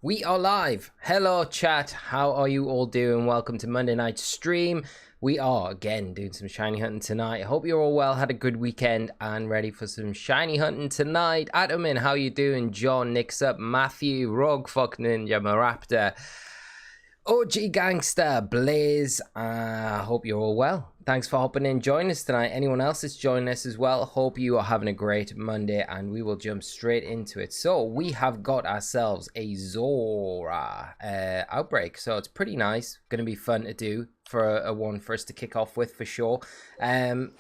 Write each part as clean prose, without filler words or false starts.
We are live. Hello chat, how are you all doing? Welcome to Monday night stream. We are again doing some shiny hunting tonight. I hope you're all well, had a good weekend and ready for some shiny hunting tonight. Atomin, how you doing? John, Nick's up, Matthew, Rogue, Fuck Ninja, Maraptor, OG Gangster, Blaze. Hope you're all well. Thanks for hopping in, joining us tonight. Anyone else that's joining us as well, hope you are having a great Monday and we will jump straight into it. So we have got ourselves a Zorua Outbreak, so it's pretty nice. Going to be fun to do for a one for us to kick off with for sure. And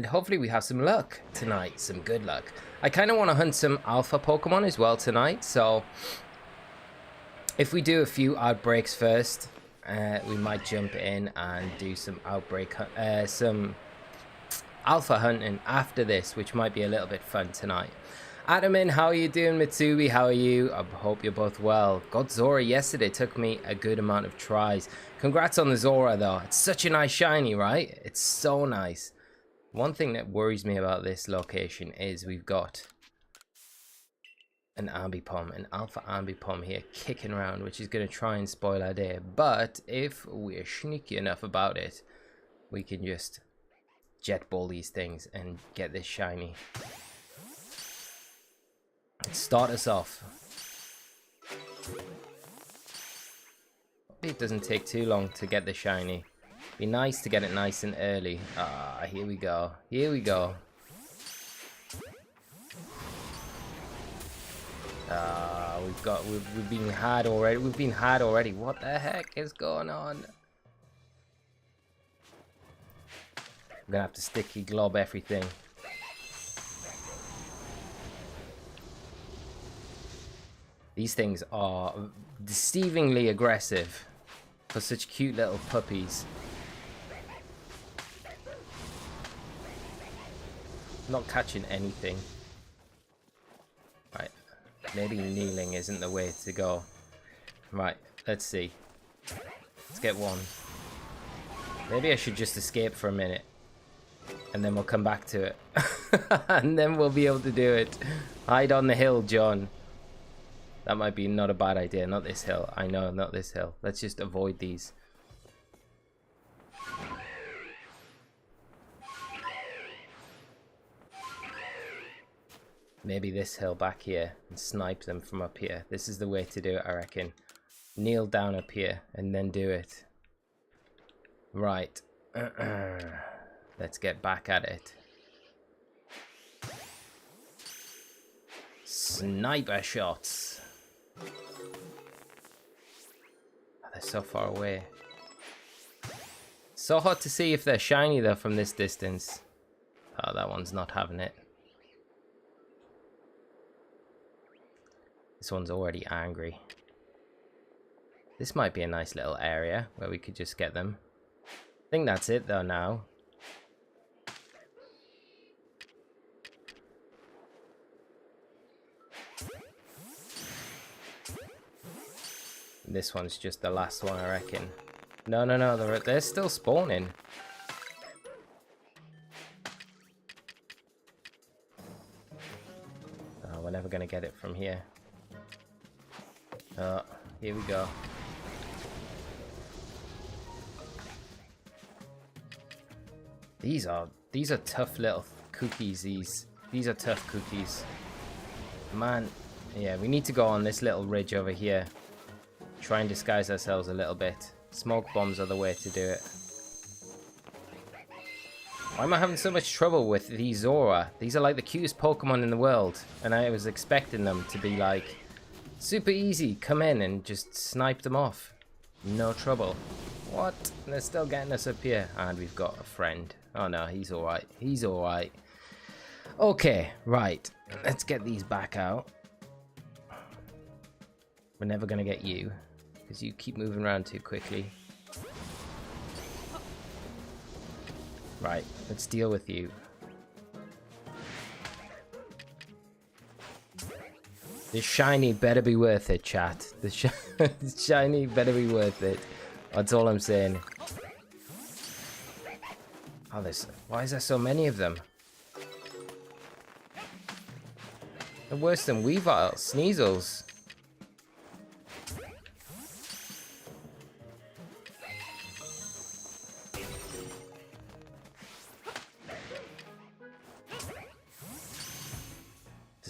hopefully we have some luck tonight, some good luck. I kind of want to hunt some alpha Pokemon as well tonight, so if we do a few outbreaks first, we might jump in and do some some alpha hunting after this, which might be a little bit fun tonight. Atomin, how are you doing? Mitsubi, how are you? I hope you're both well. Got Zorua yesterday, took me a good amount of tries. Congrats on the Zorua though, it's such a nice shiny, right? It's so nice. One thing that worries me about this location is we've got an Ambipom, an alpha Ambipom here kicking around, which is going to try and spoil our day. But if we're sneaky enough about it, we can just jet ball these things and get this shiny. Let's start us off. It doesn't take too long to get the shiny. Be nice to get it nice and early. Here we go. Here we go. We've been had already. We've been had already. What the heck is going on? I'm gonna have to sticky glob everything. These things are deceivingly aggressive for such cute little puppies. Not catching anything. Right. Maybe kneeling isn't the way to go. Right, let's see. Let's get one. Maybe I should just escape for a minute. And then we'll come back to it. And then we'll be able to do it. Hide on the hill, John. That might be not a bad idea. Not this hill. I know, not this hill. Let's just avoid these. Maybe this hill back here and snipe them from up here. This is the way to do it, I reckon. Kneel down up here and then do it. Right. Let's get back at it. Sniper shots. Oh, they're so far away. So hard to see if they're shiny though from this distance. Oh, that one's not having it. This one's already angry. This might be a nice little area where we could just get them. I think that's it though now. This one's just the last one, I reckon. No, they're still spawning. Oh, we're never gonna get it from here. Oh, here we go. These are tough little cookies. These are tough cookies. Man, yeah, we need to go on this little ridge over here. Try and disguise ourselves a little bit. Smoke bombs are the way to do it. Why am I having so much trouble with these Zorua? These are like the cutest Pokemon in the world, and I was expecting them to be like super easy. Come in and just snipe them off. No trouble. What? They're still getting us up here. And we've got a friend. Oh no, he's alright. He's alright. Okay, right. Let's get these back out. We're never going to get you, because you keep moving around too quickly. Right, let's deal with you. The shiny better be worth it, chat. The shiny better be worth it. That's all I'm saying. Oh, why is there so many of them? They're worse than Weavile, Sneasels.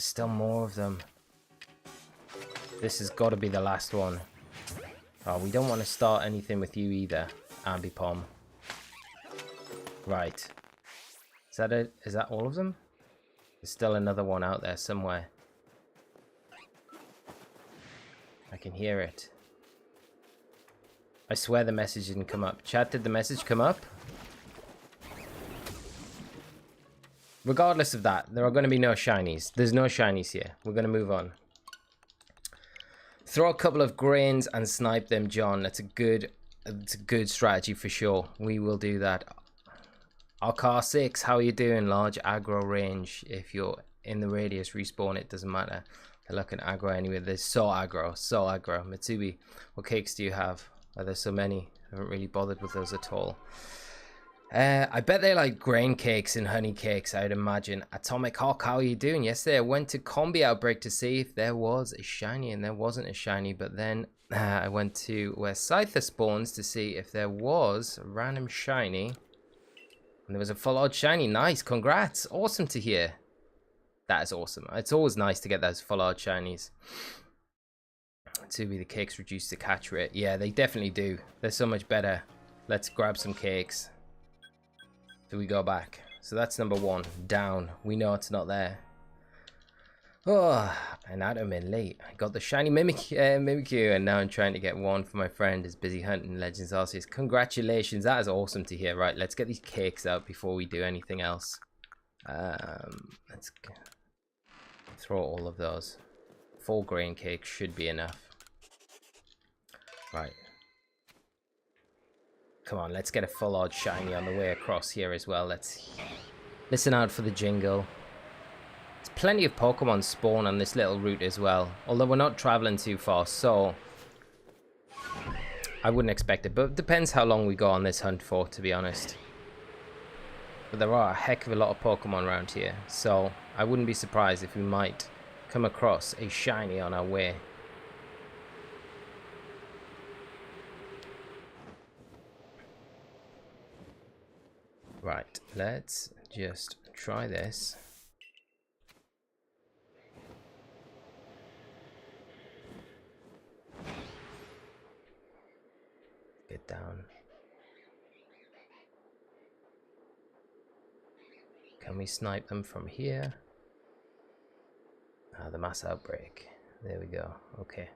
still more of them. This has got to be the last one. Oh, we don't want to start anything with you either, Ambipom. Right. Is that it? Is that all of them? There's still another one out there somewhere. I can hear it. I swear the message didn't come up. Chat, did the message come up? Regardless of that, there are going to be no shinies. There's no shinies here. We're going to move on. Throw a couple of grains and snipe them, John. That's a good strategy for sure. We will do that. RK6, how are you doing? Large aggro range. If you're in the radius, respawn, it doesn't matter. They're looking aggro anyway. They're so aggro, so aggro. Mitsubi, what cakes do you have? Are there so many? I haven't really bothered with those at all. I bet they're like grain cakes and honey cakes, I'd imagine. Atomic Hawk, how are you doing? Yesterday I went to Combi Outbreak to see if there was a shiny, and there wasn't a shiny. But then I went to where Scyther spawns to see if there was a random shiny. And there was a full art shiny. Nice, congrats. Awesome to hear. That is awesome. It's always nice to get those full art shinies. To be the cakes reduce the catch rate. Yeah, they definitely do. They're so much better. Let's grab some cakes. Do we go back? So that's number one. Down. We know it's not there. Oh, an atom in late. I got the shiny Mimikyu, and now I'm trying to get one for my friend who's busy hunting Legends Arceus. Congratulations. That is awesome to hear. Right, let's get these cakes out before we do anything else. Let's throw all of those. 4 grain cakes should be enough. Right. Come on, let's get a full odd shiny on the way across here as well. Let's listen out for the jingle. There's plenty of Pokemon spawn on this little route as well. Although we're not traveling too far, so I wouldn't expect it. But it depends how long we go on this hunt for, to be honest. But there are a heck of a lot of Pokemon around here, so I wouldn't be surprised if we might come across a shiny on our way. Right, let's just try this. Get down. Can we snipe them from here? Ah, the mass outbreak. There we go. Okay.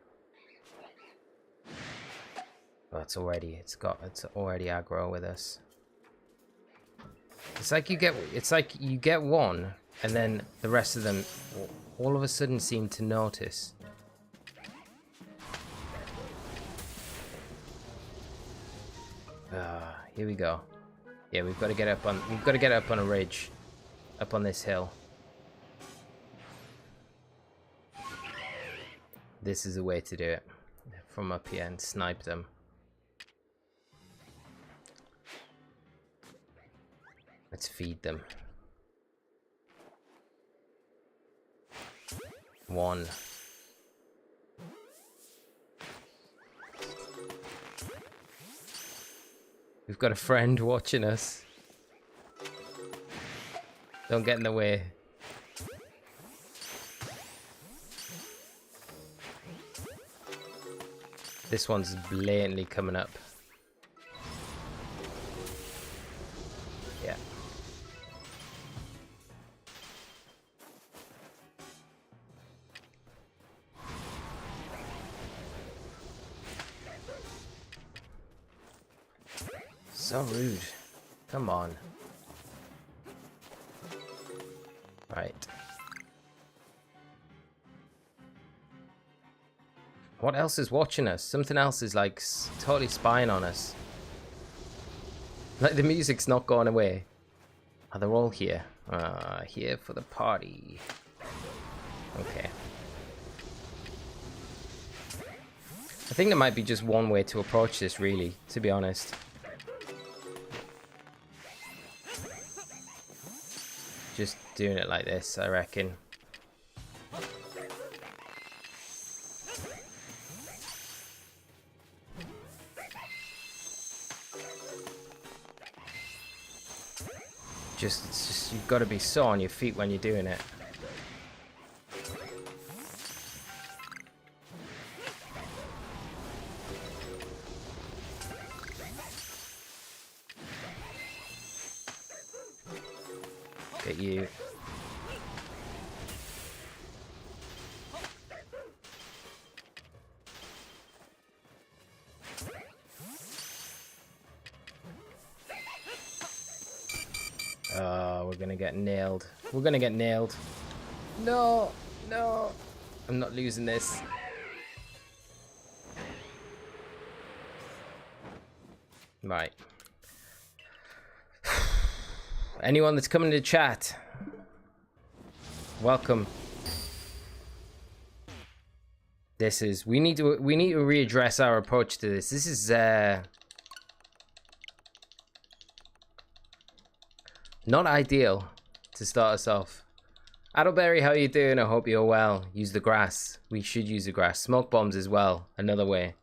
Oh, it's already aggro with us. It's like you get one, and then the rest of them all of a sudden seem to notice. Here we go. Yeah, we've got to get up on a ridge, up on this hill. This is the way to do it. From up here and snipe them. Let's feed them. 1. We've got a friend watching us. Don't get in the way. This one's blatantly coming up. Yeah. So rude. Come on. Right. What else is watching us? Something else is like totally spying on us. Like the music's not going away. Oh, they're all here. Here for the party. Okay. I think there might be just one way to approach this, really, to be honest. Just doing it like this, I reckon. It's just you've got to be so on your feet when you're doing it. at you. Oh, we're gonna get nailed. We're gonna get nailed. No, no. I'm not losing this. Right. Anyone that's coming to chat, welcome. This is we need to readdress our approach to this. This is not ideal to start us off. Addleberry, how you doing? I hope you're well. Use the grass. We should use the grass. Smoke bombs as well. Another way.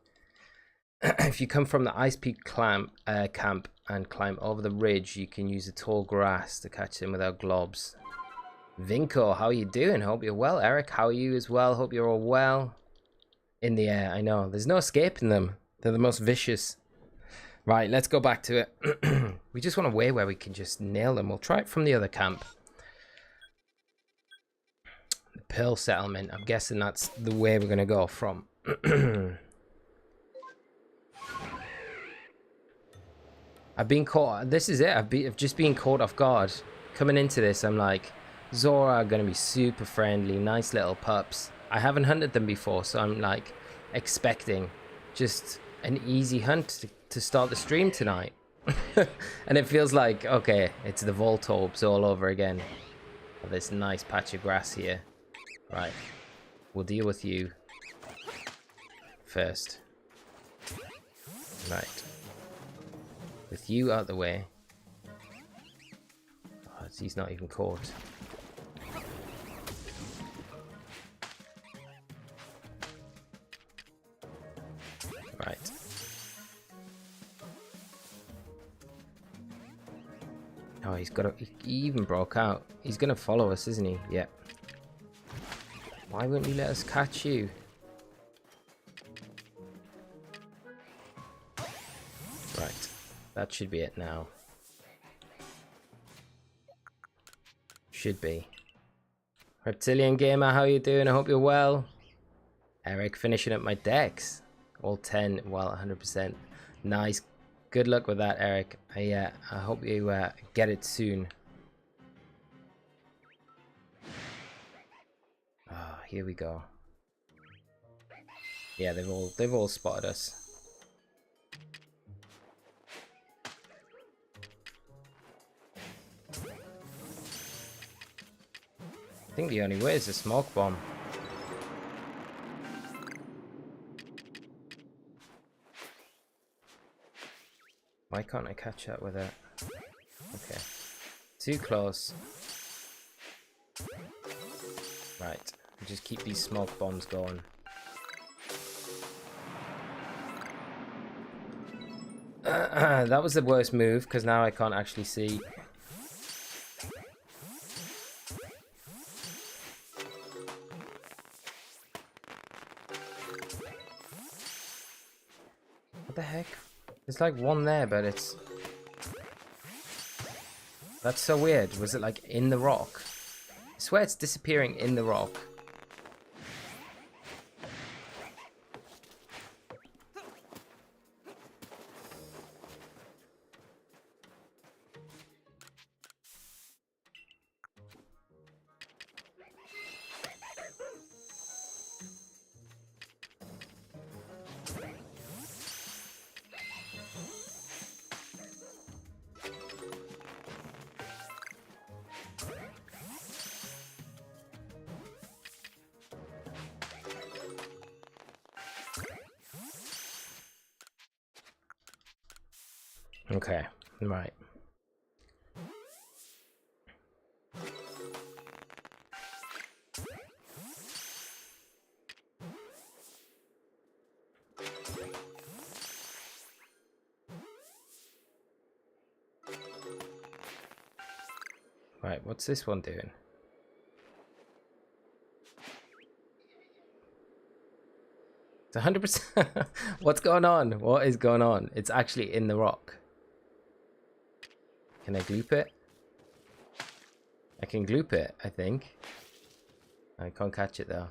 If you come from the Ice Peak camp and climb over the ridge, you can use the tall grass to catch them without globs. Vinko, how you doing? Hope you're well. Eric, how are you as well? Hope you're all well. In the air, I know. There's no escaping them. They're the most vicious. Right, let's go back to it. We just want a way where we can just nail them. We'll try it from the other camp. The Pearl Settlement. I'm guessing that's the way we're going to go from. I've been caught. This is it. I've just been caught off guard. Coming into this, I'm like, Zorua are going to be super friendly. Nice little pups. I haven't hunted them before, so I'm like expecting just an easy hunt to start the stream tonight. And it feels like, okay, it's the Voltorbs all over again. This nice patch of grass here. Right, we'll deal with you first. Right, with you out the way. Oh, he's not even caught. Right. Oh, he's got he even broke out. He's gonna follow us, isn't he? Yeah. Why wouldn't he let us catch you? Right. That should be it now. Should be. Reptilian Gamer, how you doing? I hope you're well. Eric, finishing up my decks. All 10, well, 100%. Nice. Good luck with that, Eric. I hope you get it soon. Ah, here we go. Yeah, they've all spotted us. I think the only way is a smoke bomb. Why can't I catch that with it? Okay. Too close. Right. Just keep these smoke bombs going. That was the worst move, because now I can't actually see. What the heck? There's like one there, but it's... That's so weird. Was it like in the rock? I swear it's disappearing in the rock. Okay, right. Right, what's this one doing? It's 100%. What's going on? What is going on? It's actually in the rock. Can I gloop it? I can gloop it, I think. I can't catch it though.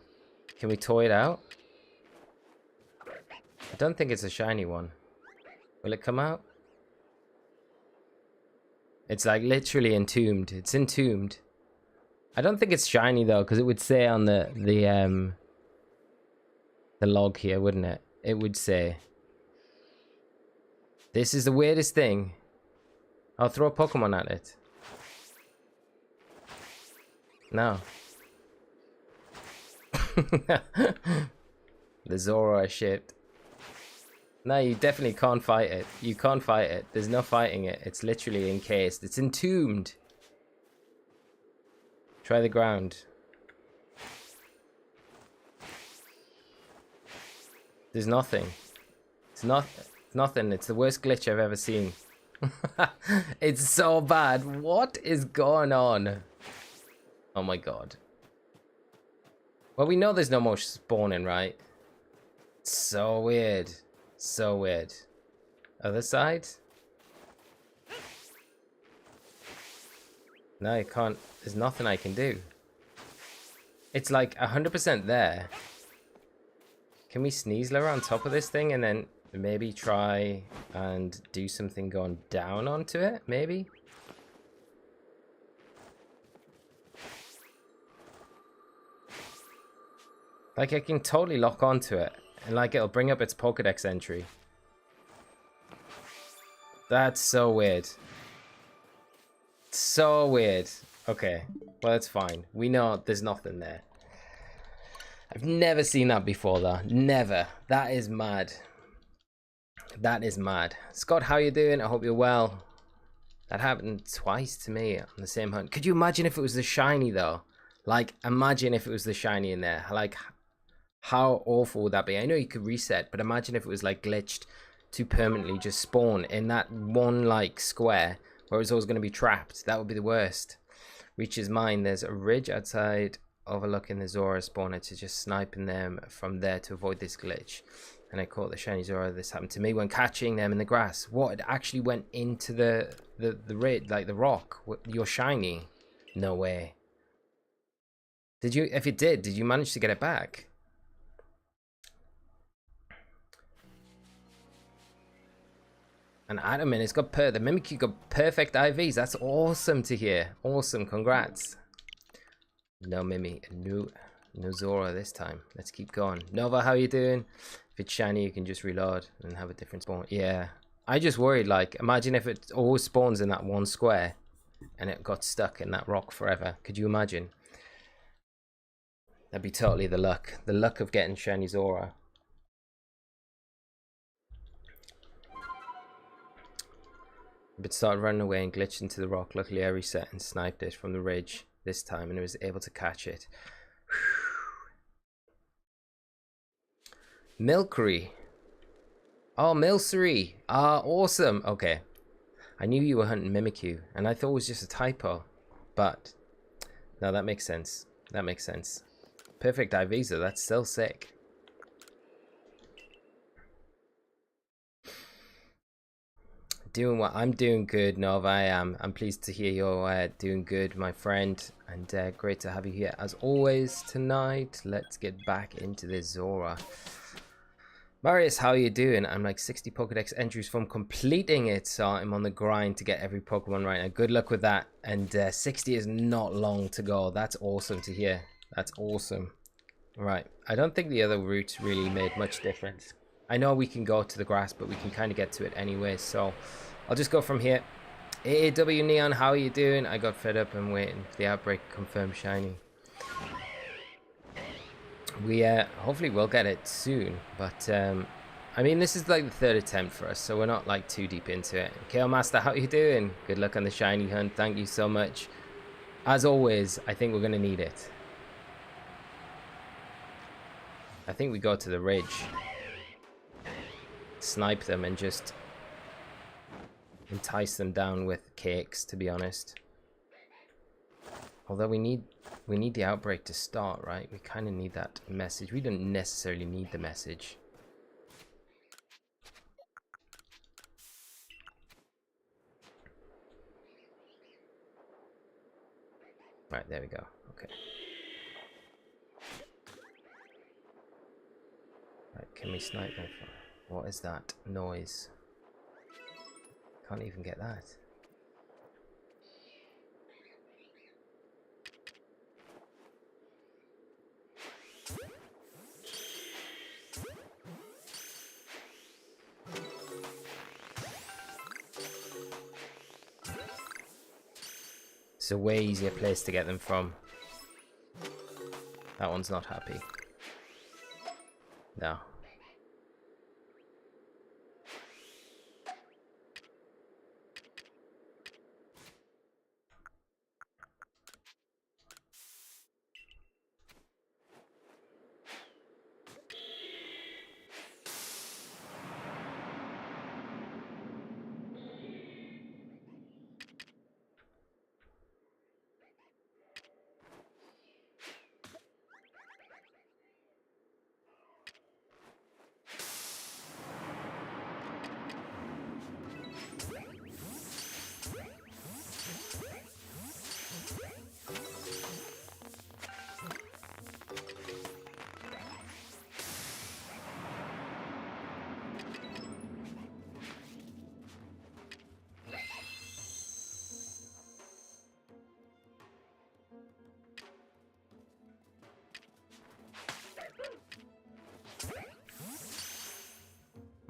Can we toy it out? I don't think it's a shiny one. Will it come out? It's like literally entombed. It's entombed. I don't think it's shiny though, because it would say on the log here, wouldn't it? It would say, "This is the weirdest thing." I'll throw a Pokemon at it. No. The Zorua I shipped. No, you definitely can't fight it. You can't fight it. There's no fighting it. It's literally encased. It's entombed. Try the ground. There's nothing. It's nothing. It's the worst glitch I've ever seen. It's so bad. What is going on? Oh my god. Well, we know there's no more spawning, right? So weird. So weird. Other side? No, I can't. There's nothing I can do. It's like 100% there. Can we Sneasler on top of this thing and then maybe try and do something going down onto it? Maybe? Like, I can totally lock onto it. And, like, it'll bring up its Pokédex entry. That's so weird. So weird. Okay. Well, it's fine. We know there's nothing there. I've never seen that before, though. Never. That is mad. That is mad. Scott, how you doing? I hope you're well. That happened twice to me on the same hunt. Could you imagine if it was the shiny, though? Like, imagine if it was the shiny in there. Like, how awful would that be? I know you could reset, but imagine if it was, like, glitched to permanently just spawn in that one, like, square where it's always going to be trapped. That would be the worst. Reaches mine. There's a ridge outside overlooking the Zorua spawner to just sniping them from there to avoid this glitch. And I caught the shiny Zorua. This happened to me when catching them in the grass. What? It actually went into the ridge, like the rock. You're shiny? No way. Did you? If it did you manage to get it back? And Adamin, it's got the Mimikyu got perfect IVs. That's awesome to hear. Awesome, congrats. No Mimi, no Zorua this time. Let's keep going. Nova, how you doing? If it's shiny, you can just reload and have a different spawn. Yeah, I just worried, like, imagine if it always spawns in that one square and it got stuck in that rock forever. Could you imagine? That'd be totally the luck. The luck of getting shiny Zorua. But started running away and glitched into the rock. Luckily, I reset and sniped it from the ridge this time, and I was able to catch it. Milkery. Oh, Milcery. Ah, awesome. Okay. I knew you were hunting Mimikyu, and I thought it was just a typo. But, no, that makes sense. That makes sense. Perfect IVs, though. That's still sick. Doing what? I'm doing good, Nova. I am. I'm pleased to hear you're doing good, my friend. And great to have you here as always tonight. Let's get back into this Zorua. Marius, how are you doing? I'm like 60 Pokédex entries from completing it, so I'm on the grind to get every Pokemon right now. Good luck with that. And 60 is not long to go. That's awesome to hear. That's awesome. Right. I don't think the other routes really made much difference. I know we can go to the grass, but we can kind of get to it anyway, so I'll just go from here. AAW Neon, how are you doing? I got fed up and waiting for the Outbreak confirmed shiny. We hopefully will get it soon, but I mean, this is like the third attempt for us, so we're not like too deep into it. KO Master, how are you doing? Good luck on the shiny hunt. Thank you so much. As always, I think we're going to need it. I think we go to the ridge, snipe them, and just entice them down with cakes, to be honest. Although we need the Outbreak to start, right? We kind of need that message. We don't necessarily need the message. Right, there we go. Okay. Right, can we snipe them? What is that noise? Can't even get that. It's a way easier place to get them from. That one's not happy. No.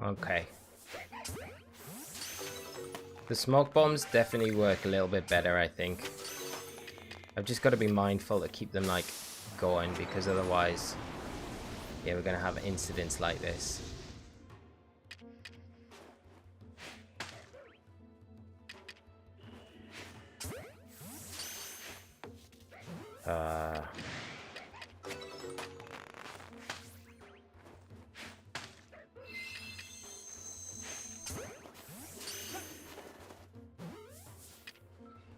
Okay. The smoke bombs definitely work a little bit better, I think. I've just got to be mindful to keep them, like, going, because otherwise, yeah, we're going to have incidents like this.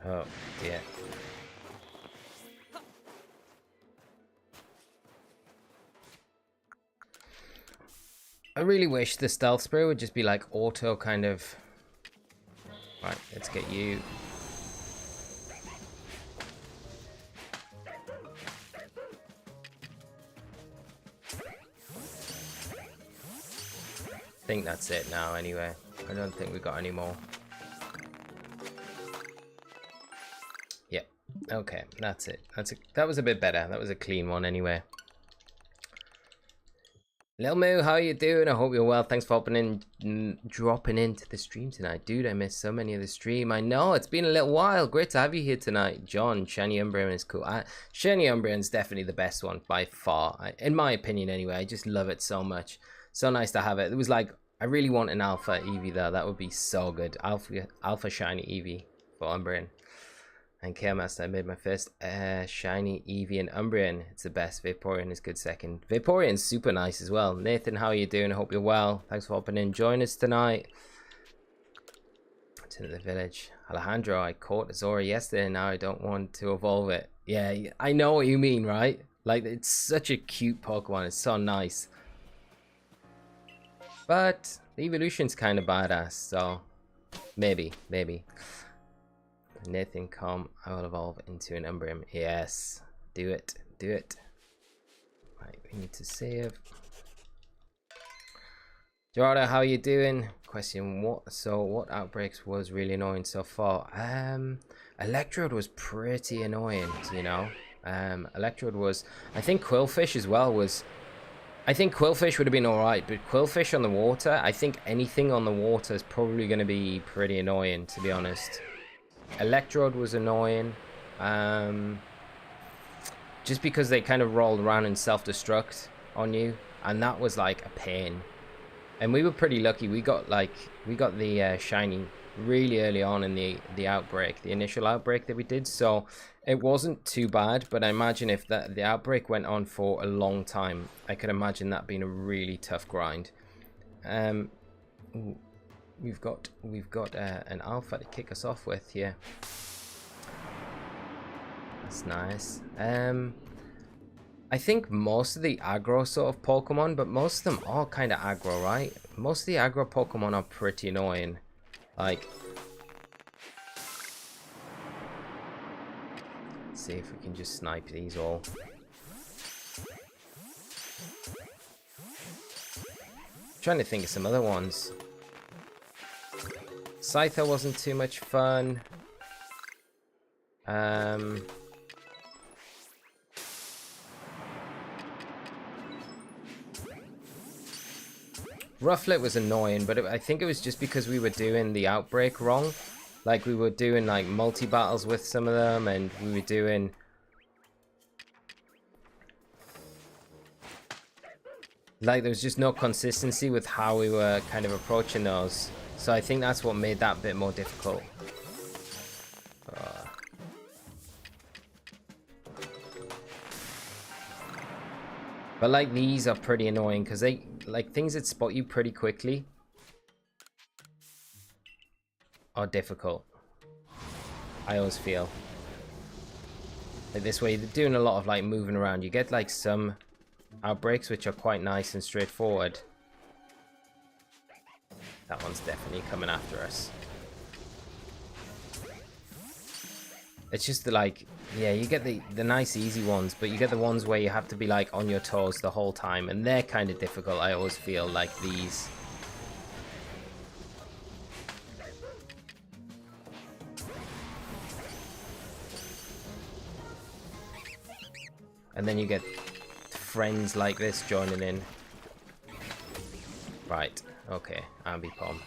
Oh, dear. I really wish the stealth spray would just be like auto kind of. Right, let's get you. I think that's it now anyway. I don't think we got any more. Yep. Okay, that's it. That was a bit better. That was a clean one anyway. Lil Moo, how you doing? I hope you're well. Thanks for hopping in, dropping into the stream tonight. Dude, I missed so many of the stream. I know, it's been a little while. Great to have you here tonight. John, Shiny Umbreon is cool. Shiny Umbreon is definitely the best one by far. In my opinion anyway. I just love it so much. So nice to have it. It was like, I really want an Alpha Eevee though. That would be so good. Alpha Shiny Eevee for Umbreon. And Chaomaster, I made my first Shiny Eevee and Umbreon. It's the best. Vaporeon is good second. Vaporeon's super nice as well. Nathan, how are you doing? I hope you're well. Thanks for hopping in. Join us tonight. To the village. Alejandro, I caught a Zorua yesterday and now I don't want to evolve it. Yeah, I know what you mean, right? Like, it's such a cute Pokemon. It's so nice. But the evolution's kind of badass, so maybe. Nathan, come. I will evolve into an Umbreon. Yes, do it. Right, we need to save. Gerardo, how are you doing? Question: what outbreaks was really annoying so far? Electrode was pretty annoying, you know. Electrode was. I think Quillfish as well was. I think Quillfish would have been alright, but Quillfish on the water, I think anything on the water is probably going to be pretty annoying, to be honest. Electrode was annoying, just because they kind of rolled around and self-destruct on you, and that was like a pain. And we were pretty lucky. We got the shiny really early on in the outbreak, the initial outbreak that we did, so it wasn't too bad. But I imagine if the outbreak went on for a long time, I could imagine that being a really tough grind. We've got an alpha to kick us off with here. That's nice. I think most of the aggro sort of Pokemon, but most of them are kind of aggro, right? Most of the aggro Pokemon are pretty annoying. Like, See if we can just snipe these all. Trying to think of some other ones. Scyther wasn't too much fun. Rufflet was annoying, but I think it was just because we were doing the Outbreak wrong. Like, we were doing, like, multi-battles with some of them, and we were doing... Like, there was just no consistency with how we were kind of approaching those. So I think that's what made that bit more difficult. But, like, these are pretty annoying, because they... Like, things that spot you pretty quickly are difficult. I always feel. Like, this way, you're doing a lot of, like, moving around. You get, like, some outbreaks, which are quite nice and straightforward. That one's definitely coming after us. It's just the, like, yeah, you get the nice easy ones, but you get the ones where you have to be, like, on your toes the whole time, and they're kind of difficult. I always feel like these. And then you get friends like this joining in. Right, okay, Ambipom.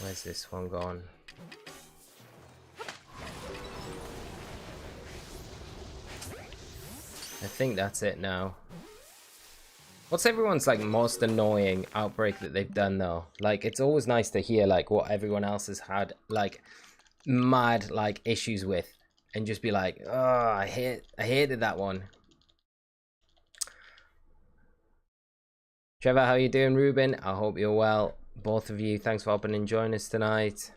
Where's this one gone? I think that's it now. What's everyone's like most annoying outbreak that they've done though? Like, it's always nice to hear like what everyone else has had like mad like issues with, and just be like, oh, I hated that one. Trevor, how you doing? Ruben, I hope you're well. Both of you, thanks for hopping and joining us tonight.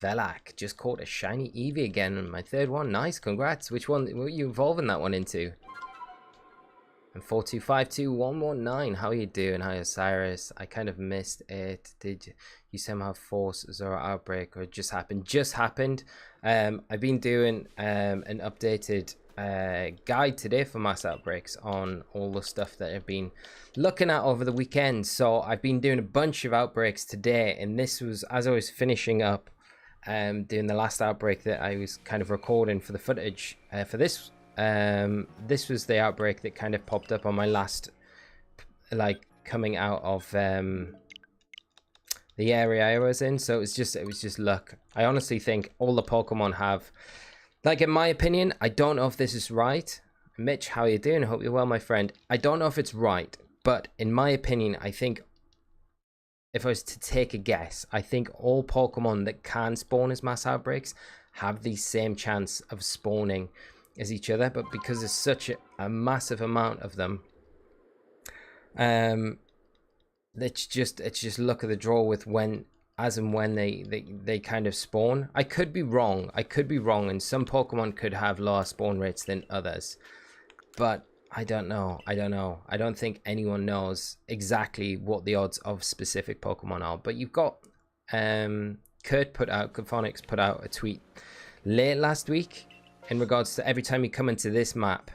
Velak just caught a shiny Eevee again, my third one. Nice, congrats. Which one were you evolving that one into? And 4252119, how are you doing? Hi Osirus, I kind of missed it. Did you somehow force Zorua Outbreak, or it just happened? Just happened. I've been doing an updated guide today for mass outbreaks on all the stuff that I've been looking at over the weekend. So I've been doing a bunch of outbreaks today, and this was as I was finishing up doing the last outbreak that I was kind of recording for the footage for this. This was the outbreak that kind of popped up on my last, like, coming out of the area I was in. So it was just luck. I honestly think all the Pokemon have, like, in my opinion, I don't know if this is right. Mitch, how are you doing? I hope you're well, my friend. I don't know if it's right, but in my opinion, I think if I was to take a guess, I think all Pokemon that can spawn as mass outbreaks have the same chance of spawning as each other, but because there's such a massive amount of them, it's just luck of the draw with when they kind of spawn. I could be wrong, and some Pokemon could have lower spawn rates than others, but I don't know. I don't think anyone knows exactly what the odds of specific Pokemon are. But you've got Kurphonics put out a tweet late last week in regards to every time you come into this map,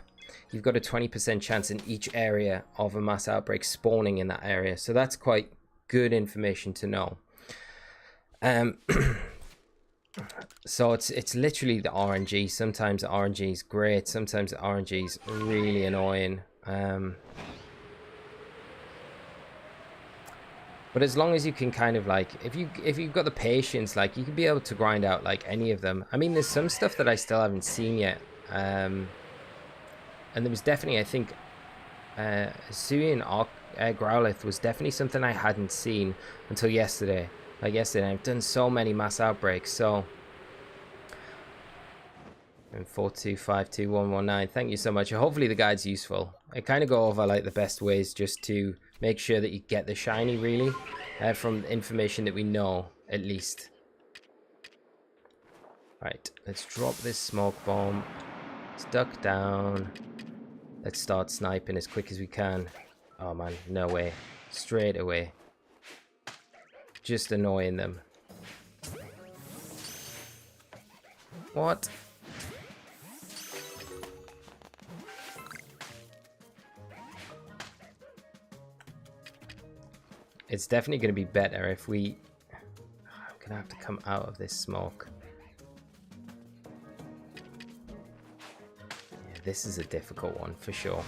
you've got a 20% chance in each area of a mass outbreak spawning in that area. So that's quite good information to know. So it's literally the RNG. Sometimes the RNG is great, sometimes the RNG is really annoying. But as long as you can kind of like, if you've got the patience, like, you can be able to grind out like any of them. I mean, there's some stuff that I still haven't seen yet. And there was definitely, I think, Hisuian Growlithe was definitely something I hadn't seen until yesterday. Like yesterday, I've done so many mass outbreaks, so And 4252119. Thank you so much. Hopefully the guide's useful. I kind of go over like the best ways just to make sure that you get the shiny, really, from information that we know, at least. Right, let's drop this smoke bomb. Let's duck down. Let's start sniping as quick as we can. Oh man, no way. Straight away. Just annoying them. What? It's definitely going to be better if we... I'm going to have to come out of this smoke. Yeah, this is a difficult one for sure.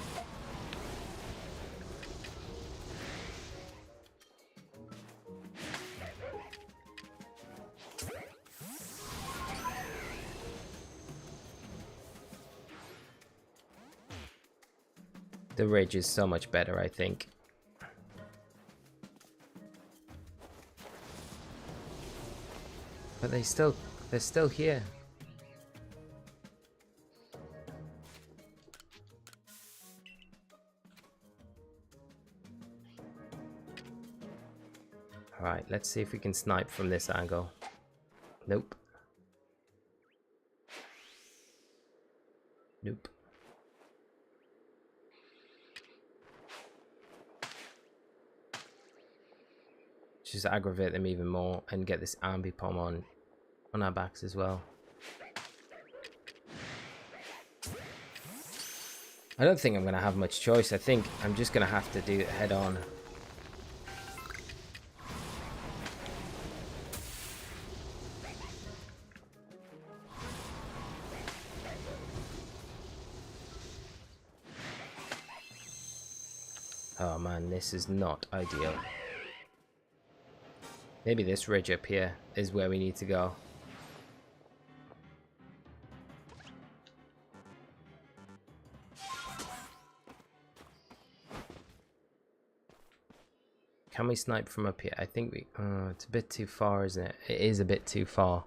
The ridge is so much better, I think. But they're still here. Alright, let's see if we can snipe from this angle. Nope. Nope. Just aggravate them even more and get this Ambipom on our backs as well. I don't think I'm going to have much choice. I think I'm just going to have to do it head on. Oh man, this is not ideal. Maybe this ridge up here is where we need to go. Can we snipe from up here? I think we... it's a bit too far, isn't it? It is a bit too far.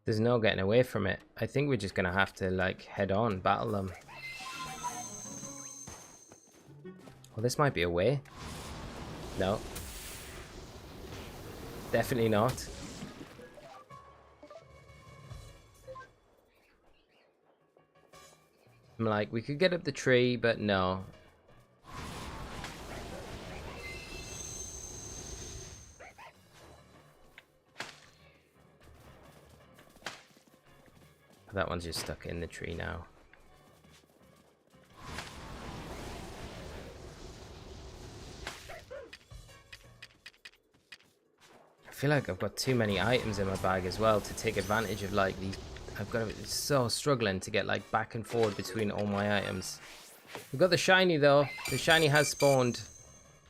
There's no getting away from it. I think we're just gonna have to like head on, battle them. Well, this might be a way. No. Definitely not. I'm like, we could get up the tree, but no. That one's just stuck in the tree now. I feel like I've got too many items in my bag as well to take advantage of like these. I've got to, so struggling to get like back and forward between all my items. We've got the shiny though. The shiny has spawned.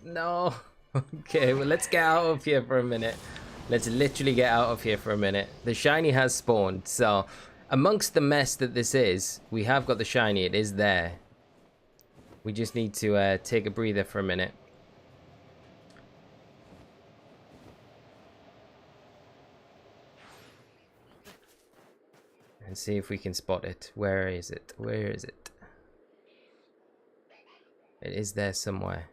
No. Okay, well let's get out of here for a minute. Let's literally get out of here for a minute. The shiny has spawned, so amongst the mess that this is, we have got the shiny. It is there. We just need to take a breather for a minute. And see if we can spot it. Where is it? Where is it? It is there somewhere.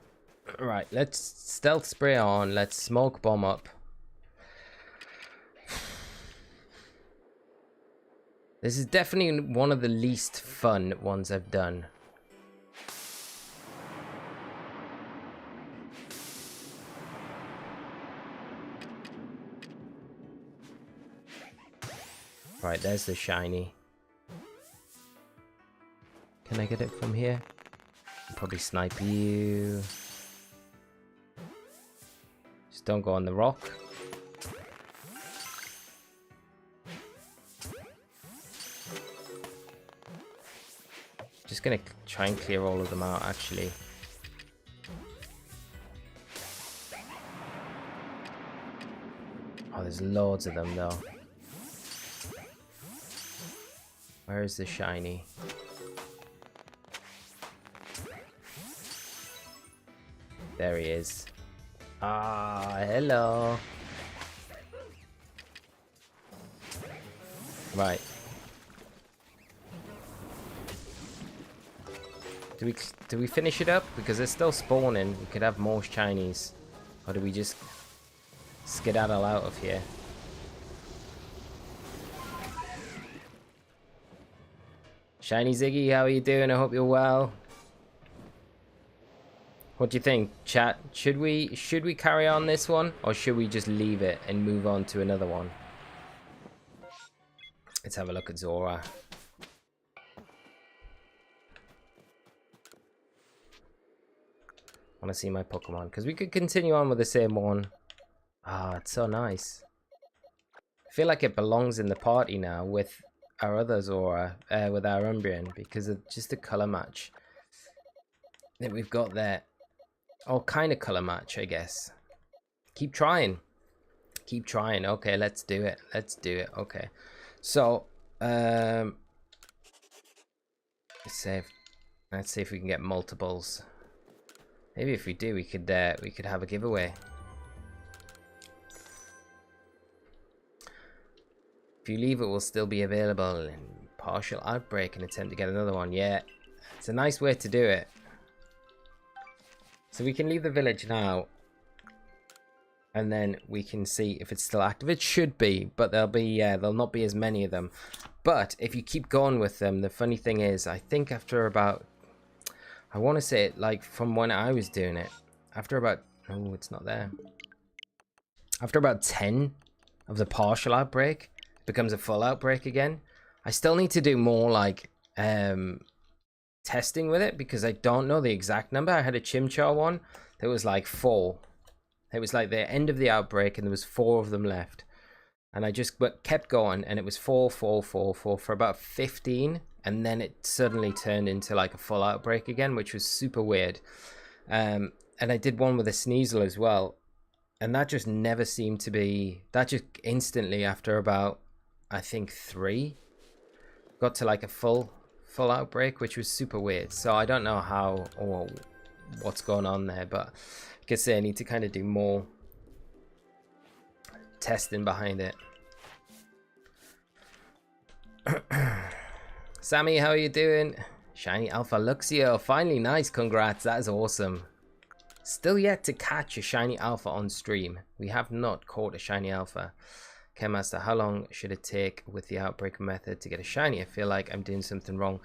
Right, let's stealth spray on. Let's smoke bomb up. This is definitely one of the least fun ones I've done. Right, there's the shiny. Can I get it from here? I'll probably snipe you. Just don't go on the rock. Just gonna try and clear all of them out, actually. There's loads of them though. Where is the shiny? There he is. Ah, hello. Right. Do we finish it up? Because they're still spawning. We could have more shinies. Or do we just skedaddle out of here? Shiny Ziggy, how are you doing? I hope you're well. What do you think, chat? Should we carry on this one, or should we just leave it and move on to another one? Let's have a look at Zorua. I want to see my Pokemon, because we could continue on with the same one. Ah, it's so nice. I feel like it belongs in the party now with our other Zorua, with our Umbreon, because of just the color match that we've got there. Or kind of color match, I guess. Keep trying. Keep trying. Okay, let's do it. Let's do it. Okay. So, let's see if we can get multiples. Maybe if we do, we could have a giveaway. If you leave, it will still be available in partial outbreak and attempt to get another one. Yeah, it's a nice way to do it. So we can leave the village now, and then we can see if it's still active. It should be, but there'll not be as many of them. But if you keep going with them, the funny thing is, I think after about, I want to say it like from when I was doing it, after about, oh, it's not there. After about 10 of the partial outbreak, it becomes a full outbreak again. I still need to do more like testing with it, because I don't know the exact number. I had a Chimchar one that was like 4. It was like the end of the outbreak and there was 4 of them left, and I just kept going, and it was 4 4 4 4 for about 15, and then it suddenly turned into like a full outbreak again, which was super weird. And I did one with a Sneasel as well, and that just never seemed to be, that just instantly after about, I think 3, got to like a full outbreak, which was super weird. So I don't know how or what's going on there, but I guess I need to kind of do more testing behind it. Sammy, how are you doing? Shiny Alpha Luxio, finally, nice, congrats, that is awesome. Still yet to catch a shiny Alpha on stream. We have not caught a shiny Alpha. Master, how long should it take with the outbreak method to get a shiny? I feel like I'm doing something wrong.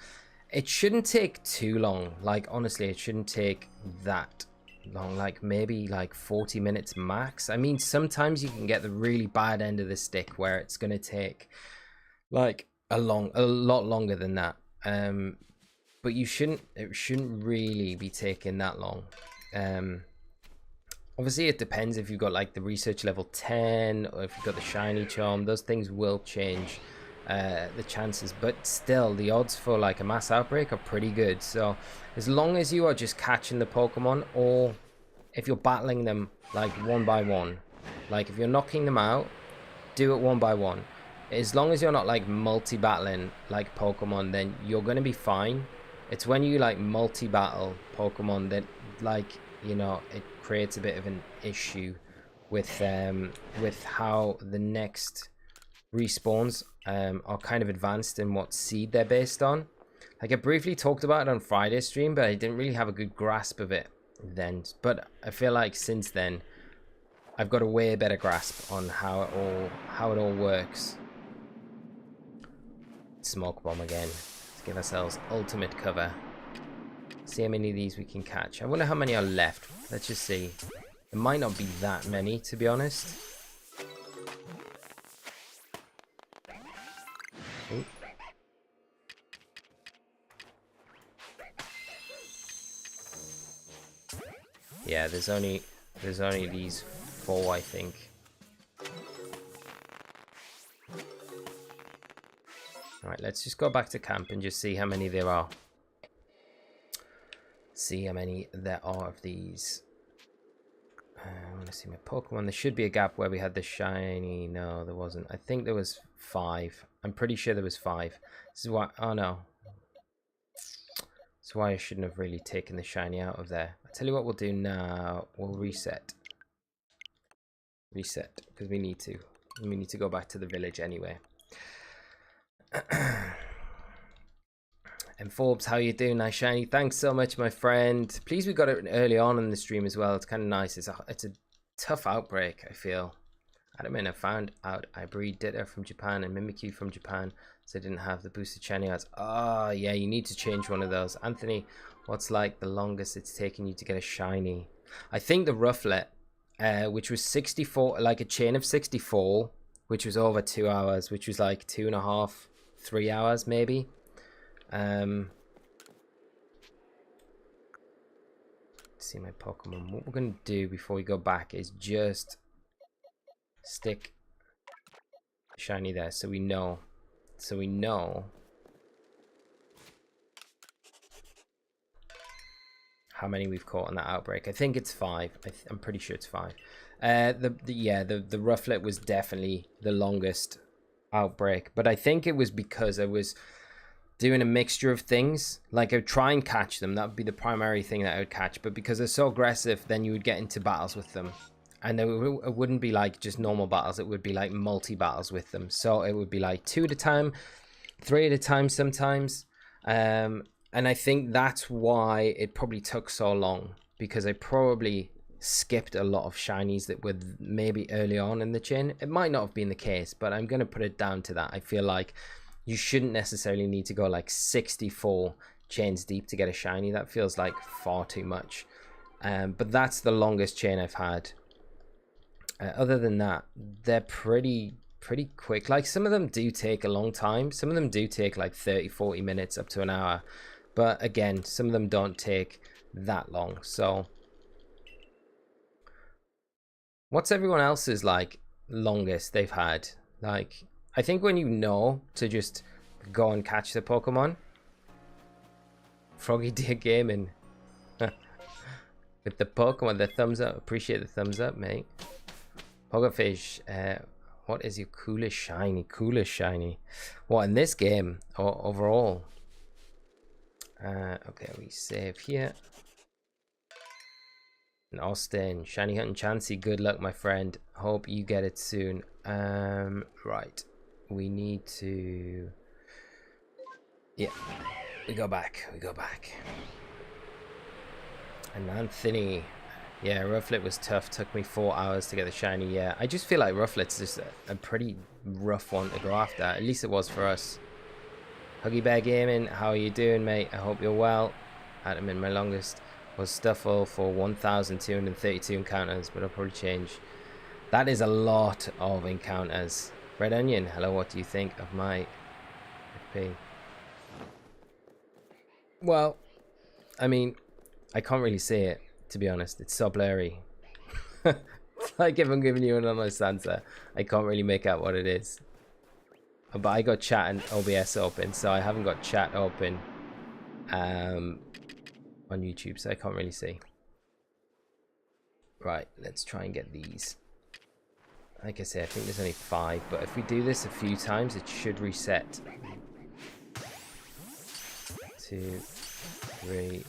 It shouldn't take too long. Like, honestly, it shouldn't take that long. Like, maybe like 40 minutes max. I mean, sometimes you can get the really bad end of the stick where it's going to take like a lot longer than that. But it shouldn't really be taking that long. Obviously, it depends if you've got like the research level 10 or if you've got the shiny charm. Those things will change the chances, but still the odds for like a mass outbreak are pretty good. So as long as you are just catching the Pokemon, or if you're battling them like one by one, like if you're knocking them out, do it one by one. As long as you're not like multi-battling like Pokemon, then you're going to be fine. It's when you like multi-battle Pokemon that, like, you know, it creates a bit of an issue with how the next respawns are kind of advanced in what seed they're based on. Like, I briefly talked about it on Friday's stream, but I didn't really have a good grasp of it then. But I feel like since then I've got a way better grasp on how it all works. Smoke bomb again. Let's give ourselves ultimate cover. See how many of these we can catch. I wonder how many are left. Let's just see. There might not be that many, to be honest. Ooh. Yeah, there's only these 4, I think. Alright, let's just go back to camp and just see how many there are. See how many there are of these. I want to see my Pokemon. There should be a gap where we had the shiny. No, there wasn't. I think there was 5. I'm pretty sure there was 5. This is why. Oh no. That's why I shouldn't have really taken the shiny out of there. I'll tell you what we'll do now. We'll reset. Reset, because we need to. We need to go back to the village anyway. And Forbes, how you doing? Nice shiny. Thanks so much, my friend. Please, we got it early on in the stream as well. It's kind of nice. It's a tough outbreak, I feel. Admin, I found out I breed Ditto from Japan and Mimikyu from Japan, so I didn't have the boosted shiny arts. Oh, yeah, you need to change one of those. Anthony, what's like the longest it's taken you to get a shiny? I think the Rufflet, which was 64, like a chain of 64, which was over 2 hours, which was like 2.5, 3 hours maybe. Let's see my Pokemon. What we're going to do before we go back is just stick shiny there so we know. How many we've caught on that outbreak. I think it's 5. I'm pretty sure it's 5. The Rufflet was definitely the longest outbreak, but I think it was because I was doing a mixture of things. Like I would try and catch them, that would be the primary thing that I would catch, but because they're so aggressive, then you would get into battles with them, and it wouldn't be like just normal battles, it would be like multi battles with them. So it would be like 2 at a time, 3 at a time sometimes, and I think that's why it probably took so long, because I probably skipped a lot of shinies that were maybe early on in the chain. It might not have been the case, but I'm going to put it down to that. I feel like you shouldn't necessarily need to go like 64 chains deep to get a shiny. That feels like far too much. But that's the longest chain I've had. Other than that, they're pretty quick. Like some of them do take a long time. Some of them do take like 30-40 minutes up to an hour. But again, some of them don't take that long. So what's everyone else's like longest they've had? Like, I think when you know to just go and catch the Pokemon. Froggy Deer Gaming. With the Pokemon, the thumbs up. Appreciate the thumbs up, mate. Pogofish, what is your coolest shiny? Coolest shiny? What, in this game? Or overall? Okay, we save here. And Austin, shiny hunting Chansey. Good luck, my friend. Hope you get it soon. Right. We need to, yeah, we go back. And Anthony, yeah, Rufflet was tough. Took me 4 hours to get the shiny. Yeah, I just feel like Rufflet's just a pretty rough one to go after. At least it was for us. Huggy Bear Gaming, how are you doing, mate? I hope you're well. Admin, my longest was Stuffle for 1,232 encounters, but I'll probably change. That is a lot of encounters. Red Onion, hello, what do you think of my FP? Well, I mean, I can't really say it, to be honest. It's so blurry. Like if I'm giving you an honest answer, I can't really make out what it is. But I got chat and OBS open, so I haven't got chat open on YouTube, so I can't really see. Right, let's try and get these. Like I say, I think there's only 5, but if we do this a few times, it should reset. 2, 3.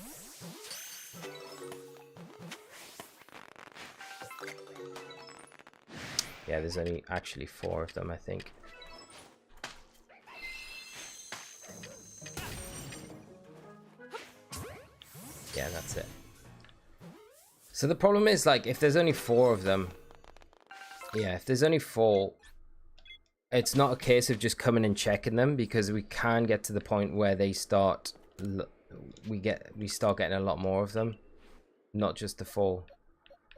Yeah, there's only actually 4 of them, I think. Yeah, that's it. So the problem is, like, if there's only 4 of them, yeah, if there's only 4, it's not a case of just coming and checking them, because we can get to the point where they start, we start getting a lot more of them, not just the 4.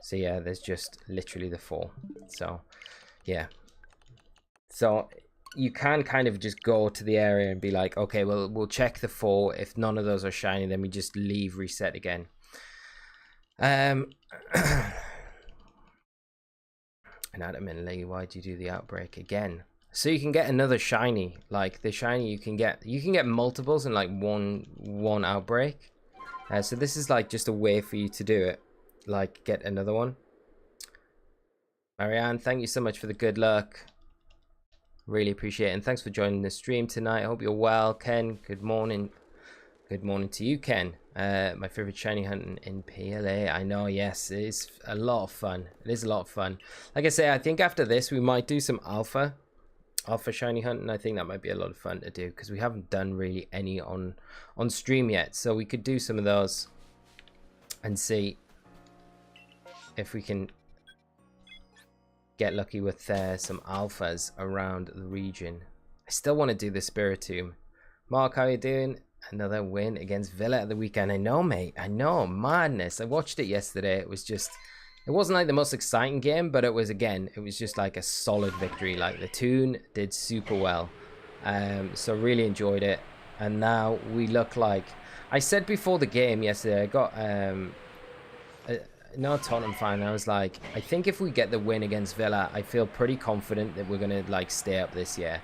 So yeah, there's just literally the 4. So yeah, so you can kind of just go to the area and be like, okay, well, we'll check the 4. If none of those are shiny, then we just leave, reset again. And Adam and Lee, why do you do the outbreak again? So you can get another shiny. Like the shiny you can get multiples in like one outbreak. So this is like just a way for you to do it. Like get another one. Marianne, thank you so much for the good luck. Really appreciate it. And thanks for joining the stream tonight. I hope you're well. Ken, good morning. Good morning to you, Ken. My favorite shiny hunting in PLA. I know, yes, it is a lot of fun. It is a lot of fun. Like I say, I think after this, we might do some alpha shiny hunting. I think that might be a lot of fun to do because we haven't done really any on stream yet. So we could do some of those and see if we can get lucky with some alphas around the region. I still want to do the Spiritomb. Mark, how you doing? Another win against Villa at the weekend. I know, mate. I know. Madness. I watched it yesterday. It was just... It wasn't like the most exciting game, but it was, again, it was just like a solid victory. Like, the Toon did super well. So really enjoyed it. And now we look like... I said before the game yesterday, I got... not a Tottenham fan. I was like, I think if we get the win against Villa, I feel pretty confident that we're going to, like, stay up this year.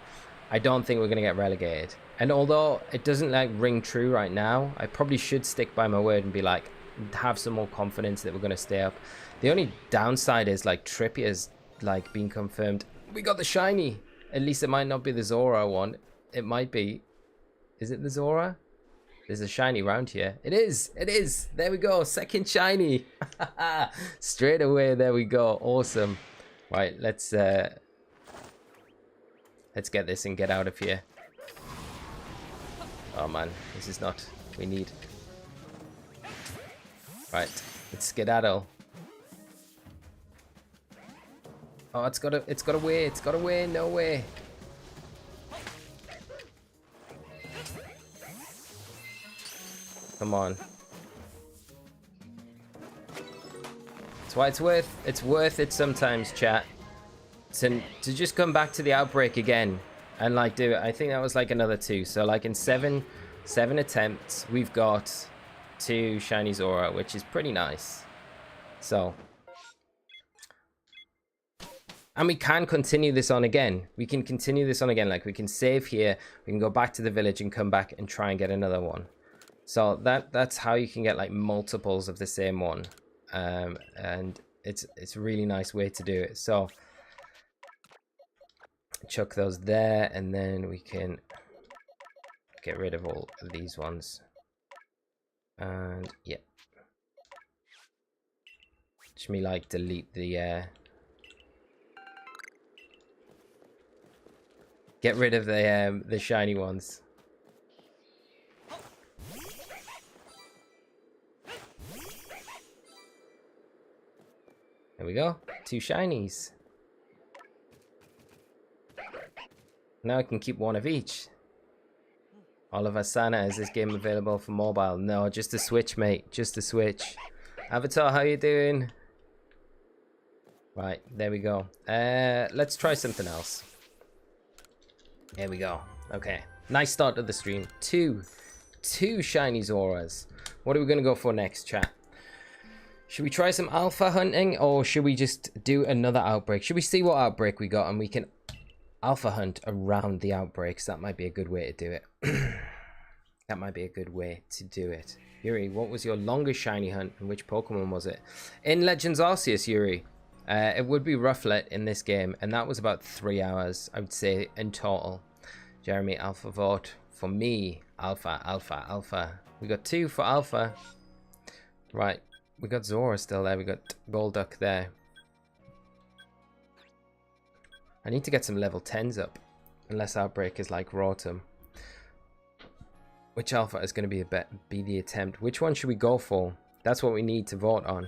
I don't think we're going to get relegated. And although it doesn't, like, ring true right now, I probably should stick by my word and be like, have some more confidence that we're going to stay up. The only downside is, like, Trippier's, like, being confirmed. We got the shiny. At least it might not be the Zorua one. It might be. Is it the Zorua? There's a shiny round here. It is. It is. There we go. Second shiny. Straight away. There we go. Awesome. Right. Let's get this and get out of here. Oh man, this is not. We need. Right. Let's skedaddle. Oh, it's got away. It's got away. No way. Come on. That's why it's worth it sometimes, chat. To just come back to the Outbreak again and like do it. I think that was like another 2. So like in seven attempts, we've got 2 shiny Zorua, which is pretty nice. So, and we can continue this on again. We can continue this on again. Like we can save here, we can go back to the village and come back and try and get another one. So that's how you can get like multiples of the same one, and it's a really nice way to do it. So chuck those there, and then we can get rid of all of these ones. And yeah, just me like delete the get rid of the shiny ones. There we go. 2 shinies. Now I can keep 1 of each. Oliver Sana, is this game available for mobile? No, just a Switch, mate. Just a Switch. Avatar, how you doing? Right, there we go. Let's try something else. There we go. Okay. Nice start to the stream. 2 shiny Zoras. What are we going to go for next, chat? Should we try some alpha hunting, or should we just do another outbreak? Should we see what outbreak we got and we can alpha hunt around the outbreaks? That might be a good way to do it. That might be a good way to do it. Yuri, what was your longest shiny hunt and which Pokemon was it? In Legends Arceus, Yuri. It would be Rufflet in this game, and that was about 3 hours, I would say, in total. Jeremy, alpha vote. For me, alpha, alpha, alpha. We got 2 for alpha. Right. We got Zora still there. We got Golduck there. I need to get some level 10s up. Unless Outbreak is like Rotom. Which alpha is going to be the attempt? Which one should we go for? That's what we need to vote on.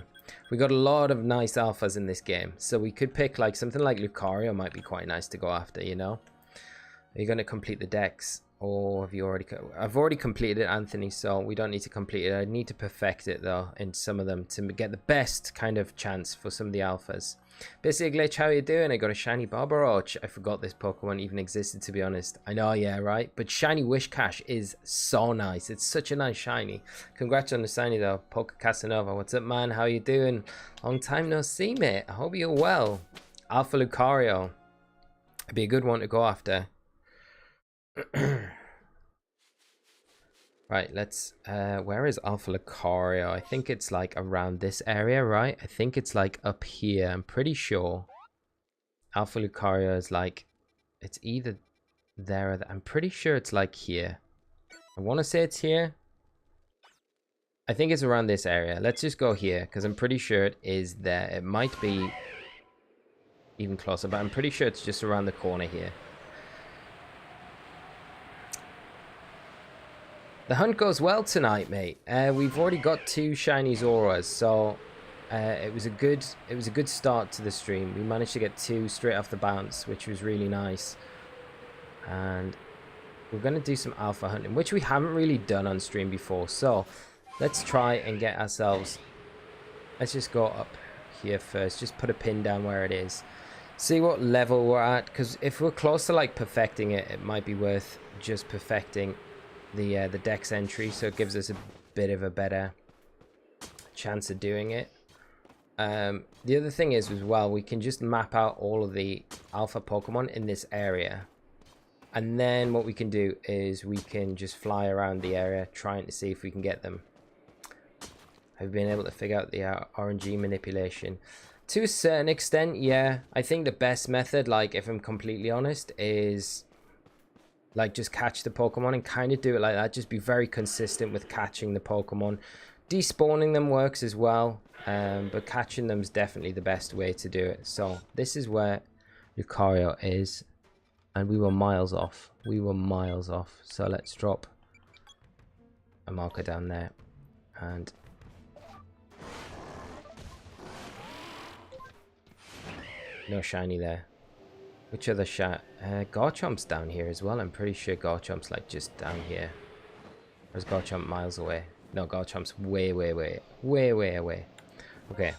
We got a lot of nice alphas in this game. So we could pick like something like Lucario might be quite nice to go after, you know? Are you going to complete the Dex? Or have you already... I've already completed it, Anthony, so we don't need to complete it. I need to perfect it, though, in some of them to get the best kind of chance for some of the alphas. Busy Glitch, how are you doing? I got a shiny Barbarach. I forgot this Pokemon even existed, to be honest. I know, yeah, right? But shiny Wishcash is so nice. It's such a nice shiny. Congrats on the shiny, though. Poke Casanova, what's up, man? How are you doing? Long time no see, mate. I hope you're well. Alpha Lucario. It'd be a good one to go after. Right, let's where is Alpha Lucario? I think it's like around this area, right? I think it's like up here, I'm pretty sure. Alpha Lucario is like, it's either there or there. I'm pretty sure it's like here. I want to say it's here. I think it's around this area. Let's just go here because I'm pretty sure it is there. It might be even closer, but I'm pretty sure it's just around the corner here. The hunt goes well tonight, mate. We've already got 2 shiny Zoruas, so it was a good start to the stream. We managed to get 2 straight off the bounce, which was really nice. And we're going to do some alpha hunting, which we haven't really done on stream before. So let's try and get ourselves... Let's just go up here first. Just put a pin down where it is. See what level we're at. Because if we're close to like perfecting it, it might be worth just perfecting the dex entry. So it gives us a bit of a better chance of doing it. The other thing is as well, we can just map out all of the alpha Pokemon in this area. And then what we can do is we can just fly around the area trying to see if we can get them. I've been able to figure out the RNG manipulation. To a certain extent, yeah. I think the best method, like if I'm completely honest, is like just catch the Pokemon and kind of do it like that. Just be very consistent with catching the Pokemon. Despawning them works as well, but catching them is definitely the best way to do it. So this is where Lucario is. And we were miles off. We were miles off. So let's drop a marker down there. And no shiny there. Which other shot? Garchomp's down here as well. I'm pretty sure Garchomp's like just down here. Or is Garchomp miles away? No, Garchomp's way away. Okay.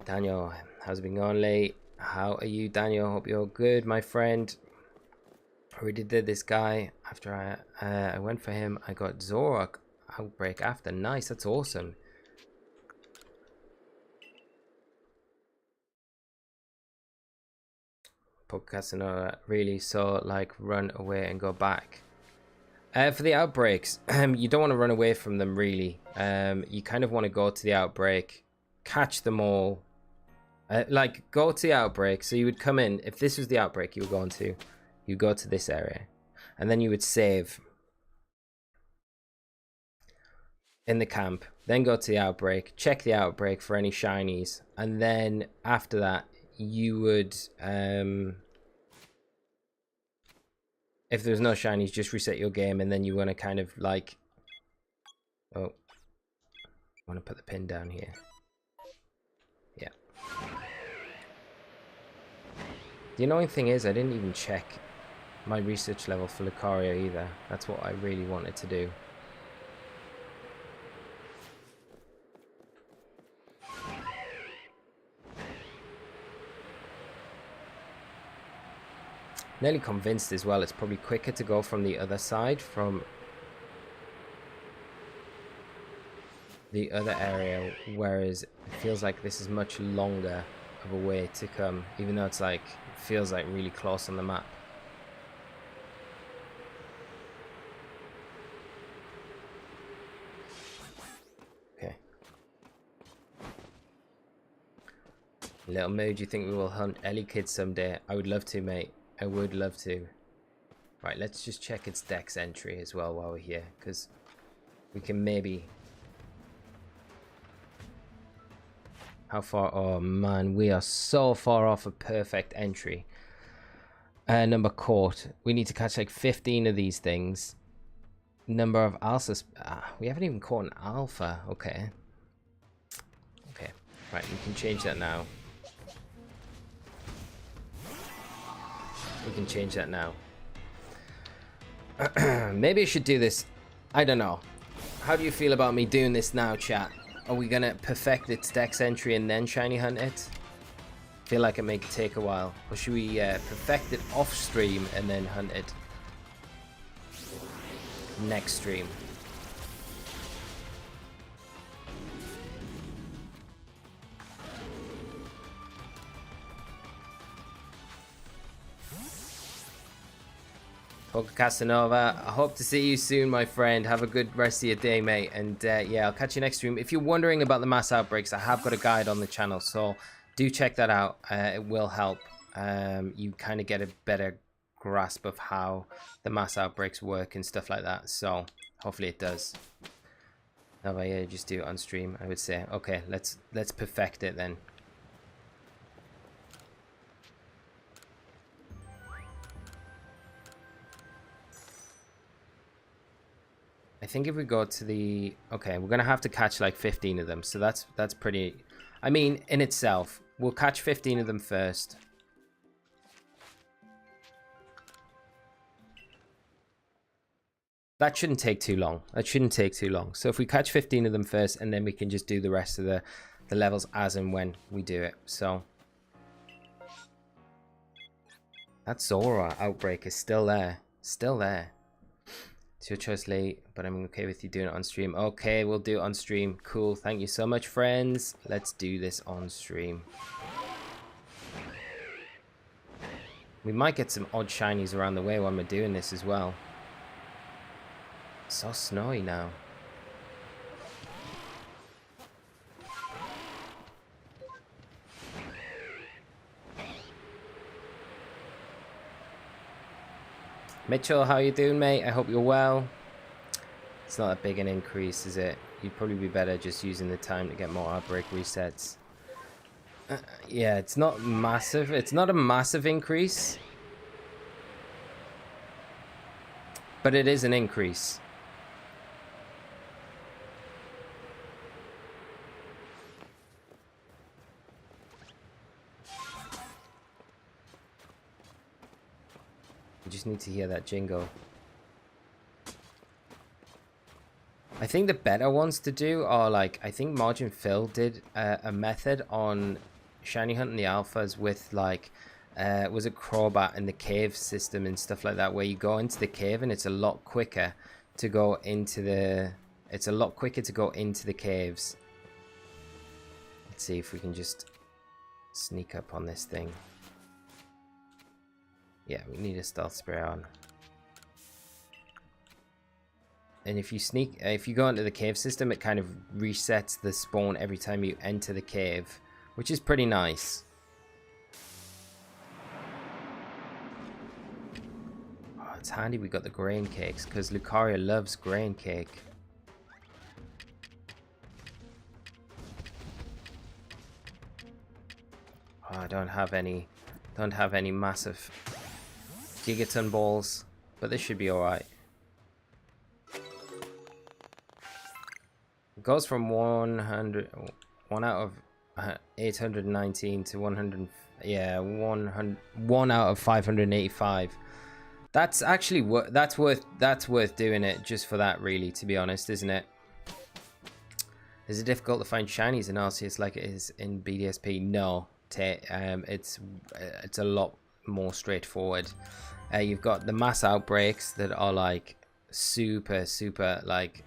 Daniel, how's it been going late? How are you, Daniel? Hope you're good, my friend. Already did this guy. After I went for him, I got Zorua Outbreak after. Nice, that's awesome. Pokemon really, so like run away and go back. For the outbreaks, you don't want to run away from them really. You kind of want to go to the outbreak, catch them all. Like go to the outbreak. So you would come in, if this was the outbreak you were going to, you go to this area and then you would save in the camp, then go to the outbreak, check the outbreak for any shinies, and then after that you would if there's no shinies, just reset your game, and then you want to kind of like, oh, I want to put the pin down here. Yeah. The annoying thing is I didn't even check my research level for Lucario either. That's what I really wanted to do. Nearly convinced as well it's probably quicker to go from the other side, from the other area, whereas it feels like this is much longer of a way to come, even though it's like, it feels like really close on the map. Okay. Little Moo, do you think we will hunt Ellie Kids someday? I would love to, mate. I would love to. Right, let's just check its dex entry as well while we're here, because we can maybe... How far? Oh man, we are so far off a perfect entry. Number caught. We need to catch like 15 of these things. Number of alphas. We haven't even caught an alpha. Okay. Okay. Right, we can change that now. We can change that now. Maybe I should do this. I don't know. How do you feel about me doing this now, chat? Are we gonna perfect its dex entry and then shiny hunt it? Feel like it may take a while. Or should we perfect it off stream and then hunt it next stream? Casanova, I hope to see you soon, my friend. Have a good rest of your day, mate. And yeah, I'll catch you next stream. If you're wondering about the mass outbreaks, I have got a guide on the channel, so do check that out. It will help. You kind of get a better grasp of how the mass outbreaks work and stuff like that. So hopefully it does. No, but yeah, just do it on stream, I would say. Okay, let's perfect it then. I think if we go to the... Okay, we're going to have to catch like 15 of them. So that's pretty... I mean, in itself, we'll catch 15 of them first. That shouldn't take too long. That shouldn't take too long. So if we catch 15 of them first, and then we can just do the rest of the levels as and when we do it. So... That Zorua outbreak is still there. Still there. It's your choice, late, but I'm okay with you doing it on stream. Okay, we'll do it on stream. Cool. Thank you so much, friends. Let's do this on stream. We might get some odd shinies around the way when we're doing this as well. It's so snowy now. Mitchell, how you doing, mate? I hope you're well. It's not that big an increase, is it? You'd probably be better just using the time to get more outbreak resets. Yeah, it's not massive. It's not a massive increase. But it is an increase. You just need to hear that jingle. I think the better ones to do are like, I think Margin Phil did a method on shiny hunting the alphas with like, was it Crobat and the cave system and stuff like that, where you go into the cave and it's a lot quicker to go into the, caves. Let's see if we can just sneak up on this thing. Yeah, we need a stealth spray on. And if you go into the cave system, it kind of resets the spawn every time you enter the cave, which is pretty nice. Oh, it's handy we got the grain cakes, because Lucaria loves grain cake. Oh, I don't have any massive Gigaton balls, but this should be alright. It goes from 1 out of 819 to 100, yeah, 1 out of 585. That's actually that's worth doing it just for that, really, to be honest, isn't it? Is it difficult to find shinies in Arceus like it is in BDSP? No, it's a lot more straightforward. You've got the mass outbreaks that are like super like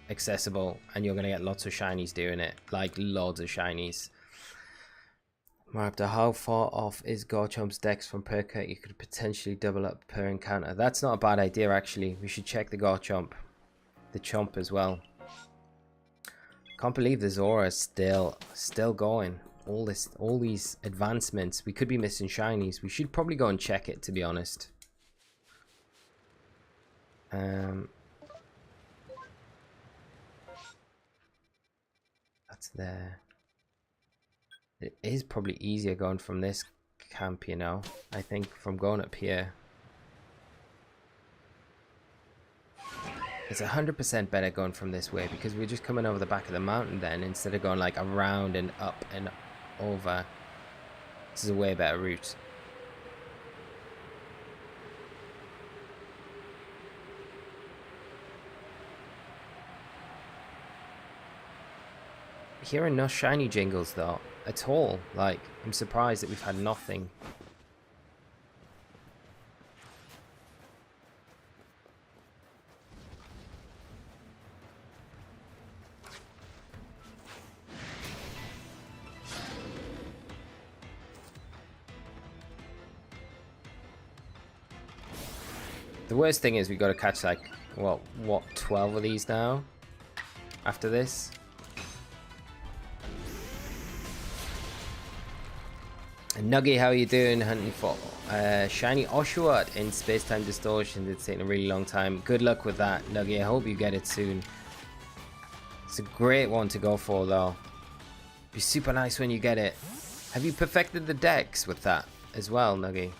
accessible, and you're gonna get lots of shinies doing it, like loads of shinies. Maraptor, how far off is Garchomp's dex from Perka? You could potentially double up per encounter. That's not a bad idea, actually. We should check the Garchomp, the Chomp as well. Can't believe the Zorua is still going. All these advancements. We could be missing shinies. We should probably go and check it, to be honest. That's there. It is probably easier going from this camp, you know. I think from going up here. It's 100% better going from this way, because we're just coming over the back of the mountain then, instead of going like around and up and over. This is a way better route. Hearing no shiny jingles though at all. Like, I'm surprised that we've had nothing. The worst thing is we got to catch like what 12 of these now after this. Nuggy, how are you doing? Hunting for shiny Oshawott in space-time distortion. It's taking a really long time. Good luck with that, Nuggy. I hope you get it soon. It's a great one to go for, though. Be super nice when you get it. Have you perfected the decks with that as well, Nuggy?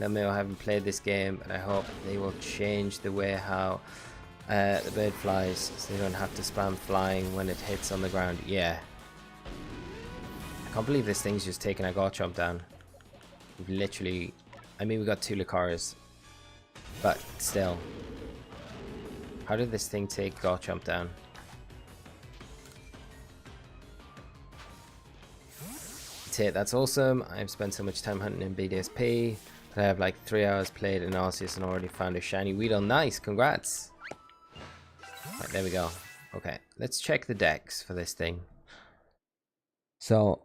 Let me know. I haven't played this game, and I hope they will change the way how the bird flies, so they don't have to spam flying when it hits on the ground. Yeah. I can't believe this thing's just taking a Garchomp down. We've literally... I mean, we got 2 Lucaris. But still. How did this thing take Garchomp down? That's awesome. I've spent so much time hunting in BDSP. But I have like 3 hours played in Arceus and already found a shiny Weedle. Nice, congrats. Right, there we go. Okay, let's check the decks for this thing. So...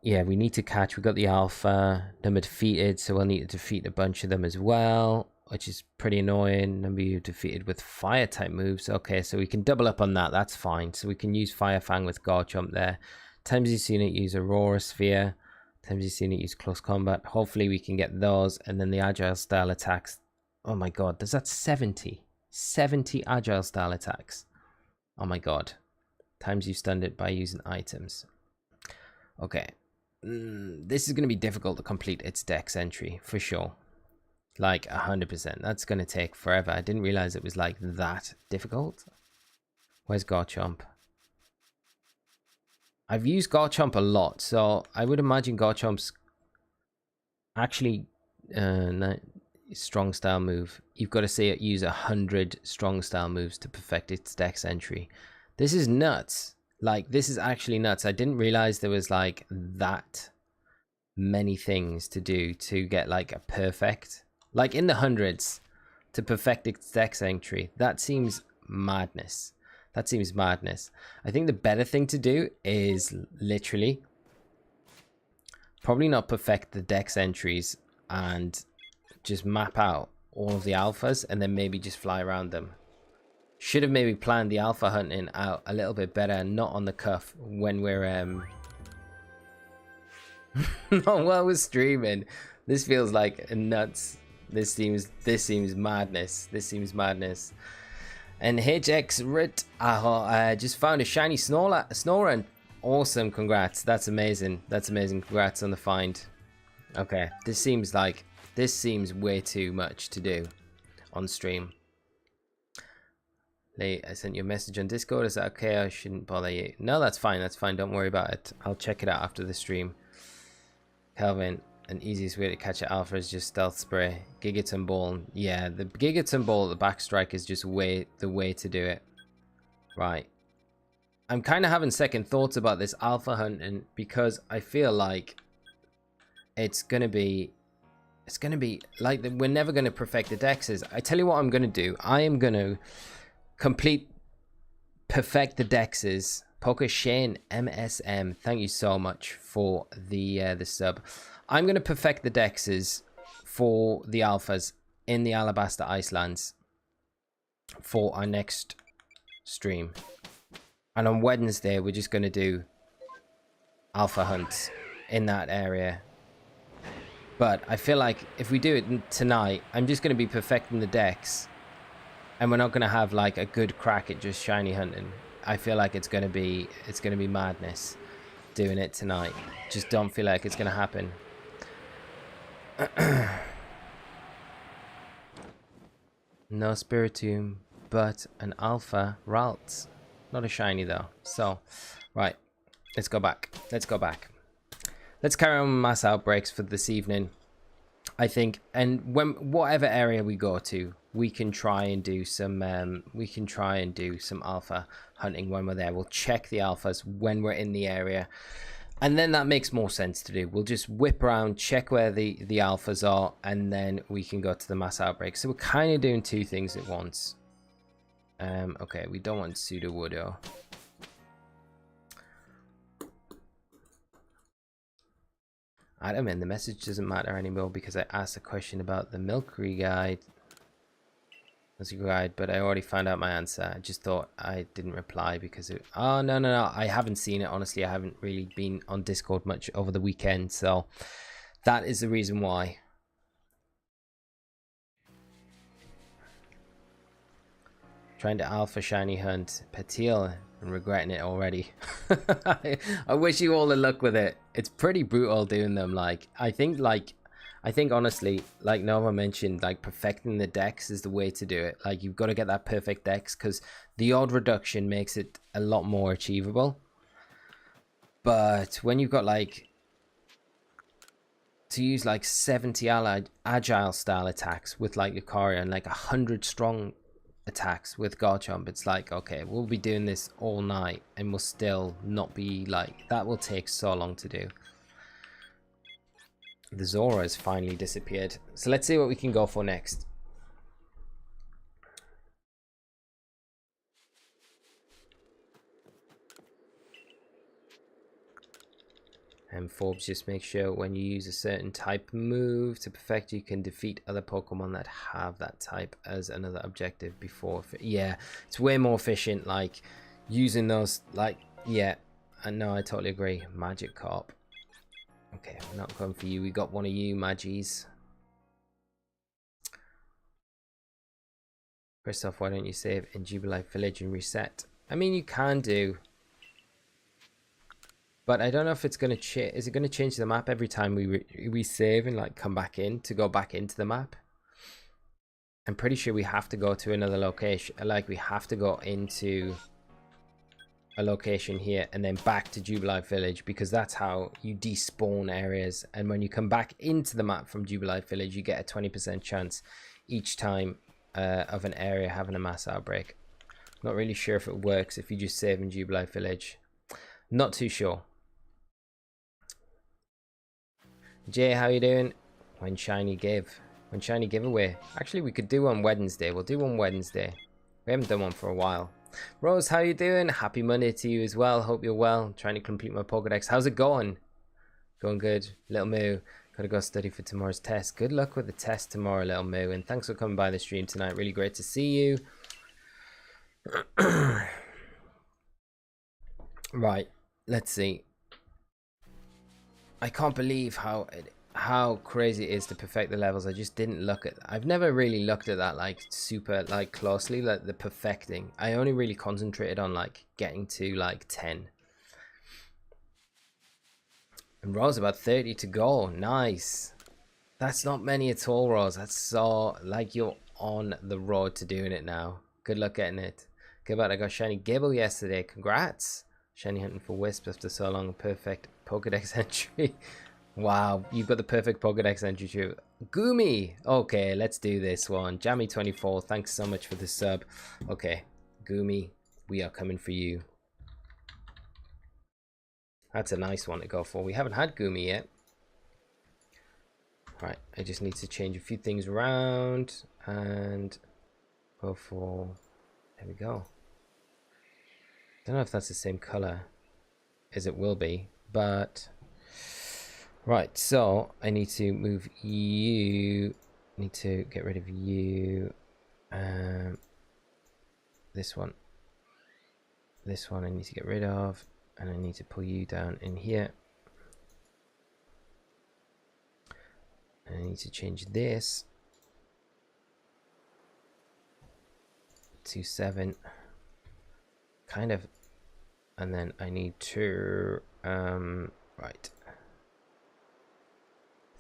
yeah, we need to catch. We got the alpha number defeated, so we'll need to defeat a bunch of them as well, which is pretty annoying. Number you defeated with fire type moves. Okay, so we can double up on that. That's fine. So we can use Fire Fang with Garchomp there. Times you've seen it use Aurora Sphere. Times you've seen it use Close Combat. Hopefully we can get those, and then the Agile style attacks. Oh my god, there's that 70 Agile style attacks. Oh my god. Times you stunned it by using items. Okay, this is going to be difficult to complete its dex entry, for sure. Like, 100%. That's going to take forever. I didn't realize it was, like, that difficult. Where's Garchomp? I've used Garchomp a lot, so I would imagine Garchomp's actually strong style move. You've got to say it use 100 strong style moves to perfect its dex entry. This is nuts. Like, this is actually nuts. I didn't realize there was, like, that many things to do to get, like, a perfect. Like, in the hundreds to perfect its dex entry. That seems madness. That seems madness. I think the better thing to do is literally probably not perfect the dex entries and just map out all of the alphas and then maybe just fly around them. Should have maybe planned the alpha hunting out a little bit better, not on the cuff when we're not while we're streaming. This feels like nuts. This seems madness. This seems madness. And HX Rit I just found a shiny Snorunt. Awesome, congrats. That's amazing. That's amazing. Congrats on the find. Okay, this seems way too much to do on stream. I sent you a message on Discord. Is that okay? I shouldn't bother you. No, that's fine. That's fine. Don't worry about it. I'll check it out after the stream. Calvin, an easiest way to catch an alpha is just stealth spray. Gigaton Ball. Yeah, the Gigaton Ball at the backstrike is just the way to do it. Right. I'm kind of having second thoughts about this alpha hunting because I feel like it's going to be like we're never going to perfect the dexes. I tell you what I'm going to do. I am going to perfect the dexes. Poker Shane MSM, thank you so much for the sub. I'm going to perfect the dexes for the alphas in the Alabaster Icelands for our next stream. And on Wednesday, we're just going to do alpha hunts in that area. But I feel like if we do it tonight, I'm just going to be perfecting the dex. And we're not going to have like a good crack at just shiny hunting. I feel like it's going to be madness doing it tonight. Just don't feel like it's going to happen. No Spiritomb, but an Alpha Ralts. Not a shiny though. So, right. Let's go back. Let's carry on with mass outbreaks for this evening. I think, and whatever area we go to, we can try and do some alpha hunting when we're there. We'll check the alphas when we're in the area, and then that makes more sense to do. We'll just whip around, check where the alphas are, and then we can go to the mass outbreak. So we're kind of doing two things at once. Okay, we don't want Sudowoodo. Adam, and the message doesn't matter anymore because I asked a question about the Milky guide. as a guide, but I already found out my answer. I just thought I didn't reply because it... Oh, no. I haven't seen it, honestly. I haven't really been on Discord much over the weekend, so that is the reason why. Trying to alpha shiny hunt Petil and regretting it already. I wish you all the luck with it. It's pretty brutal doing them. Like, I think honestly, like Nova mentioned, like perfecting the dex is the way to do it. Like, you've got to get that perfect dex because the odd reduction makes it a lot more achievable. But when you've got like to use like 70 allied agile style attacks with like Lucario and like 100 strong attacks with Garchomp, it's like, okay, we'll be doing this all night and we'll still not be like, that will take so long to do. The Zorua has finally disappeared. So let's see what we can go for next. And Forbes just makes sure when you use a certain type move to perfect, you can defeat other Pokemon that have that type as another objective before. Yeah, it's way more efficient, like using those, like, yeah, I know, I totally agree. Magikarp. Okay, we're not going for you. We got one of you, Magis. First off, why don't you save in Jubilife Village and reset? I mean, you can do, but I don't know if it's going to change. Is it going to change the map every time we save and like come back in to go back into the map? I'm pretty sure we have to go to another location. Like, we have to go into a location here and then back to Jubilife Village, because that's how you despawn areas. And when you come back into the map from Jubilife Village, you get a 20% chance each time of an area having a mass outbreak. Not really sure if it works if you just save in Jubilife Village. Not too sure. Jay, how you doing? When shiny giveaway. Actually, we could do on Wednesday. We'll do on Wednesday. We haven't done one for a while. Rose, how you doing? Happy Monday to you as well. Hope you're well. Trying to complete my Pokédex. How's it going? Going good. Little Moo, gotta go study for tomorrow's test. Good luck with the test tomorrow, Little Moo. And thanks for coming by the stream tonight. Really great to see you. Right. Let's see. I can't believe how crazy it is to perfect the levels. I just didn't look at, I've never really looked at that like super like closely, like the perfecting. I only really concentrated on like getting to like 10. And Rose, about 30 to go. Nice. That's not many at all, Rose. That's so, like, you're on the road to doing it now. Good luck getting it. Good luck. I got shiny Gibble yesterday. Congrats. Shiny hunting for Wisp after so long. Perfect Pokédex entry. Wow, you've got the perfect Pokédex entry too. Goomy! Okay, let's do this one. Jammy24, thanks so much for the sub. Okay, Goomy, we are coming for you. That's a nice one to go for. We haven't had Goomy yet. Right, I just need to change a few things around and go for... There we go. Don't know if that's the same color as it will be, but... Right, so I need to move you, need to get rid of you, this one I need to get rid of, and I need to pull you down in here, and I need to change this to 7, kind of, and then I need to, right.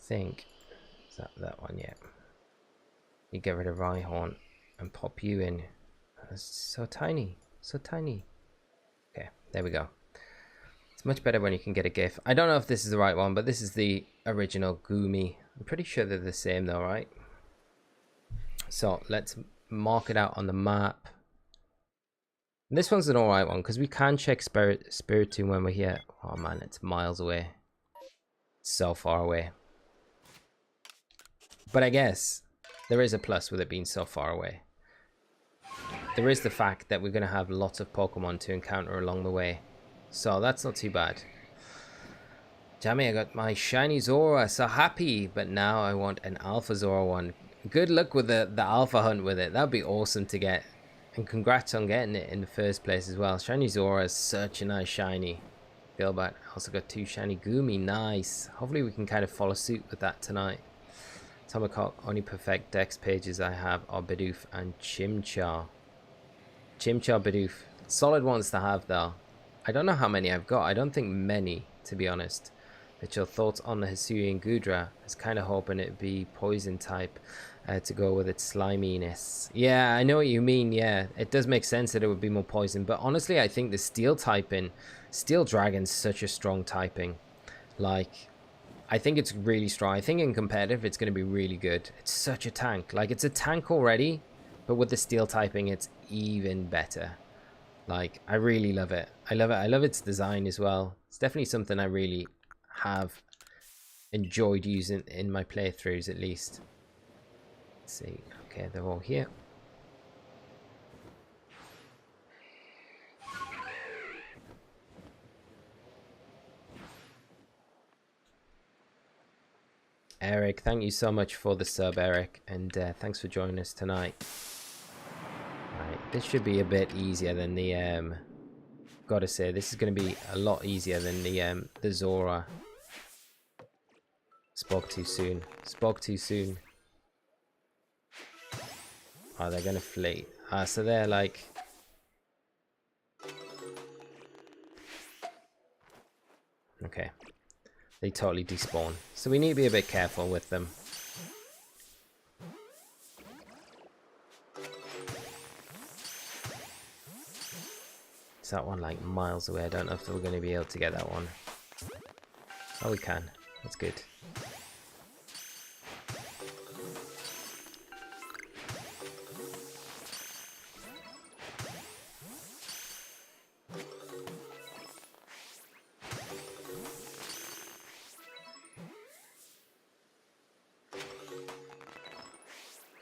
Think is that one. Yeah, you get rid of Rhyhorn and pop you in. That's so tiny, so tiny. Okay, there we go. It's much better when you can get a GIF. I don't know if this is the right one, but this is the original Goomy. I'm pretty sure they're the same though, right? So let's mark it out on the map. And this one's an alright one because we can check Spiritomb when we're here. Oh man, it's miles away. It's so far away. But I guess there is a plus with it being so far away. There is the fact that we're going to have lots of Pokemon to encounter along the way. So that's not too bad. Jammy, I got my shiny Zorua, so happy. But now I want an Alpha Zorua one. Good luck with the alpha hunt with it. That'd be awesome to get. And congrats on getting it in the first place as well. Shiny Zorua is such a nice shiny. Gilbert also got 2 shiny Goomy. Nice. Hopefully we can kind of follow suit with that tonight. Tomahawk, only perfect dex pages I have are Bidoof and Chimchar. Chimchar, Bidoof. Solid ones to have though. I don't know how many I've got. I don't think many, to be honest. But your thoughts on the Hisuian Gudra? I was kind of hoping it'd be poison type to go with its sliminess. Yeah, I know what you mean. Yeah, it does make sense that it would be more poison. But honestly, I think the steel typing, Steel Dragon's such a strong typing. Like, I think it's really strong. I think in competitive, it's going to be really good. It's such a tank. Like, it's a tank already, but with the steel typing, it's even better. Like, I really love it. I love it. I love its design as well. It's definitely something I really have enjoyed using in my playthroughs, at least. Let's see. Okay, they're all here. Eric, thank you so much for the sub, Eric, and thanks for joining us tonight. Right, this should be a bit easier than the gotta say, this is going to be a lot easier than the Zora. Spoke too soon. Spoke too soon. Oh, they're going to flee. So they're like... Okay. They totally despawn. So we need to be a bit careful with them. Is that one like miles away? I don't know if we're going to be able to get that one. Oh, we can. That's good.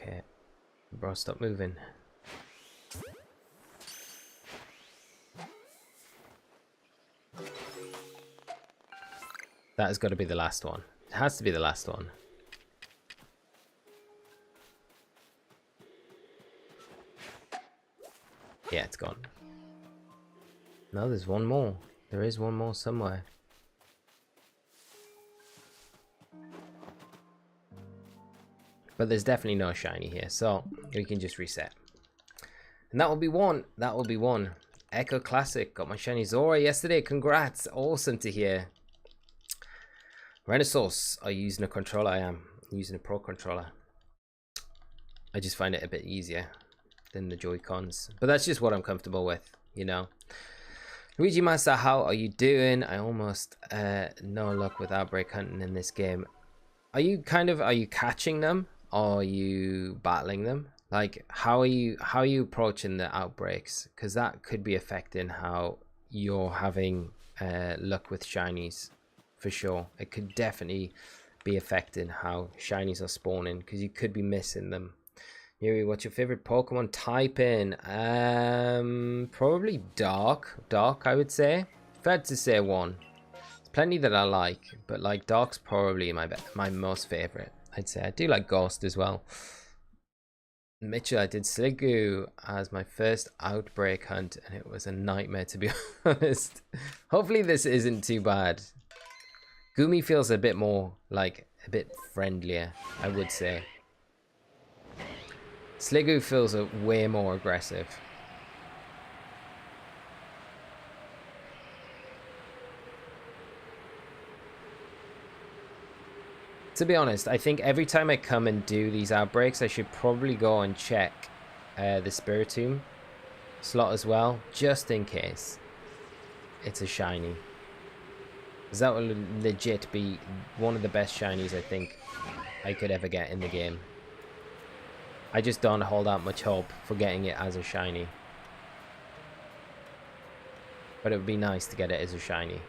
Okay. Bro, stop moving. That has got to be the last one. It has to be the last one. Yeah, it's gone. No, there's one more. There is one more somewhere. But there's definitely no shiny here, so we can just reset. And that will be one. That will be one. Echo Classic. Got my shiny Zora yesterday. Congrats. Awesome to hear. Renaissance. Are you using a controller? I am using a Pro controller. I just find it a bit easier than the Joy-Cons. But that's just what I'm comfortable with, you know. Luigi Master, how are you doing? I almost no luck with Outbreak hunting in this game. Are you catching them? Or are you battling them? Like, how are you approaching the outbreaks? Because that could be affecting how you're having luck with shinies. For sure, it could definitely be affecting how shinies are spawning, because you could be missing them. Yuri, what's your favorite Pokemon type in? Probably Dark. Dark, I would say. If I had to say one, there's plenty that I like, but like Dark's probably my most favorite. I'd say I do like Ghost as well. Mitchell, I did Sliggoo as my first Outbreak hunt, and it was a nightmare, to be honest. Hopefully this isn't too bad. Goomy feels a bit more, like, a bit friendlier, I would say. Sliggoo feels way more aggressive. To be honest, I think every time I come and do these outbreaks, I should probably go and check the Spiritomb slot as well, just in case it's a shiny. Because that will legit be one of the best shinies I think I could ever get in the game. I just don't hold out much hope for getting it as a shiny. But it would be nice to get it as a shiny.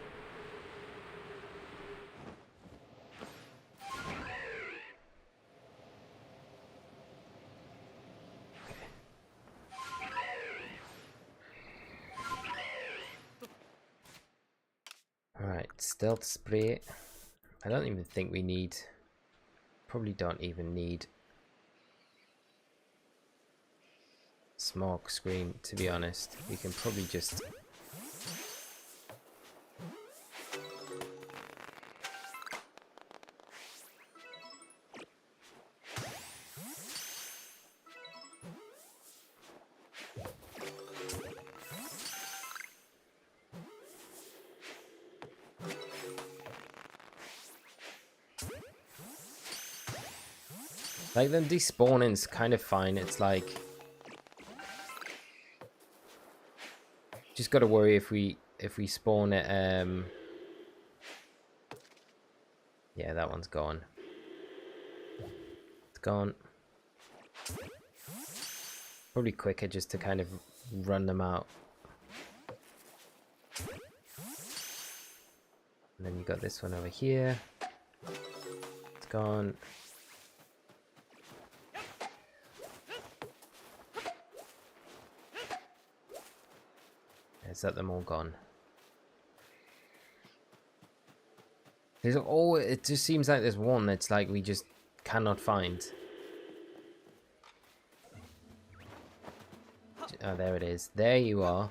Alright, stealth spray. I don't even think we need... Probably don't even need smoke screen, to be honest. We can probably just... Like, them despawning's kind of fine. It's like... just gotta worry if we spawn it, yeah, that one's gone. It's gone. Probably quicker just to kind of run them out. And then you got this one over here. It's gone. Is that them all gone? There's always, it just seems like there's one that's like we just cannot find. Oh, there it is. There you are.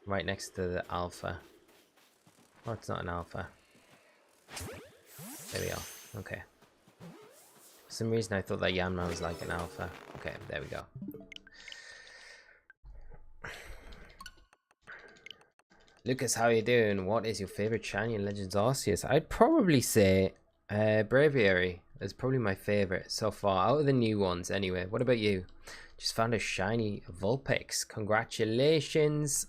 Right next to the alpha. Oh, it's not an alpha. There we are. Okay. For some reason I thought that Yanma was like an alpha. Okay, there we go. Lucas, how you doing? What is your favorite shiny in Legends Arceus? I'd probably say Braviary is probably my favorite so far, out of the new ones anyway. What about you? Just found a shiny Vulpix. Congratulations.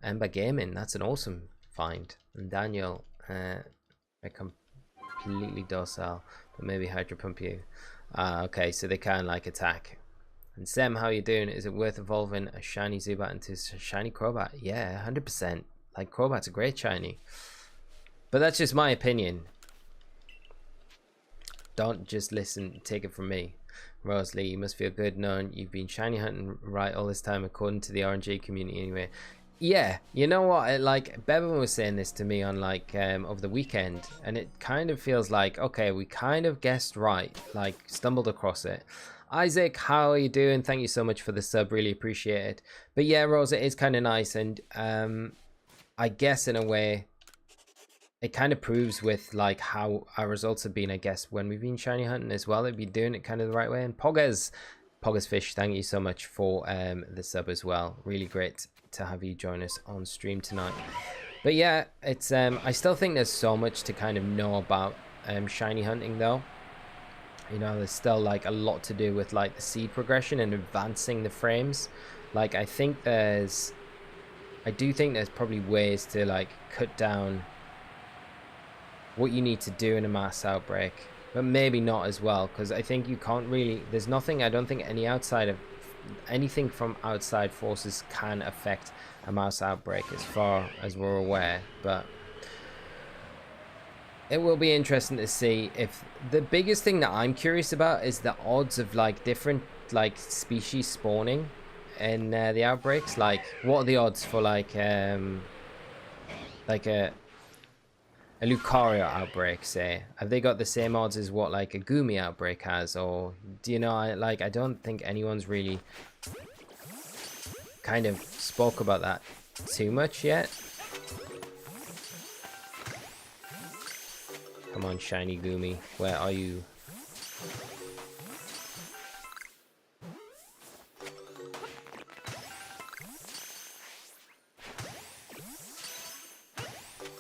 Ember Gaming, that's an awesome find. And Daniel, I completely docile, but maybe Hydro Pump you. Okay, so they can like attack. And Sem, how you doing? Is it worth evolving a shiny Zubat into a shiny Crobat? Yeah, 100%. Like, Crobat's a great shiny. But that's just my opinion. Don't just listen, take it from me. Rosalie, you must feel good knowing you've been shiny hunting right all this time according to the RNG community anyway. Yeah, you know what? Like, Bevan was saying this to me on, like, over the weekend. And it kind of feels like, okay, we kind of guessed right. Like, stumbled across it. Isaac, how are you doing? Thank you so much for the sub. Really appreciate it. But yeah, Rose, it is kind of nice. And I guess in a way, it kind of proves with like how our results have been, I guess, when we've been shiny hunting as well. They'd be doing it kind of the right way. And Poggers Fish, thank you so much for the sub as well. Really great to have you join us on stream tonight. But yeah, it's I still think there's so much to kind of know about shiny hunting though. You know, there's still like a lot to do with like the seed progression and advancing the frames. Like I do think there's probably ways to like cut down what you need to do in a mass outbreak, but maybe not as well, because I think you can't really, there's nothing, I don't think anything from outside forces can affect a mass outbreak as far as we're aware. But it will be interesting to see. If the biggest thing that I'm curious about is the odds of like different like species spawning in the outbreaks. Like, what are the odds for like a Lucario outbreak, say? Have they got the same odds as what like a Goomy outbreak has? Or do you know, I don't think anyone's really kind of spoke about that too much yet. Come on, shiny Goomy, where are you?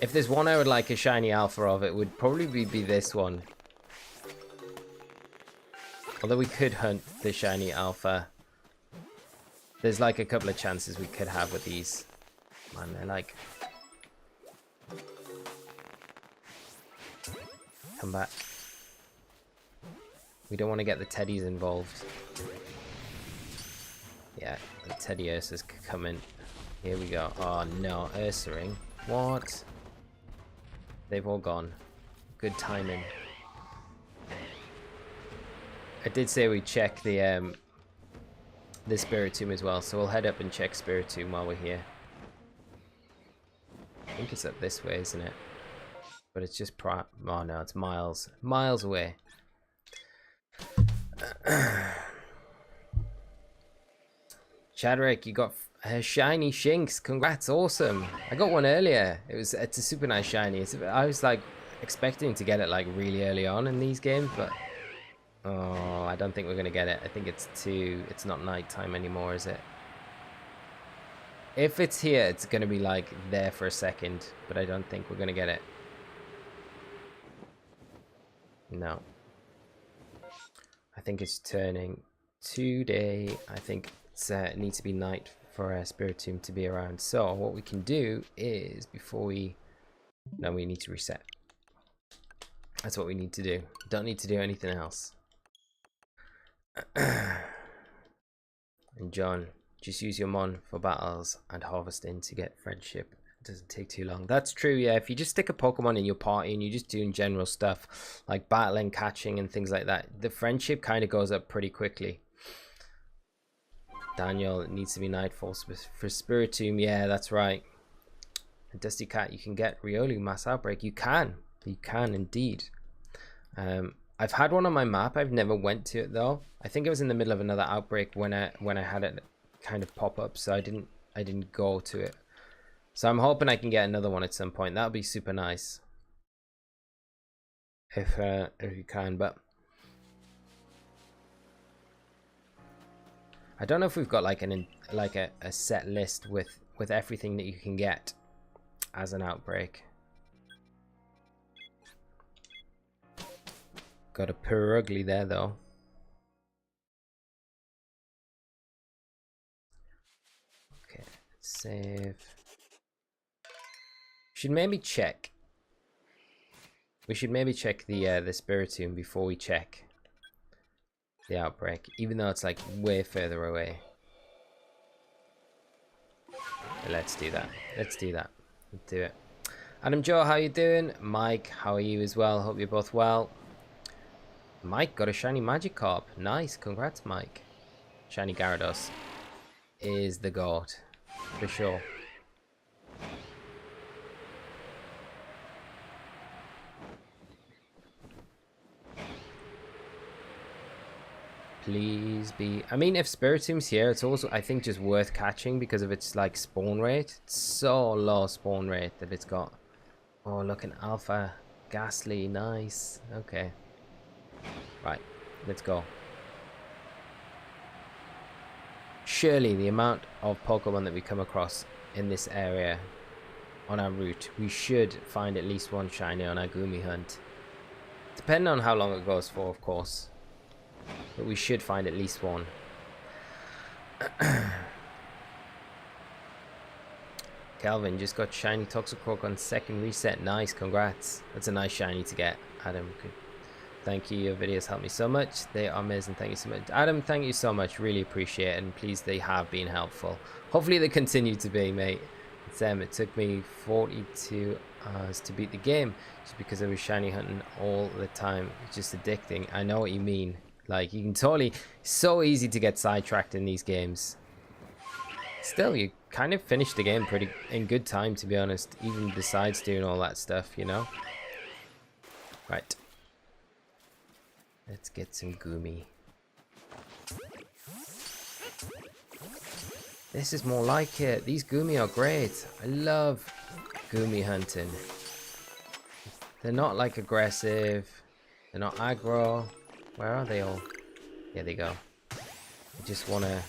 If there's one I would like a shiny alpha of, it would probably be this one. Although we could hunt the shiny alpha. There's like a couple of chances we could have with these. Man, they're like... Come back. We don't want to get the teddies involved. Yeah, the teddy Ursa's coming. Here we go. Oh no, Ursaring. What? They've all gone. Good timing. I did say we check the Spiritomb as well, so we'll head up and check Spiritomb while we're here. I think it's up this way, isn't it? But it's just oh no, it's miles away. Chadrick, you got a shiny Shinx. Congrats, awesome. I got one earlier. It's a super nice shiny. I was like expecting to get it like really early on in these games, but oh, I don't think we're gonna get it. I think it's not nighttime anymore, is it? If it's here, it's gonna be like there for a second, but I don't think we're gonna get it. No. I think it's turning today. I think it needs to be night for a Spiritomb to be around. So what we can do is we need to reset. That's what we need to do. Don't need to do anything else. And John, just use your Mon for battles and harvesting to get friendship. It doesn't take too long. That's true, yeah. If you just stick a Pokemon in your party and you're just doing general stuff like battling, catching and things like that, the friendship kind of goes up pretty quickly. Daniel, it needs to be nightfall for Spiritomb. Yeah, that's right. And Dusty Cat, you can get Riolu Mass Outbreak. You can indeed. I've had one on my map. I've never went to it though. I think it was in the middle of another outbreak when I had it kind of pop up, so I didn't go to it. So I'm hoping I can get another one at some point. That would be super nice if you can. But I don't know if we've got like a set list with everything that you can get as an outbreak. Got a Purugly there though. Okay, let's save. Should maybe check. We should maybe check the Spiritomb before we check the outbreak, even though it's like way further away. But let's do that. Let's do that. Let's do it. Adam Joe, how you doing? Mike, how are you as well? Hope you're both well. Mike got a shiny Magikarp. Nice, congrats, Mike. Shiny Gyarados is the god for sure. Please be. I mean, if Spiritomb's here, it's also, I think, just worth catching because of its like spawn rate. It's so low spawn rate that it's got. Oh, look, an Alpha Ghastly. Nice. Okay. Right. Let's go. Surely the amount of Pokemon that we come across in this area on our route, we should find at least one shiny on our Goomy hunt. Depending on how long it goes for, of course. But we should find at least one. Calvin just got shiny Toxicroak on second reset. Nice, congrats. That's a nice shiny to get. Adam, thank you. Your videos help me so much. They are amazing. Thank you so much. Adam, thank you so much. Really appreciate it. And please, they have been helpful. Hopefully they continue to be, mate. It took me 42 hours to beat the game just because I was shiny hunting all the time. It's just addicting. I know what you mean. Like, you can totally, so easy to get sidetracked in these games. Still, you kind of finish the game pretty in good time, to be honest, even besides doing all that stuff, you know. Right, let's get some Goomy. This is more like it. These Goomy are great. I love Goomy hunting. They're not like aggressive, they're not aggro. Where are they all? Here they go. I just wanna...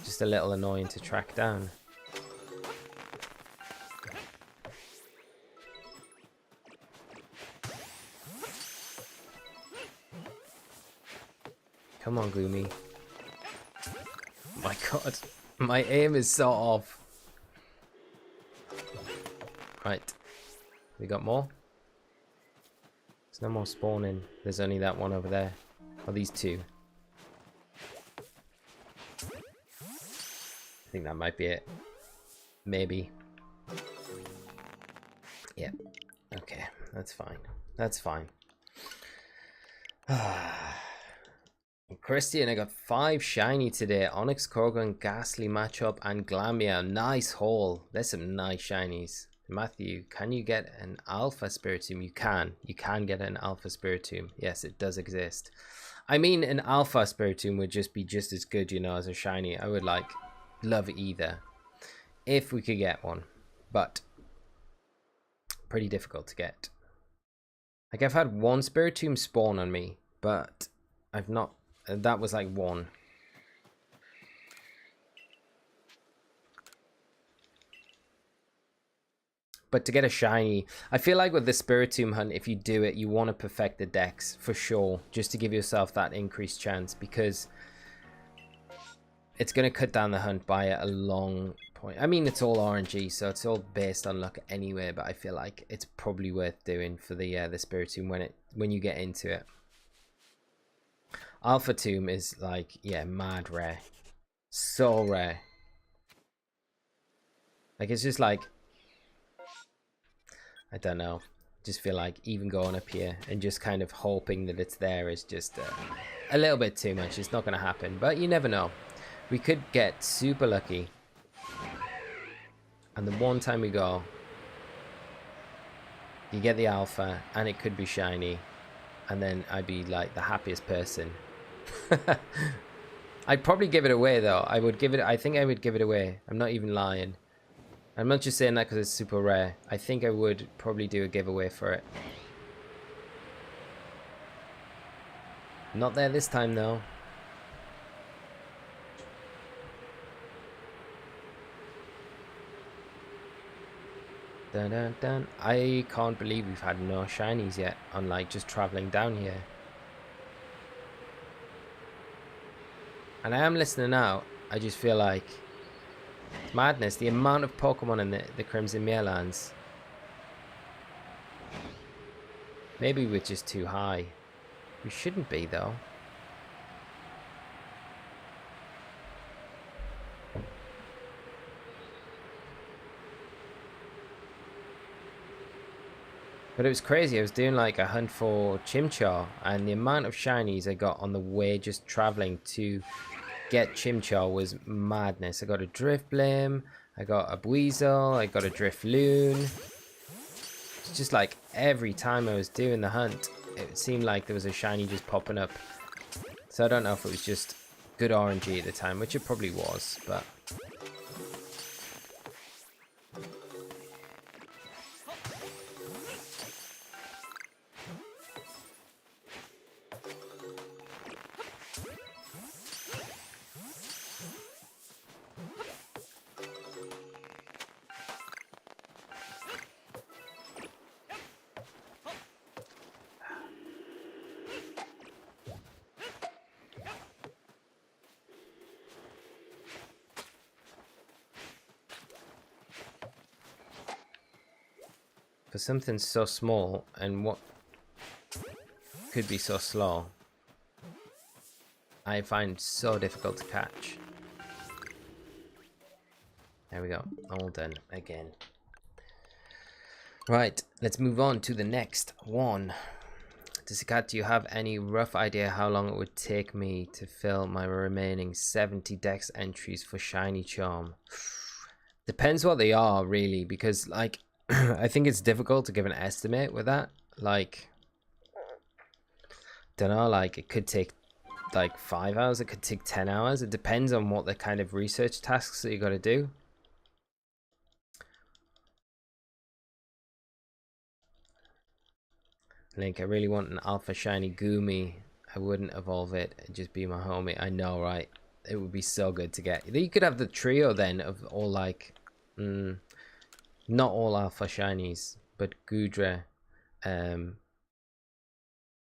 Just a little annoying to track down. Come on, Goomy. My god. My aim is so off. Right. We got more? There's no more spawning. There's only that one over there. Or these two. I think that might be it. Maybe. Yeah. Okay. That's fine. That's fine. Christian, I got 5 shiny today. Onyx, Corgan, Ghastly matchup, and Glamia. Nice haul. There's some nice shinies. Matthew, can you get an Alpha Spiritomb? You can. You can get an Alpha Spiritomb. Yes, it does exist. I mean, an alpha Spiritomb would just be just as good, you know, as a shiny. I would like love either if we could get one, but pretty difficult to get. Like, I've had one Spiritomb spawn on me, but I've not, that was like one. But to get a shiny, I feel like with the Spiritomb hunt, if you do it, you want to perfect the dex for sure, just to give yourself that increased chance, because it's going to cut down the hunt by a long point. I mean, it's all RNG, so it's all based on luck anyway, but I feel like it's probably worth doing for the Spiritomb when you get into it. Alpha Tomb is like, yeah, mad rare. So rare. Like, it's just like, I don't know. Just feel like even going up here and just kind of hoping that it's there is just a little bit too much. It's not going to happen, but you never know. We could get super lucky. And the one time we go, you get the alpha and it could be shiny. And then I'd be like the happiest person. I'd probably give it away though. I think I would give it away. I'm not even lying. I'm not just saying that because it's super rare. I think I would probably do a giveaway for it. Not there this time though. Dun, dun, dun. I can't believe we've had no shinies yet on like just traveling down here. And I am listening out. I just feel like it's madness, the amount of Pokemon in the Crimson Merelands. Maybe we're just too high. We shouldn't be though. But it was crazy. I was doing like a hunt for Chimchar, and the amount of shinies I got on the way just traveling to get Chimchar was madness. I got a Drifblim, I got a Buizel, I got a Drifloon. It's just like every time I was doing the hunt, it seemed like there was a shiny just popping up. So I don't know if it was just good RNG at the time, which it probably was, but for something so small and what could be so slow, I find so difficult to catch. There we go, all done again. Right, let's move on to the next one. Disikat, do you have any rough idea how long it would take me to fill my remaining 70 dex entries for Shiny Charm? Depends what they are, really, because like I think it's difficult to give an estimate with that. Like, don't know, like it could take like 5 hours, it could take 10 hours. It depends on what the kind of research tasks that you got to do. Link, I really want an alpha shiny Goomy. I wouldn't evolve it, it'd just be my homie. I know, right? It would be so good to get. You could have the trio then of all like not all alpha shinies, but Goodra. Then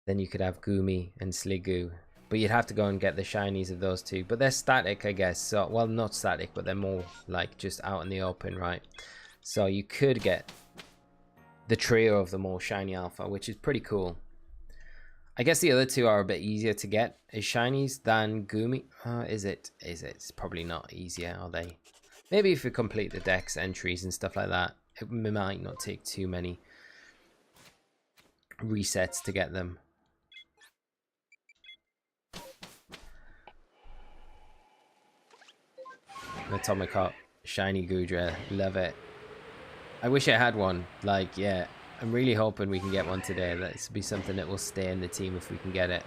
you could have Goomy and Sliggoo. But you'd have to go and get the shinies of those two. But they're static, I guess. So, well, not static, but they're more like just out in the open, right? So you could get the trio of the more shiny alpha, which is pretty cool. I guess the other two are a bit easier to get as shinies than Goomy. Is it? It's probably not easier, are they? Maybe if you complete the dex entries and stuff like that, it might not take too many resets to get them. Atomic Hot, shiny Goodra, love it. I wish I had one. Like, yeah, I'm really hoping we can get one today. That'll be something that will stay in the team if we can get it.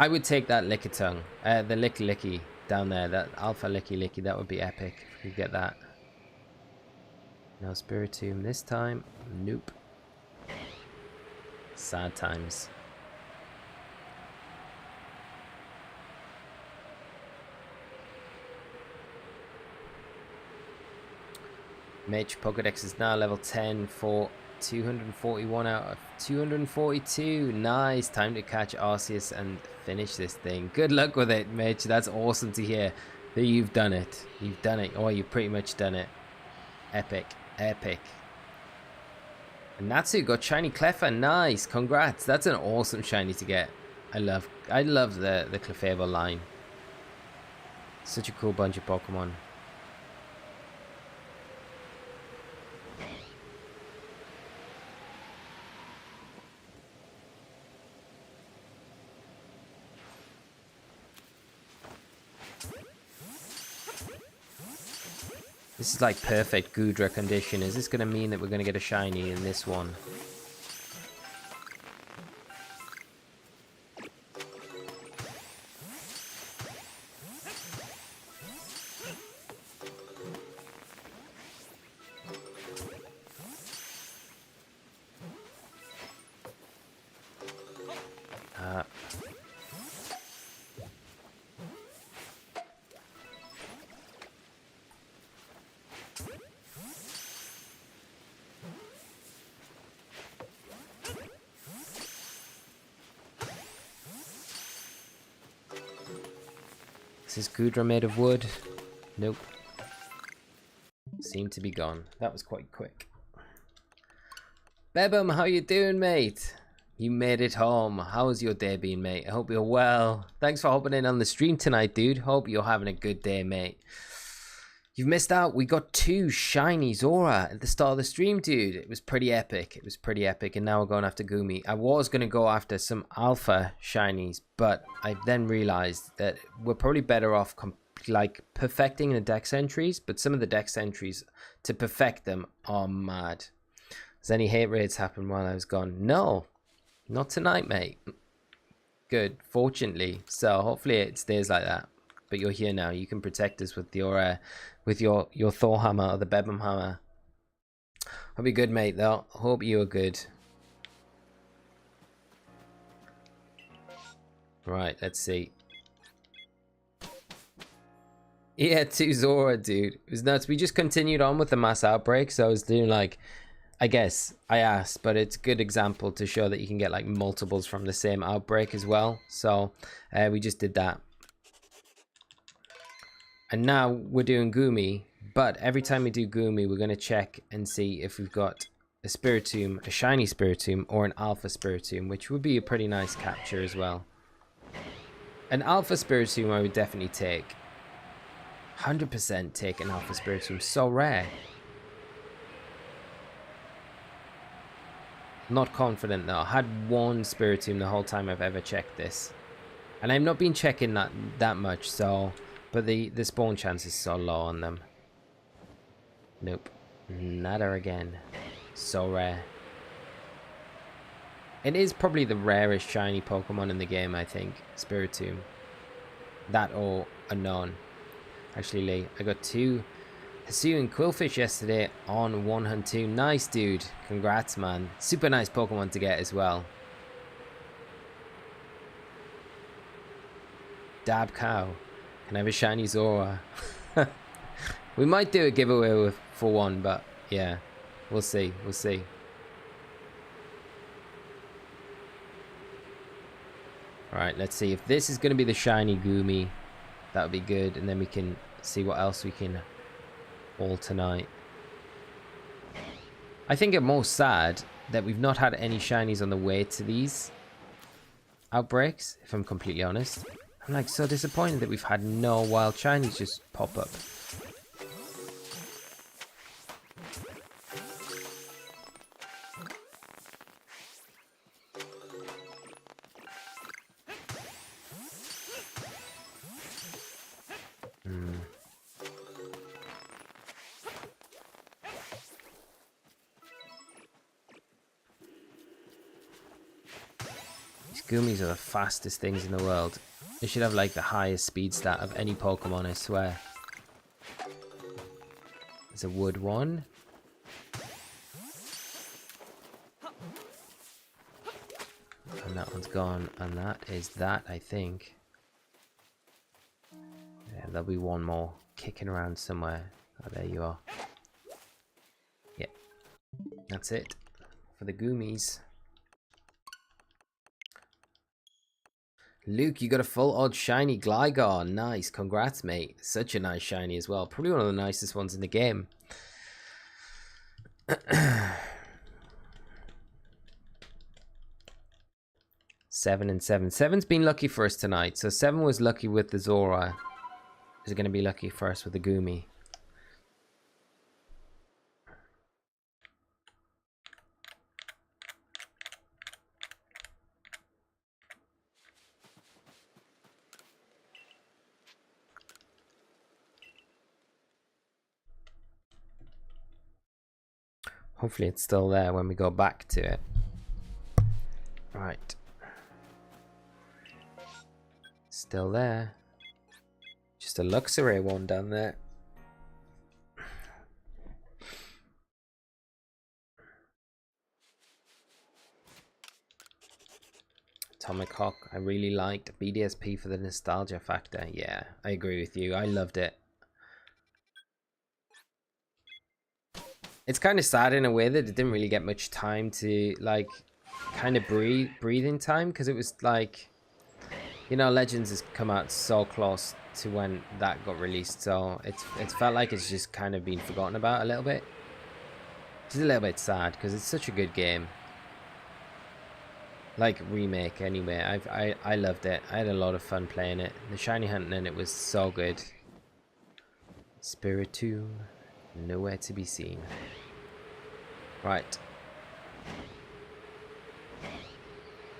I would take that Lickitung, the Licky down there, that Alpha Licky, that would be epic if we could get that. No Spiritomb this time. Nope. Sad times. Mage Pokédex is now level 10 for 241 out of 242. Nice. Time to catch Arceus and finish this thing. Good luck with it, Mage. That's awesome to hear that you've done it. You've done it. Oh, you've pretty much done it. Epic. Epic. And Natsu got shiny Cleffa. Nice. Congrats. That's an awesome shiny to get. I love the Clefairy line. Such a cool bunch of Pokemon. This is like perfect Goodra condition. Is this going to mean that we're going to get a shiny in this one? Is Goodra made of wood? Nope. Seemed to be gone. That was quite quick. Bebum, how you doing, mate? You made it home. How's your day been, mate? I hope you're well. Thanks for hopping in on the stream tonight, dude. Hope you're having a good day, mate. You've missed out. We got 2 shiny Zorua at the start of the stream, dude. It was pretty epic. It was pretty epic. And now we're going after Goomy. I was going to go after some alpha shinies, but I then realized that we're probably better off like perfecting the dex entries, but some of the dex entries to perfect them are mad. Has any hate raids happened while I was gone? No, not tonight, mate. Good, fortunately. So hopefully it stays like that. But you're here now. You can protect us with your Thor hammer or the Bebum hammer. Hope you're good, mate. Though. Hope you are good. Right. Let's see. Yeah, 2 Zorua, dude. It was nuts. We just continued on with the mass outbreak. So I was doing like, I guess I asked, but it's a good example to show that you can get like multiples from the same outbreak as well. So we just did that. And now we're doing Goomy, but every time we do Goomy, we're going to check and see if we've got a Spiritomb, a shiny Spiritomb, or an Alpha Spiritomb, which would be a pretty nice capture as well. An Alpha Spiritomb I would definitely take. 100% take an Alpha Spiritomb, so rare. Not confident though. I had 1 Spiritomb the whole time I've ever checked this. And I've not been checking that much, so... But the spawn chance is so low on them. Nope. Nada again. So rare. It is probably the rarest shiny Pokemon in the game, I think. Spiritomb. That or Unknown. Actually, Lee, I got 2 Hisuian Quillfish yesterday on 1 Hunt 2. Nice, dude. Congrats, man. Super nice Pokemon to get as well. Dab Cow. Can I have a shiny Zorua? We might do a giveaway for one, but yeah, we'll see. We'll see. All right, let's see if this is going to be the shiny Goomy. That would be good, and then we can see what else we can haul tonight. I think I'm most sad that we've not had any shinies on the way to these outbreaks, if I'm completely honest. I'm like so disappointed that we've had no wild shinies just pop up. Goomies are the fastest things in the world. They should have like the highest speed stat of any Pokemon, I swear. There's a wood one. And that one's gone. And that is that, I think. Yeah, there'll be one more kicking around somewhere. Oh, there you are. Yeah. That's it for the Goomies. Luke, you got a full odd shiny Gligar. Nice. Congrats, mate. Such a nice shiny as well. Probably one of the nicest ones in the game. 7 and 7. 7's been lucky for us tonight. So 7 was lucky with the Zorua. Is going to be lucky first with the Goomy. Hopefully it's still there when we go back to it. Right. Still there. Just a Luxray one down there. Atomic Hawk, I really liked. BDSP for the nostalgia factor. Yeah, I agree with you. I loved it. It's kind of sad in a way that it didn't really get much time to like kind of breathing time, because it was like, you know, Legends has come out so close to when that got released, so it's felt like it's just kind of been forgotten about a little bit. It's a little bit sad because it's such a good game. Like remake anyway. I loved it. I had a lot of fun playing it. The shiny hunting in it was so good. Spiritomb, nowhere to be seen. Right.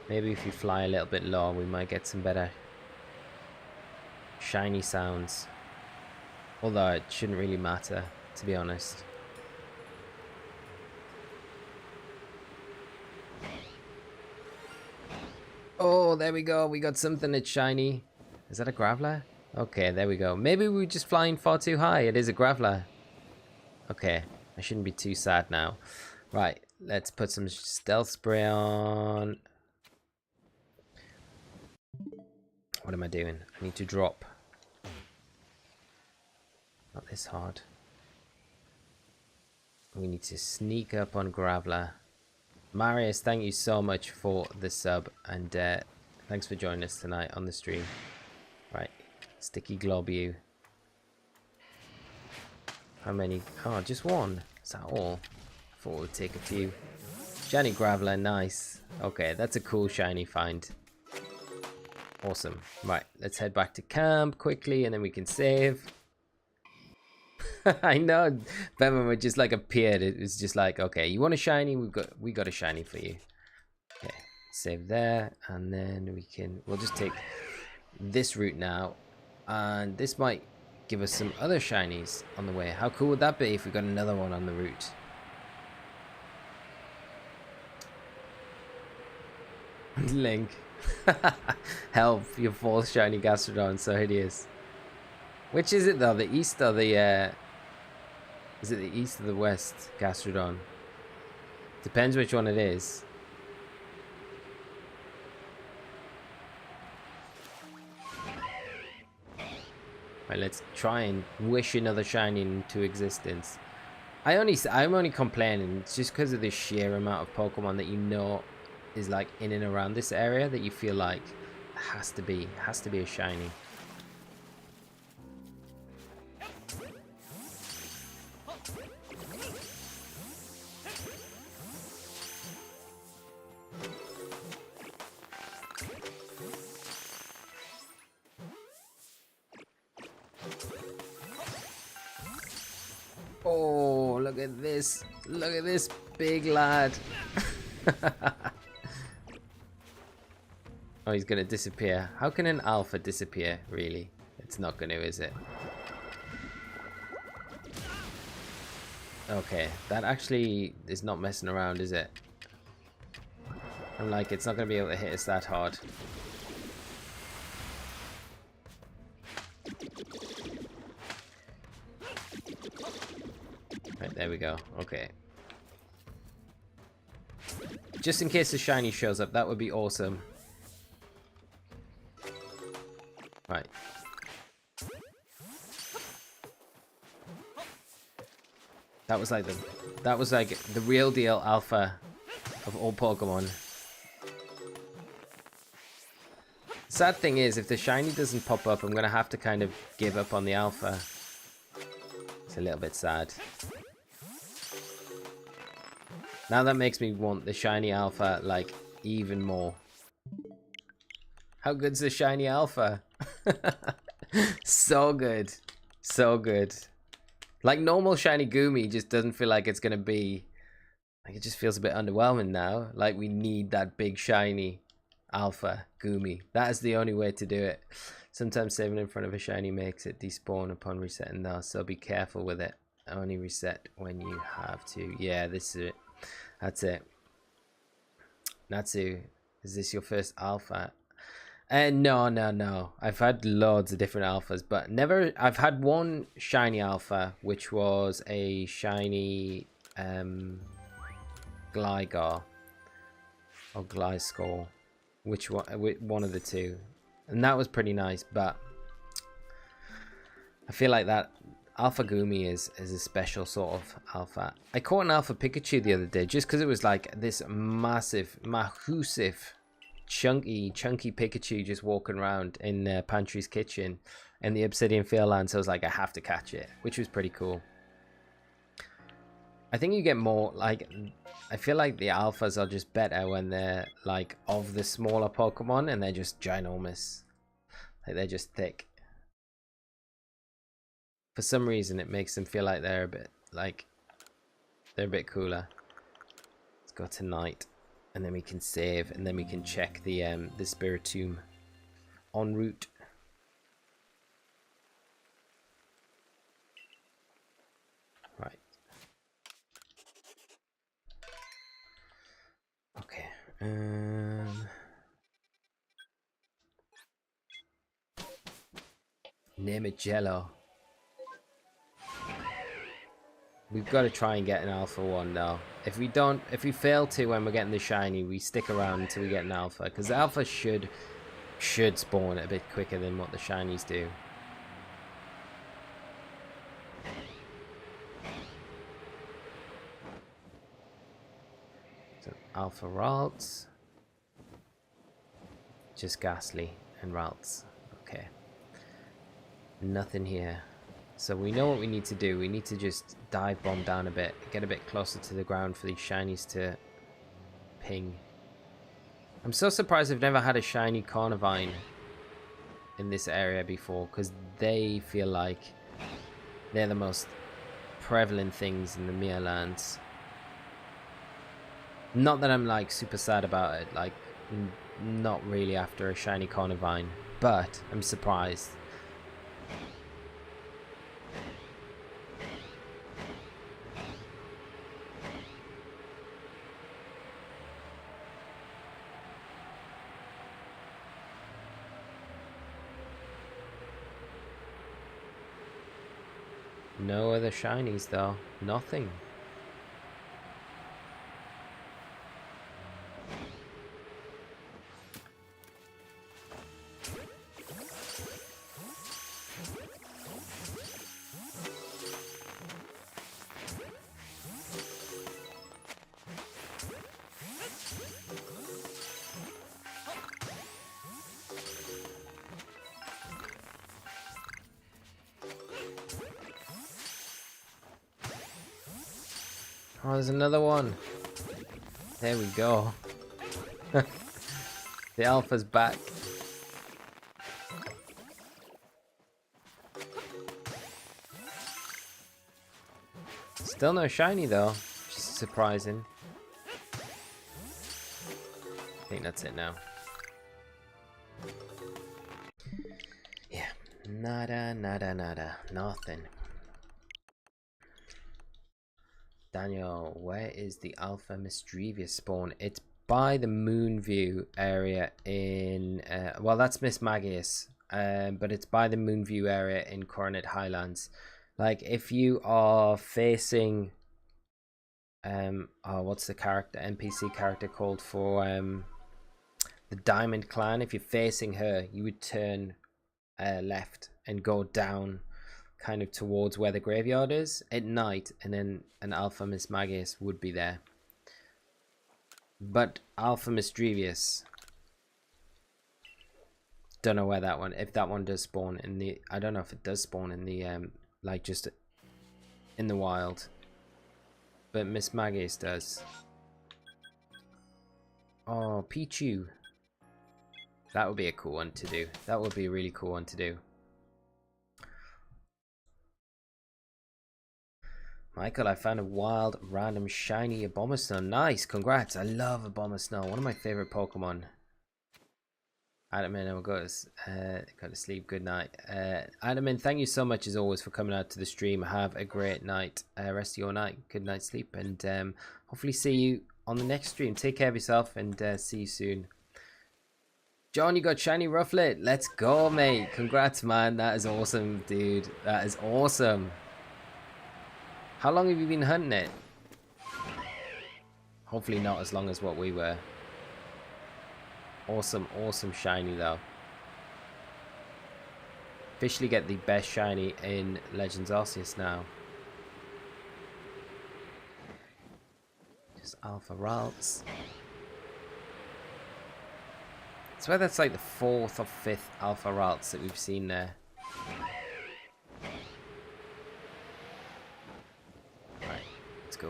Maybe if you fly a little bit low, we might get some better shiny sounds. Although it shouldn't really matter, to be honest. Oh, there we go. We got something that's shiny. Is that a Graveler? Okay, there we go. Maybe we're just flying far too high. It is a Graveler. Okay, I shouldn't be too sad now. Right, let's put some stealth spray on. What am I doing? I need to drop. Not this hard. We need to sneak up on Graveler. Marius, thank you so much for the sub, and thanks for joining us tonight on the stream. Right, Sticky Globu. How many? Oh, just one. Is that all? I thought we'd take a few. Shiny Graveler, nice. Okay, that's a cool shiny find. Awesome. Right, let's head back to camp quickly, and then we can save. I know, Bemma just like appeared. It was just like, okay, you want a shiny? We got a shiny for you. Okay, save there, and then we'll just take this route now, and this might give us some other shinies on the way. How cool would that be if we got another one on the route? Link. Help, your false shiny Gastrodon, so hideous. Which is it though? The east or the is it the east or the west Gastrodon? Depends which one it is. Right, let's try and wish another shiny into existence. I'm only complaining. It's just because of the sheer amount of Pokemon that you know is like in and around this area that you feel like it has to be a shiny. Oh, look at this. Look at this big lad. Oh, he's going to disappear. How can an alpha disappear, really? It's not going to, is it? Okay, that actually is not messing around, is it? I'm like, it's not going to be able to hit us that hard. Right, there we go. Okay. Just in case the shiny shows up, that would be awesome. Right. That was like the real deal alpha of all Pokemon. Sad thing is, if the shiny doesn't pop up, I'm gonna have to kind of give up on the alpha. It's a little bit sad. Now that makes me want the shiny alpha like even more. How good's the shiny alpha? So good. So good. Like normal shiny Goomy just doesn't feel like it's gonna be, like it just feels a bit underwhelming now. Like we need that big shiny alpha Goomy. That is the only way to do it. Sometimes saving in front of a shiny makes it despawn upon resetting though, so be careful with it. Only reset when you have to. Yeah, this is it. That's it. Natsu, is this your first alpha? No. I've had loads of different alphas, but never. I've had one shiny alpha, which was a shiny Gligar or Gliscor, which one of the two, and that was pretty nice. But I feel like that Alpha Goomy is a special sort of alpha. I caught an Alpha Pikachu the other day just because it was like this massive, chunky Pikachu just walking around in Pantry's kitchen in the Obsidian Fieldland, so I was like, I have to catch it, which was pretty cool. I think you get more, like, I feel like the alphas are just better when they're like of the smaller Pokemon and they're just ginormous, like they're just thick. For some reason it makes them feel like they're a bit cooler. Let's go to night. And then we can save, and then we can check the Spiritomb en route. Right. Okay. Name it Jello. We've got to try and get an alpha one though. If we fail to when we're getting the shiny, we stick around until we get an alpha, because the alpha should spawn a bit quicker than what the shinies do. So alpha Ralts, just Ghastly and Ralts. Okay, nothing here. So we know what we need to do. We need to just dive bomb down a bit, get a bit closer to the ground for these shinies to ping. I'm so surprised I've never had a shiny Carnivine in this area before, because they feel like they're the most prevalent things in the Mia lands. Not that I'm like super sad about it, like not really after a shiny Carnivine, but I'm surprised. No other shinies though. Nothing. Oh, there's another one. There we go. The alpha's back. Still no shiny though, which is surprising. I think that's it now. Yeah, nada, nothing. Daniel, where is the Alpha Mischievous spawn? It's by the Moonview area in well, that's Miss Magius, but it's by the Moonview area in Coronet Highlands. Like if you are facing oh, what's the character, NPC character called for the Diamond Clan, if you're facing her, you would turn left and go down kind of towards where the graveyard is at night, and then an Alpha Miss Magius would be there. But Alpha Mischievous, don't know where that one, if that one does spawn in the, I don't know if it does spawn in the like just in the wild, but Miss Magius does. Oh, Pichu, that would be a cool one to do. That would be a really cool one to do. Michael, I found a wild, random, shiny Abomasnow. Nice, congrats. I love Abomasnow. One of my favorite Pokemon. Adamin, I'll go to sleep. Good night. Adamin, thank you so much as always for coming out to the stream. Have a great night. Rest of your night. Good night sleep. And hopefully see you on the next stream. Take care of yourself and see you soon. John, you got shiny Rufflet. Let's go, mate. Congrats, man. That is awesome, dude. That is awesome. How long have you been hunting it? Hopefully not as long as what we were. Awesome, awesome shiny though. Officially get the best shiny in Legends Arceus now. Just Alpha Ralts. I swear that's like the 4th or 5th Alpha Ralts that we've seen there. Go.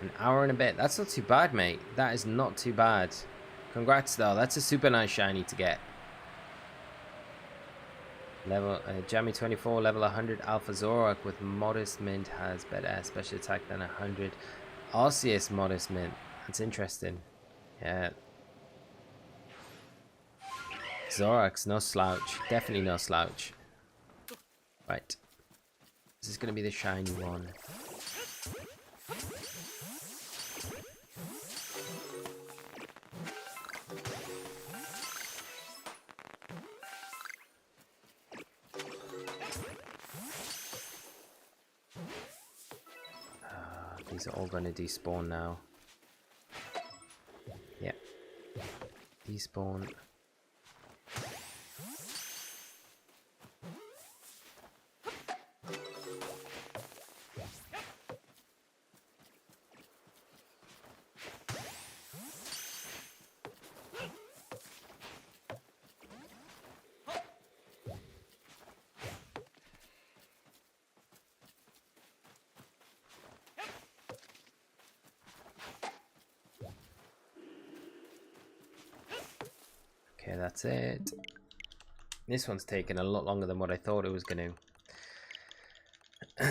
An hour and a bit. That's not too bad, mate. That is not too bad. Congrats though. That's a super nice shiny to get. Level Jammy 24, level 100 Alpha Zorak with Modest Mint has better special attack than 100 Arceus Modest Mint. That's interesting. Yeah. Zorak's no slouch. Definitely no slouch. Right. This is going to be the shiny one. These are all going to despawn now. Yep. Despawn. Okay, that's it. This one's taken a lot longer than what I thought it was going to.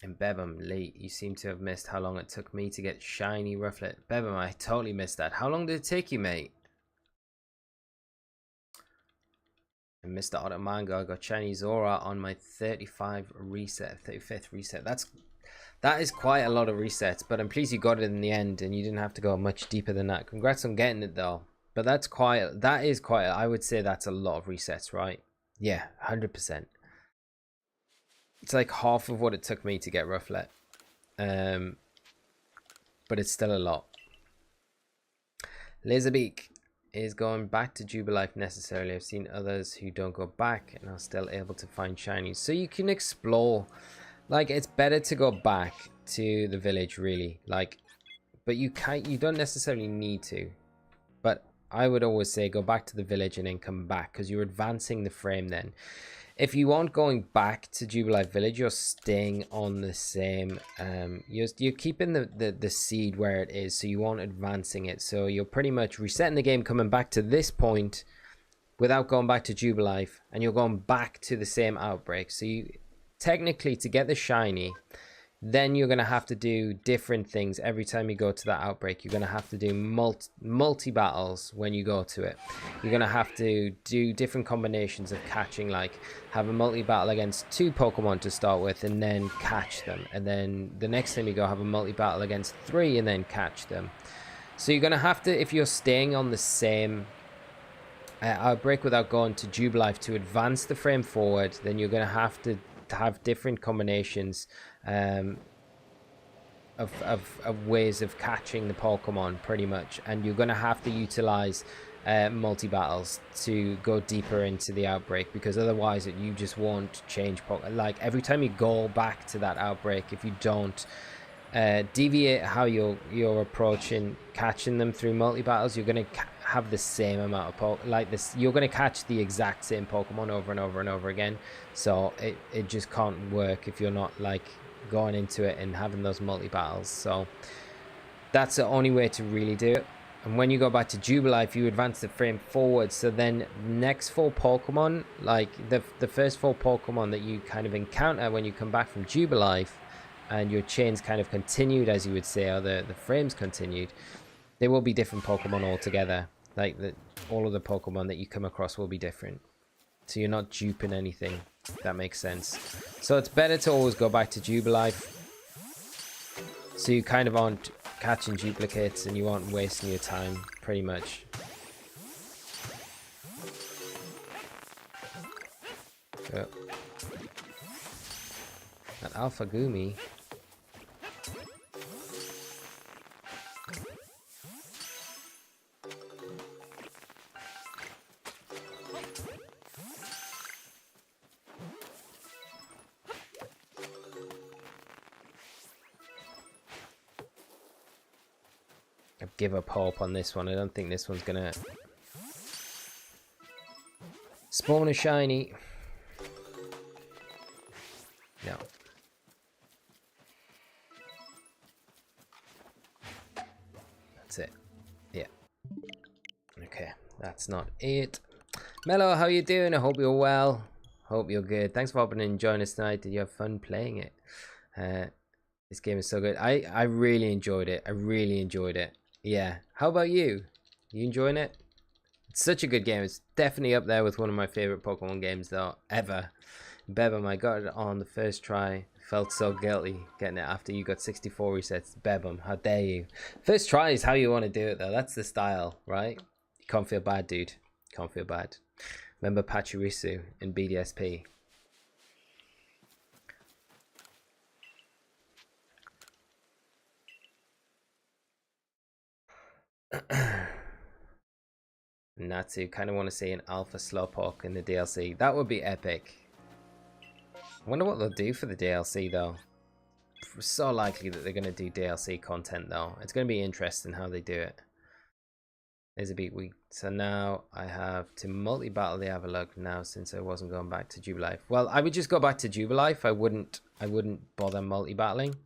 And Bebum, Lee, you seem to have missed how long it took me to get shiny Rufflet. Bebum, I totally missed that. How long did it take you, mate? And Mr. Ottomango, I got shiny Zora on my 35th reset. That is quite a lot of resets, but I'm pleased you got it in the end and you didn't have to go much deeper than that. Congrats on getting it though. But that is quite, I would say that's a lot of resets, right? Yeah, 100%. It's like half of what it took me to get Rufflet. But it's still a lot. Laserbeak is going back to Jubilife necessarily. I've seen others who don't go back and are still able to find shinies. So you can explore. Like, it's better to go back to the village, really. Like, but you don't necessarily need to. But I would always say go back to the village and then come back, because you're advancing the frame then. If you aren't going back to Jubilife Village, you're staying on the same, you're keeping the seed where it is, so you aren't advancing it. So you're pretty much resetting the game, coming back to this point, without going back to Jubilife, and you're going back to the same Outbreak. So you technically, to get the shiny, then you're going to have to do different things every time you go to that Outbreak. You're going to have to do multi battles when you go to it. You're going to have to do different combinations of catching, like have a multi battle against 2 Pokemon to start with and then catch them, and then the next time you go have a multi battle against 3 and then catch them. So you're going to have to, if you're staying on the same Outbreak without going to Jubilife to advance the frame forward, then you're going to have different combinations of ways of catching the Pokemon, pretty much, and you're going to have to utilize multi battles to go deeper into the Outbreak, because otherwise you just won't change like every time you go back to that Outbreak, if you don't deviate how you're approaching catching them through multi battles, you're going to have the same amount of you're going to catch the exact same Pokemon over and over and over again. So it just can't work if you're not like going into it and having those multi battles. So that's the only way to really do it. And when you go back to Jubilife, you advance the frame forward. So then next 4 Pokemon, like the first 4 Pokemon that you kind of encounter when you come back from Jubilife, and your chains kind of continued, as you would say, or the frames continued, there will be different Pokemon altogether. Like all of the Pokemon that you come across will be different. So you're not duping anything, if that makes sense. So it's better to always go back to Jubilife, so you kind of aren't catching duplicates and you aren't wasting your time, pretty much. Oh. That Alpha Goomy. I give up hope on this one. I don't think this one's gonna spawn a shiny. No. That's it. Yeah. Okay, that's not it. Mello, how you doing? I hope you're well. Hope you're good. Thanks for hopping in and joining us tonight. Did you have fun playing it? This game is so good. I really enjoyed it. I really enjoyed it. Yeah. How about you? You enjoying it? It's such a good game. It's definitely up there with one of my favorite Pokemon games though, ever. Bebum, I got it on the first try. Felt so guilty getting it after you got 64 resets. Bebum, how dare you? First try is how you want to do it though. That's the style, right? You can't feel bad, dude. Can't feel bad. Remember Pachirisu in BDSP. Natsu, kind of want to see an Alpha Slowpoke in the DLC. That would be epic. I wonder what they'll do for the DLC though. So likely that they're going to do DLC content though. It's going to be interesting how they do it. There's a bit weak. So now I have to multi-battle the Avalugg now, since I wasn't going back to Jubilife. Well, I would just go back to Jubilife. I wouldn't bother multi-battling.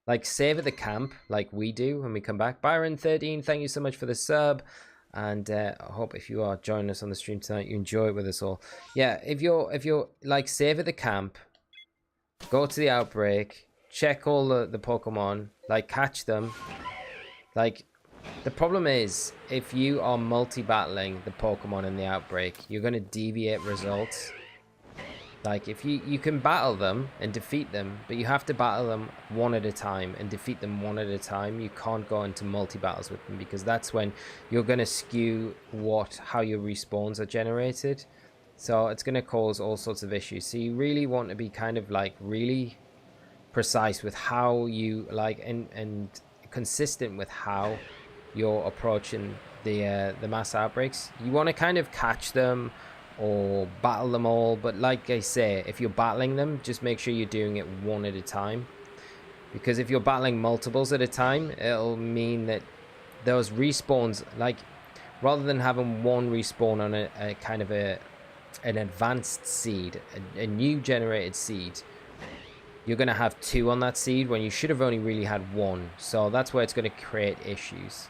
Like, save at the camp like we do when we come back. Byron13, thank you so much for the sub. And I hope if you are joining us on the stream tonight, you enjoy it with us all. Yeah, if you're like, save at the camp, go to the Outbreak, check all the Pokemon, like catch them. Like, the problem is, if you are multi-battling the Pokemon in the Outbreak, you're going to deviate results. Like, if you can battle them and defeat them, but you have to battle them one at a time and defeat them one at a time. You can't go into multi-battles with them, because that's when you're going to skew how your respawns are generated. So it's going to cause all sorts of issues. So you really want to be kind of like really precise with how you like, and consistent with how you're approaching the mass outbreaks. You want to kind of catch them or battle them all, but like I say, if you're battling them, just make sure you're doing it one at a time, because if you're battling multiples at a time, it'll mean that those respawns, like, rather than having one respawn on a kind of an advanced seed, a new generated seed, you're going to have 2 on that seed when you should have only really had 1. So that's where it's going to create issues.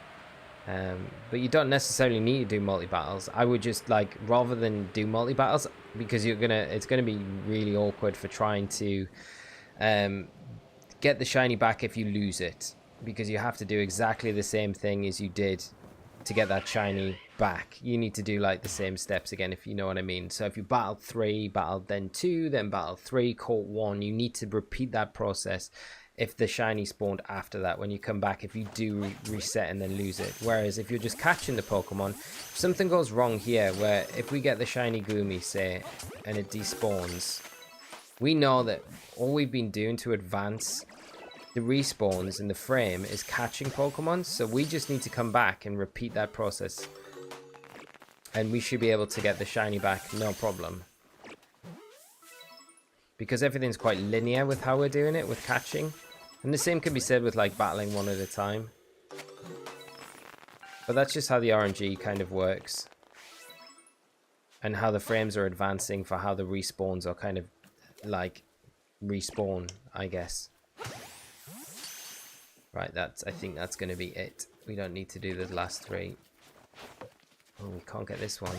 But you don't necessarily need to do multi-battles. I would just, like, rather than do multi-battles, because it's gonna be really awkward for trying to get the shiny back if you lose it, because you have to do exactly the same thing as you did to get that shiny back. You need to do like the same steps again, if you know what I mean. So if you battled 3, battled then 2, then battled 3, caught 1, you need to repeat that process if the shiny spawned after that when you come back, if you do reset and then lose it. Whereas if you're just catching the Pokemon, if something goes wrong here, where if we get the shiny Goomy, say, and it despawns, we know that all we've been doing to advance the respawns in the frame is catching Pokemon, so we just need to come back and repeat that process, and we should be able to get the shiny back, no problem. Because everything's quite linear with how we're doing it with catching, and the same can be said with like battling one at a time. But that's just how the RNG kind of works, and how the frames are advancing for how the respawns are kind of like respawn, I guess. Right, I think that's going to be it. We don't need to do the last 3. Oh, we can't get this one.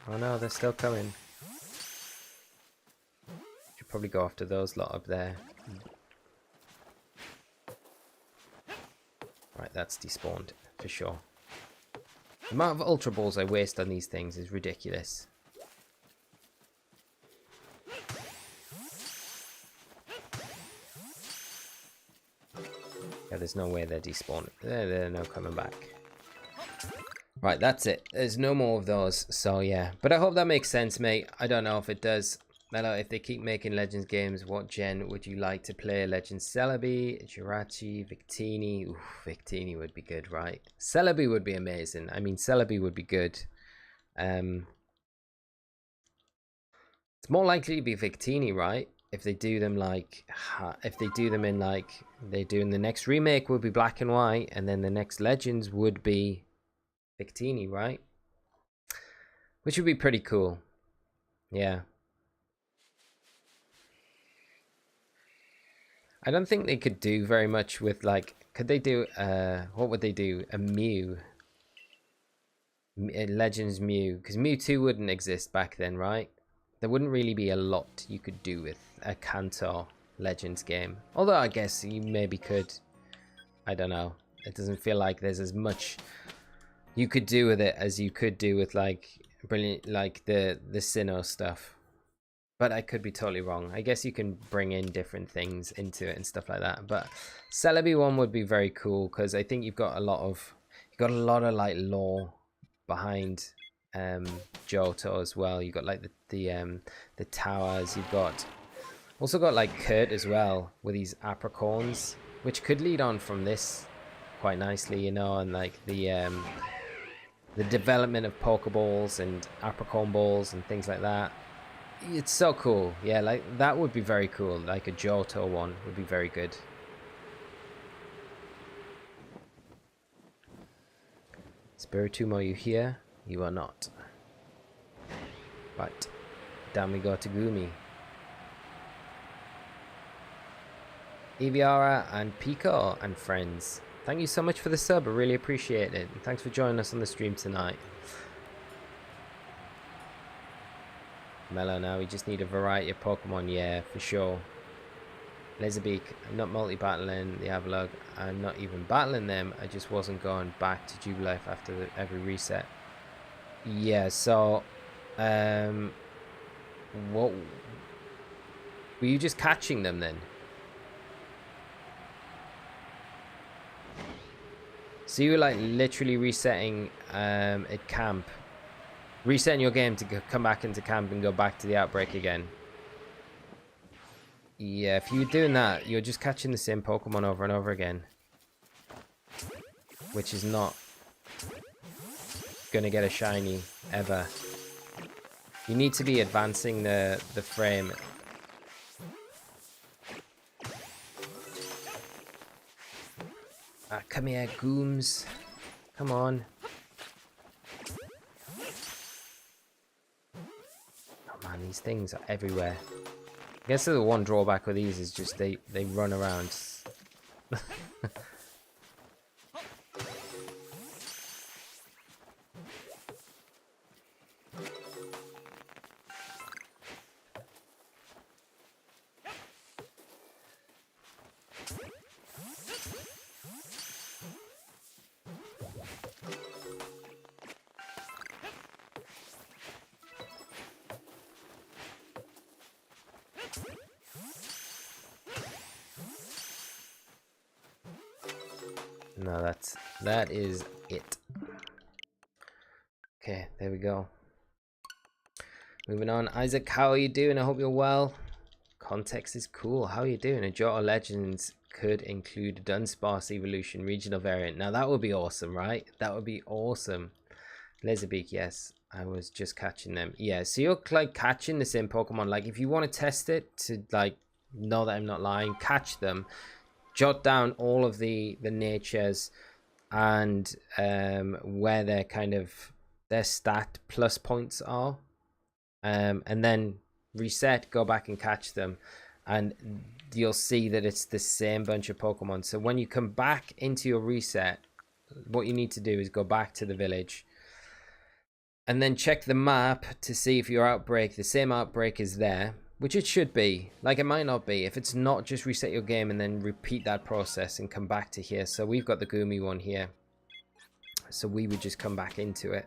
Oh no, they're still coming. Should probably go after those lot up there. Right, that's despawned for sure. The amount of Ultra Balls I waste on these things is ridiculous. Yeah, there's no way they're despawned. They're no coming back. Right, that's it. There's no more of those. So yeah, but I hope that makes sense, mate. I don't know if it does. Mello, if they keep making Legends games, what gen would you like to play? Legends Celebi, Jirachi, Victini. Ooh, Victini would be good, right? Celebi would be amazing. I mean, Celebi would be good. It's more likely to be Victini, right? If they do them like, if they do them in like they do in the next remake would be Black and White, and then the next Legends would be Victini, right? Which would be pretty cool. Yeah. I don't think they could do very much with like, could they do, what would they do? A Mew. A Legends Mew. Because Mewtwo wouldn't exist back then, right? There wouldn't really be a lot you could do with a Kanto Legends game. Although I guess you maybe could. I don't know. It doesn't feel like there's as much you could do with it as you could do with like brilliant, like the Sinnoh stuff. But I could be totally wrong. I guess you can bring in different things into it and stuff like that. But Celebi one would be very cool because I think you've got a lot of like lore behind Johto as well. You've got like the towers. You've got also got like Kurt as well with these apricorns, which could lead on from this quite nicely, you know, and like the development of Pokeballs and apricorn balls and things like that. It's so cool. Yeah, like that would be very cool. Like a Johto one would be very good. Spiritomb, are you here? You are not. Right. Down we go to Goomy. Eviara and Pico and friends. Thank you so much for the sub. I really appreciate it. And thanks for joining us on the stream tonight. Mellow now, we just need a variety of Pokemon, yeah, for sure. Laserbeak, I'm not multi-battling the Avalugg. I'm not even battling them. I just wasn't going back to Jubilife after every reset. Yeah, so what were you just catching them then? So you were like literally resetting at camp, resetting your game to come back into camp and go back to the Outbreak again. Yeah, if you were doing that, you're just catching the same Pokemon over and over again, which is not gonna get a shiny ever. You need to be advancing the frame. Come here, Gooms. Come on. Oh man, these things are everywhere. I guess the one drawback with these is just they run around. No, that is it. Okay, there we go. Moving on. Isaac, how are you doing? I hope you're well. Context is cool. How are you doing? A Johto Legends could include a Dunsparce evolution regional variant. Now that would be awesome, right? That would be awesome. Laserbeak, yes. I was just catching them. Yeah, so you're like catching the same Pokemon. Like if you want to test it to like know that I'm not lying, catch them. Jot down all of the natures and where their kind of their stat plus points are, and then reset, go back and catch them, and you'll see that it's the same bunch of Pokemon. So when you come back into your reset, what you need to do is go back to the village and then check the map to see if your outbreak, the same outbreak is there, which it should be. Like it might not be. If it's not, just reset your game and then repeat that process and come back to here. So we've got the Goomy one here, so we would just come back into it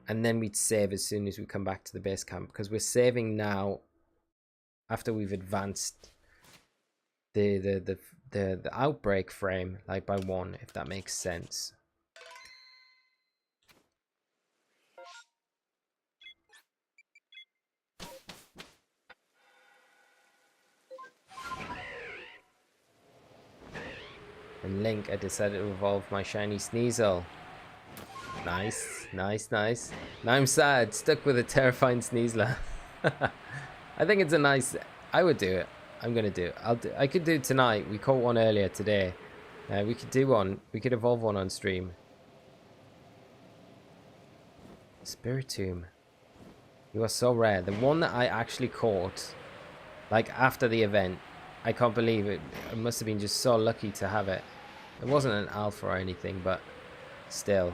and then we'd save as soon as we come back to the base camp, because we're saving now after we've advanced the outbreak frame like by 1, if that makes sense. And Link, I decided to evolve my shiny Sneasel. Nice, nice, nice. Now I'm sad, stuck with a terrifying Sneasler. I think it's a nice... I would do it. I'm gonna do it. I could do it tonight. We caught one earlier today. We could do one. We could evolve one on stream. Spiritomb. You are so rare. The one that I actually caught, like after the event, I can't believe it. I must have been just so lucky to have it. It wasn't an alpha or anything, but still.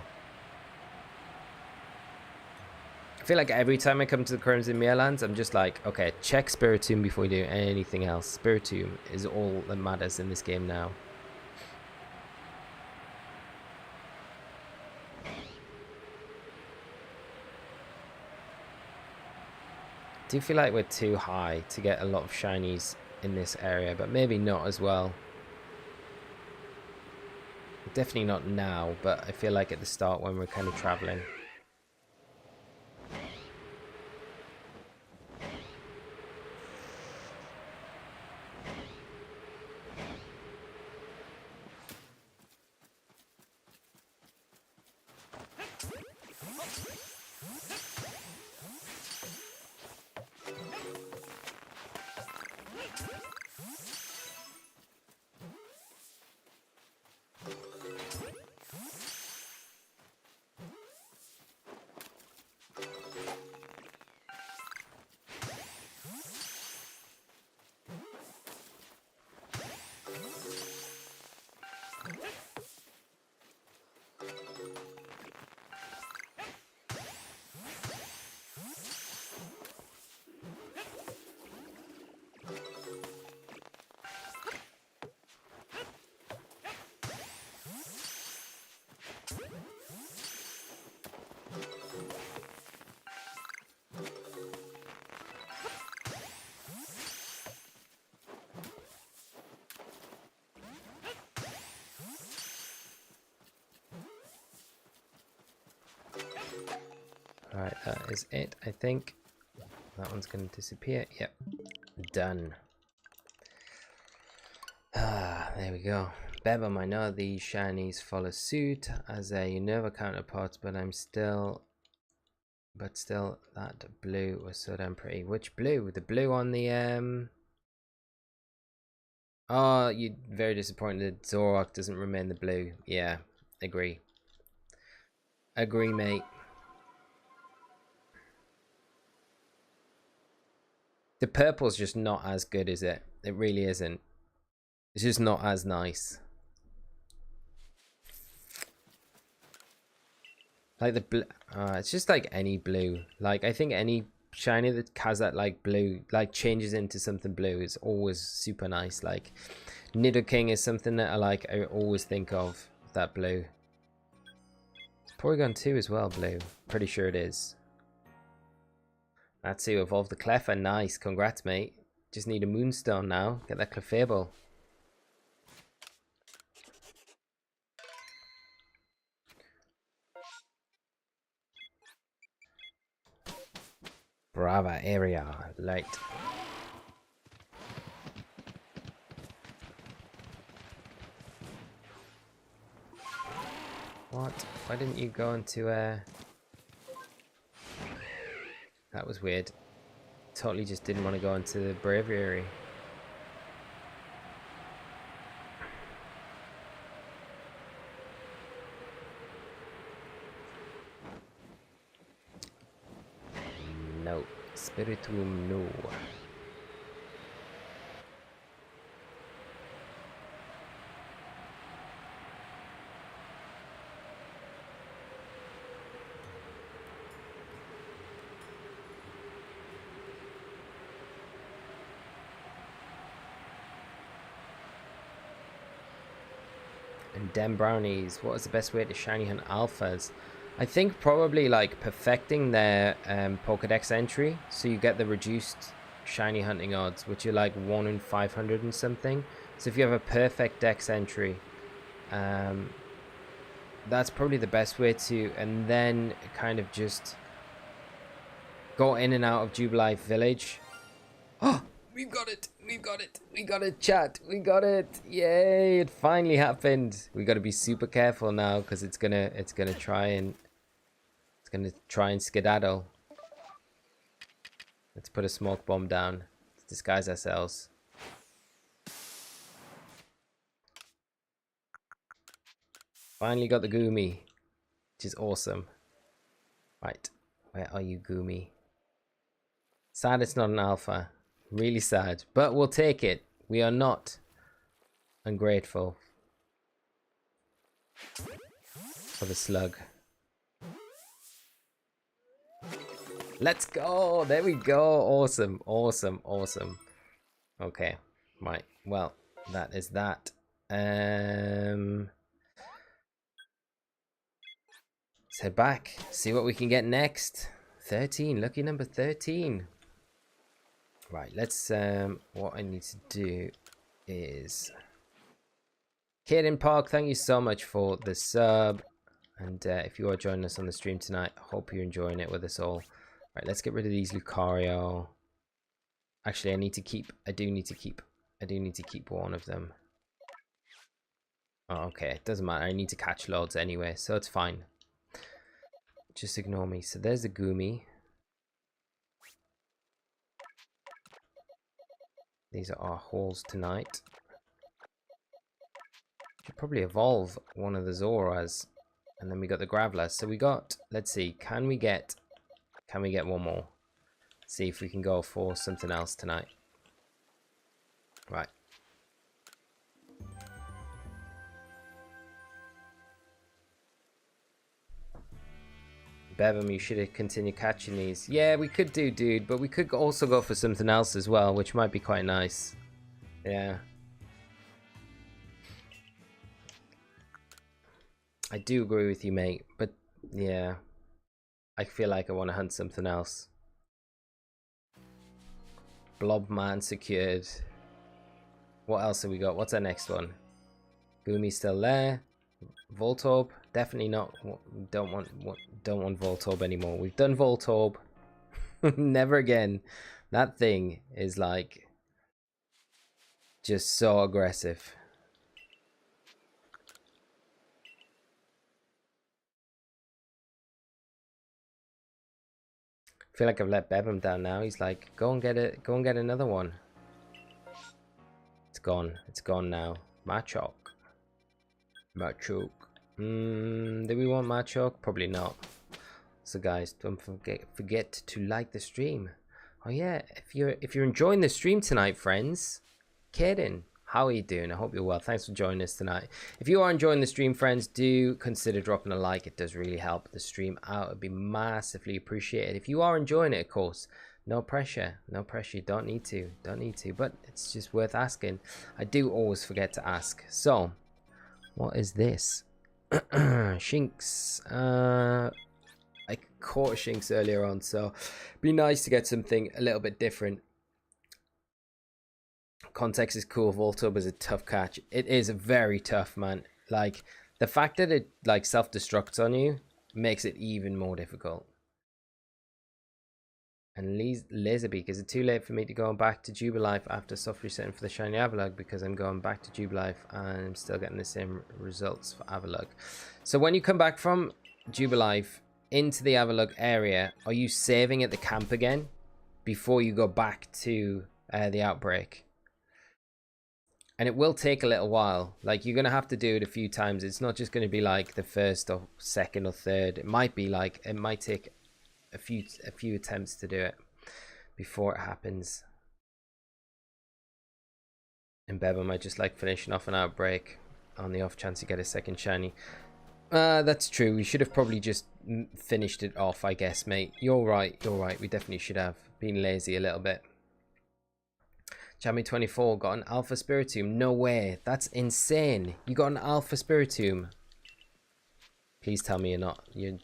I feel like every time I come to the Crimson Merelands, I'm just like, okay, check Spiritomb before you do anything else. Spiritomb is all that matters in this game now. I do feel like we're too high to get a lot of shinies in this area, but maybe not as well. Definitely not now, but I feel like at the start when we're kind of traveling. Alright, that is it, I think. That one's going to disappear. Yep. Done. Ah, there we go. Bebum, I know these shinies follow suit as a Unova counterparts, but still, that blue was so damn pretty. Which blue? The blue on the, Oh, you're very disappointed that Zoroark doesn't remain the blue. Yeah, agree. Agree, mate. The purple's just not as good, is it? It really isn't. It's just not as nice. Like the blue, it's just like any blue. Like I think any shiny that has that like blue, like changes into something blue is always super nice. Like Nidoking is something that I always think of, that blue. It's Porygon 2 as well, blue. Pretty sure it is. That's who evolved the Cleffa. Nice, congrats, mate. Just need a Moonstone now. Get that Clefable. Brava area, light. What? Why didn't you go into That was weird. Totally just didn't want to go into the Braviary. No. Spiritomb, no. And Dem Brownies, what is the best way to shiny hunt alphas? I think probably like perfecting their Pokédex entry, so you get the reduced shiny hunting odds, which are like 1 in 500 and something. So if you have a perfect Dex entry, that's probably the best way to, and then kind of just go in and out of Jubilife Village. Oh, we've got it! We've got it! We got it, chat! We got it! Yay! It finally happened. We got to be super careful now because it's gonna try and skedaddle. Let's put a smoke bomb down to disguise ourselves. Finally got the Goomy, which is awesome. Right, where are you, Goomy? Sad it's not an alpha. Really sad, but we'll take it. We are not ungrateful for the slug. Let's go. There we go. Awesome, awesome, awesome. Okay, right. Well, that is that. Let's head back, see what we can get next. 13, lucky number 13. Right, let's what I need to do is Kaden Park, thank you so much for the sub, and if you are joining us on the stream tonight, hope you're enjoying it with us all. Right, let's get rid of these Lucario. Actually, I do need to keep one of them. Oh, okay, it doesn't matter, I need to catch loads anyway, so it's fine. Just ignore me. So there's the Goomy. These are our hauls tonight. Should probably evolve one of the Zoras. And then we got the Graveler. So we got, let's see, can we get one more? See if we can go for something else tonight. Right. Bevum, you should have continued catching these. Yeah, we could do, dude, but we could also go for something else as well, which might be quite nice. Yeah. I do agree with you, mate, but yeah. I feel like I want to hunt something else. Blobman secured. What else have we got? What's our next one? Goomy's still there. Voltorb, definitely not. Don't want Voltorb anymore. We've done Voltorb. Never again. That thing is like just so aggressive. I feel like I've let Bevum down now. He's like, go and get it. Go and get another one. It's gone. It's gone now. Machoke. Do we want Machoke? Probably not. So guys, don't forget to like the stream. Oh yeah, if you're enjoying the stream tonight, friends, Kaden, how are you doing? I hope you're well. Thanks for joining us tonight. If you are enjoying the stream, friends, do consider dropping a like. It does really help the stream out. It'd be massively appreciated. If you are enjoying it, of course, no pressure. No pressure. You don't need to. Don't need to. But it's just worth asking. I do always forget to ask. So, what is this? Shinx. I caught Shinx earlier on, so it'd be nice to get something a little bit different. Context is cool. Voltub is a tough catch. It is very tough, man. Like, the fact that it like self-destructs on you makes it even more difficult. And Laserbeak, is it too late for me to go back to Jubilife after soft resetting for the shiny Avalugg? Because I'm going back to Jubilife and I'm still getting the same results for Avalugg. So when you come back from Jubilife into the Avalugg area, are you saving at the camp again before you go back to the Outbreak? And it will take a little while. Like, you're going to have to do it a few times. It's not just going to be like the first or second or third. It might be like, it might take a few attempts to do it before it happens. And Beba might just like finishing off an Outbreak on the off chance you get a second shiny. That's true. We should have probably just finished it off, I guess, mate. You're right. You're right. We definitely should have been lazy a little bit. Jammy 24 got an Alpha Spiritomb. No way. That's insane. You got an Alpha Spiritomb. Please tell me you're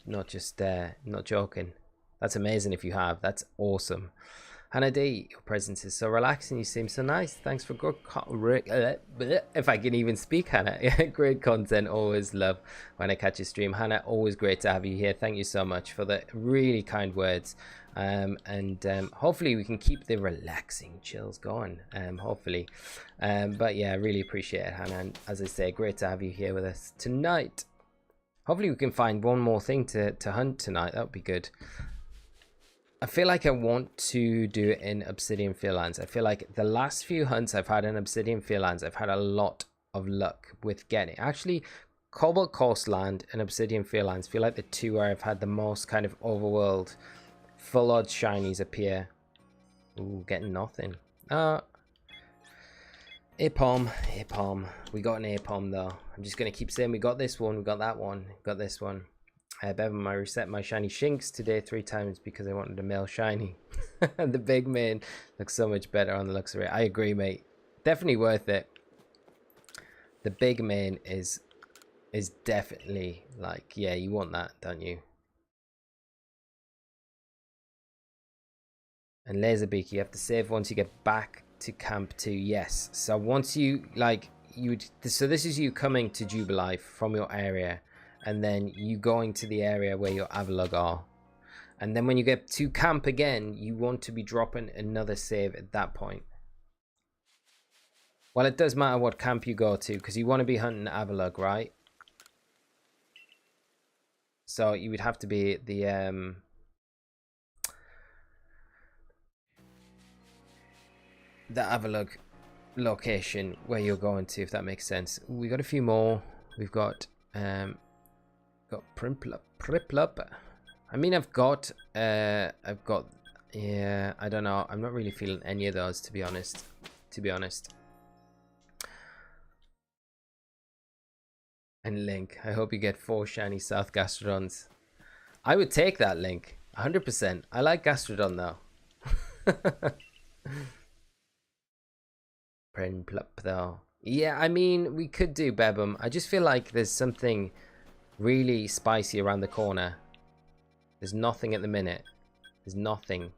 not just not joking. That's amazing if you have. That's awesome. Hannah D, your presence is so relaxing. You seem so nice. Thanks for good if I can even speak, Hannah. Great content. Always love when I catch a stream. Hannah, always great to have you here. Thank you so much for the really kind words. Hopefully we can keep the relaxing chills going. Hopefully. But yeah, I really appreciate it, Hannah. And as I say, great to have you here with us tonight. Hopefully we can find one more thing to hunt tonight. That would be good. I feel like I want to do it in Obsidian Fieldlands. I feel like the last few hunts I've had in Obsidian Fieldlands, I've had a lot of luck with getting. Actually, Cobalt Coastland and Obsidian Fieldlands feel like the two where I've had the most kind of overworld full odds shinies appear. Ooh, getting nothing. Apom. We got an Apom though. I'm just going to keep saying we got this one, we got that one, we got this one. Bevan, I reset my shiny Shinx today 3 times because I wanted a male shiny. The big man looks so much better on the Luxury. I agree, mate. Definitely worth it. The big man is definitely like, yeah, you want that, don't you? And Laserbeak, you have to save once you get back to Camp 2. Yes. So once you like so this is you coming to Jubilife from your area. And then you going to the area where your Avalugg are. And then when you get to camp again, you want to be dropping another save at that point. Well, it does matter what camp you go to, because you want to be hunting Avalugg, right? So you would have to be at the Avalugg location where you're going to, if that makes sense. We got a few more. We've got Priplup. I mean, I've got, yeah, I don't know. I'm not really feeling any of those, to be honest. And Link, I hope you get 4 shiny South Gastrodons. I would take that, Link. 100%. I like Gastrodon, though. Priplup, though. Yeah, I mean, we could do Bebum. I just feel like there's something really spicy around the corner. There's nothing at the minute. There's nothing.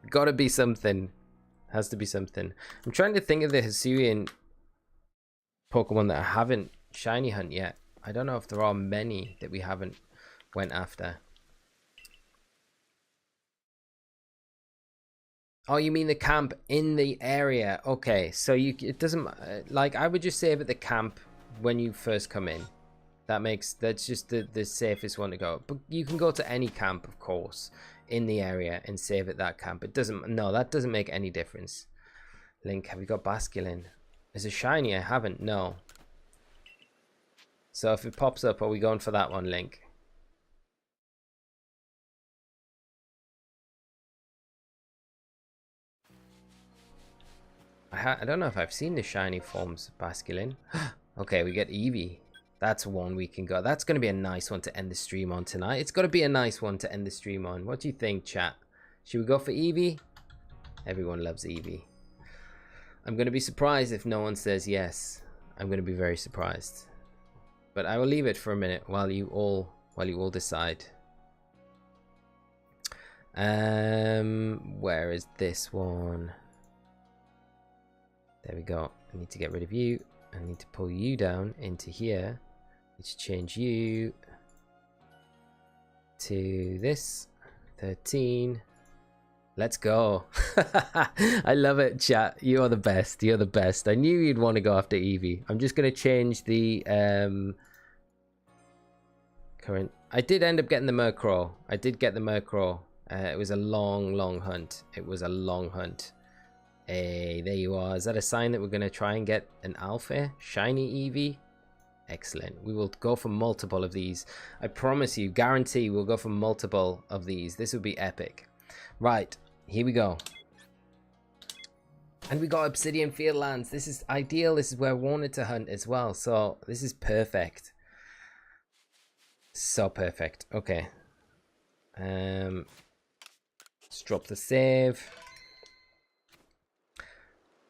Gotta be something. Has to be something. I'm trying to think of the Hisuian Pokemon that I haven't shiny hunt yet. I don't know if there are many that we haven't went after. Oh, you mean the camp in the area? Okay, so it doesn't like, I would just save at the camp when you first come in. That's just the safest one to go. But you can go to any camp, of course, in the area and save at that camp. That doesn't make any difference. Link, have you got Basculin? Is it shiny? I haven't. No. So if it pops up, are we going for that one, Link? I don't know if I've seen the shiny forms of Basculin. Okay, we get Eevee. That's one we can go. That's going to be a nice one to end the stream on tonight. It's got to be a nice one to end the stream on. What do you think, chat? Should we go for Eevee? Everyone loves Eevee. I'm going to be surprised if no one says yes. I'm going to be very surprised. But I will leave it for a minute while you all decide. Where is this one? There we go. I need to get rid of you. I need to pull you down into here. I need to change you to this. 13. Let's go. I love it, chat. You are the best. You're the best. I knew you'd want to go after Eevee. I'm just going to change the current. I did end up getting the Murkrow. I did get the Murkrow. It was a long hunt. It was a long hunt. Hey, there you are. Is that a sign that we're going to try and get an alpha? Shiny Eevee? Excellent. We will go for multiple of these. I promise you, guarantee we'll go for multiple of these. This would be epic. Right, here we go. And we got Obsidian Fieldlands. This is ideal. This is where I wanted to hunt as well. So this is perfect. So perfect. Okay. Let's drop the save.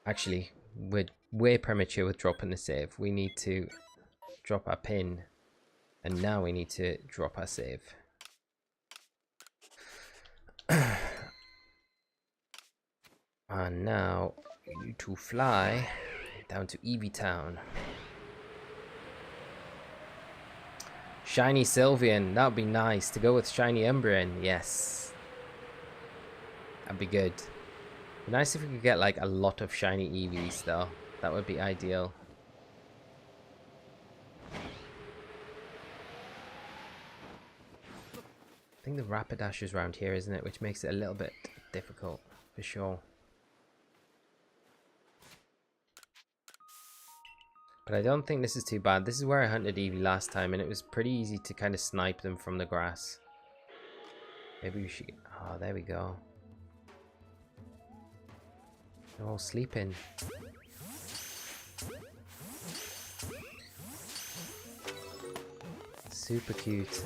Actually, we're way premature with dropping the save. We need to drop our pin. And now we need to drop our save. And now you two fly down to Eevee Town. Shiny Sylveon, that would be nice to go with Shiny Umbreon. Yes, that'd be good. Be nice if we could get like a lot of shiny Eevees though. That would be ideal. I think the Rapidash is around here, isn't it? Which makes it a little bit difficult for sure. But I don't think this is too bad. This is where I hunted Eevee last time, and it was pretty easy to kind of snipe them from the grass. Maybe we should... Oh, there we go. They're all sleeping. Super cute.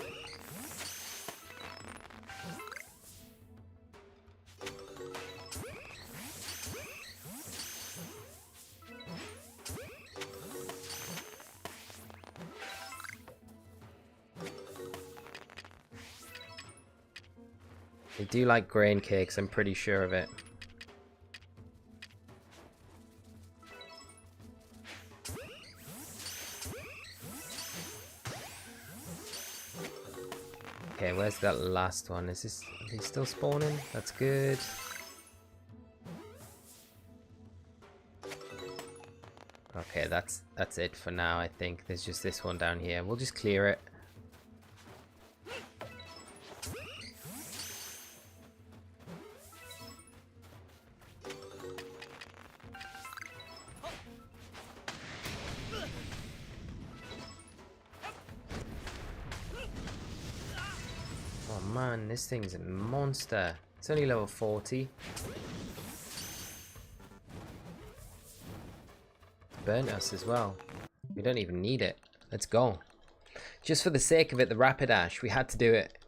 They do like grain cakes, I'm pretty sure of it. Okay, where's that last one? Is he still spawning? That's good. Okay, that's it for now, I think. There's just this one down here. We'll just clear it. Man, this thing's a monster. It's only level 40. Burnt us as well. We don't even need it. Let's go. Just for the sake of it, the Rapidash. We had to do it.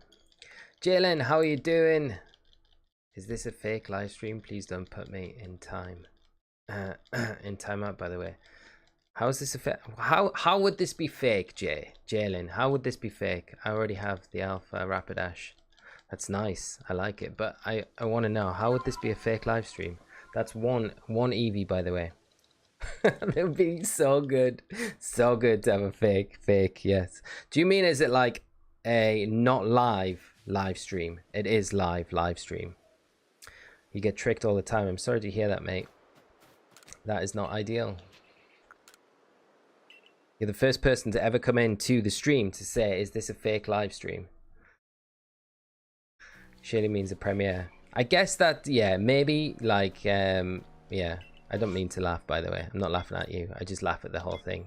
Jalen, how are you doing? Is this a fake live stream? Please don't put me in time. In timeout, by the way. How is this a fake? How would this be fake, Jalen? How would this be fake? I already have the Alpha Rapidash. That's nice. I like it. But I want to know, how would this be a fake live stream? That's one Eevee, by the way. That would be so good. So good to have a fake, yes. Do you mean, is it like a not live stream? It is live stream. You get tricked all the time. I'm sorry to hear that, mate. That is not ideal. You're the first person to ever come into the stream to say, is this a fake live stream? Surely means a premiere. I guess that, yeah, maybe, like, yeah. I don't mean to laugh, by the way. I'm not laughing at you. I just laugh at the whole thing.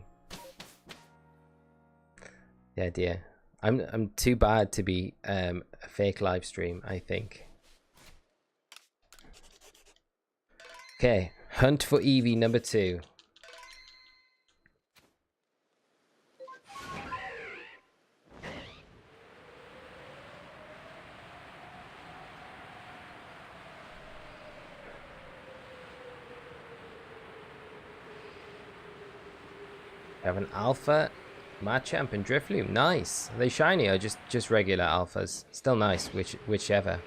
The idea. I'm too bad to be a fake live stream, I think. Okay. Hunt for Eevee number 2. We have an alpha, Machamp, and Drifloon. Nice. Are they shiny or just regular alphas? Still nice, whichever.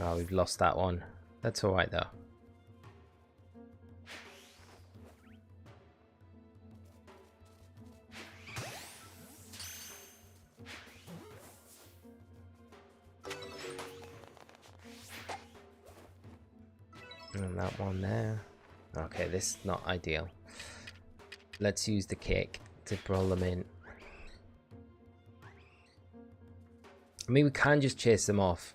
Oh, we've lost that one. That's alright though. And that one there. Okay, this is not ideal. Let's use the cake to brawl them in. I mean, we can just chase them off.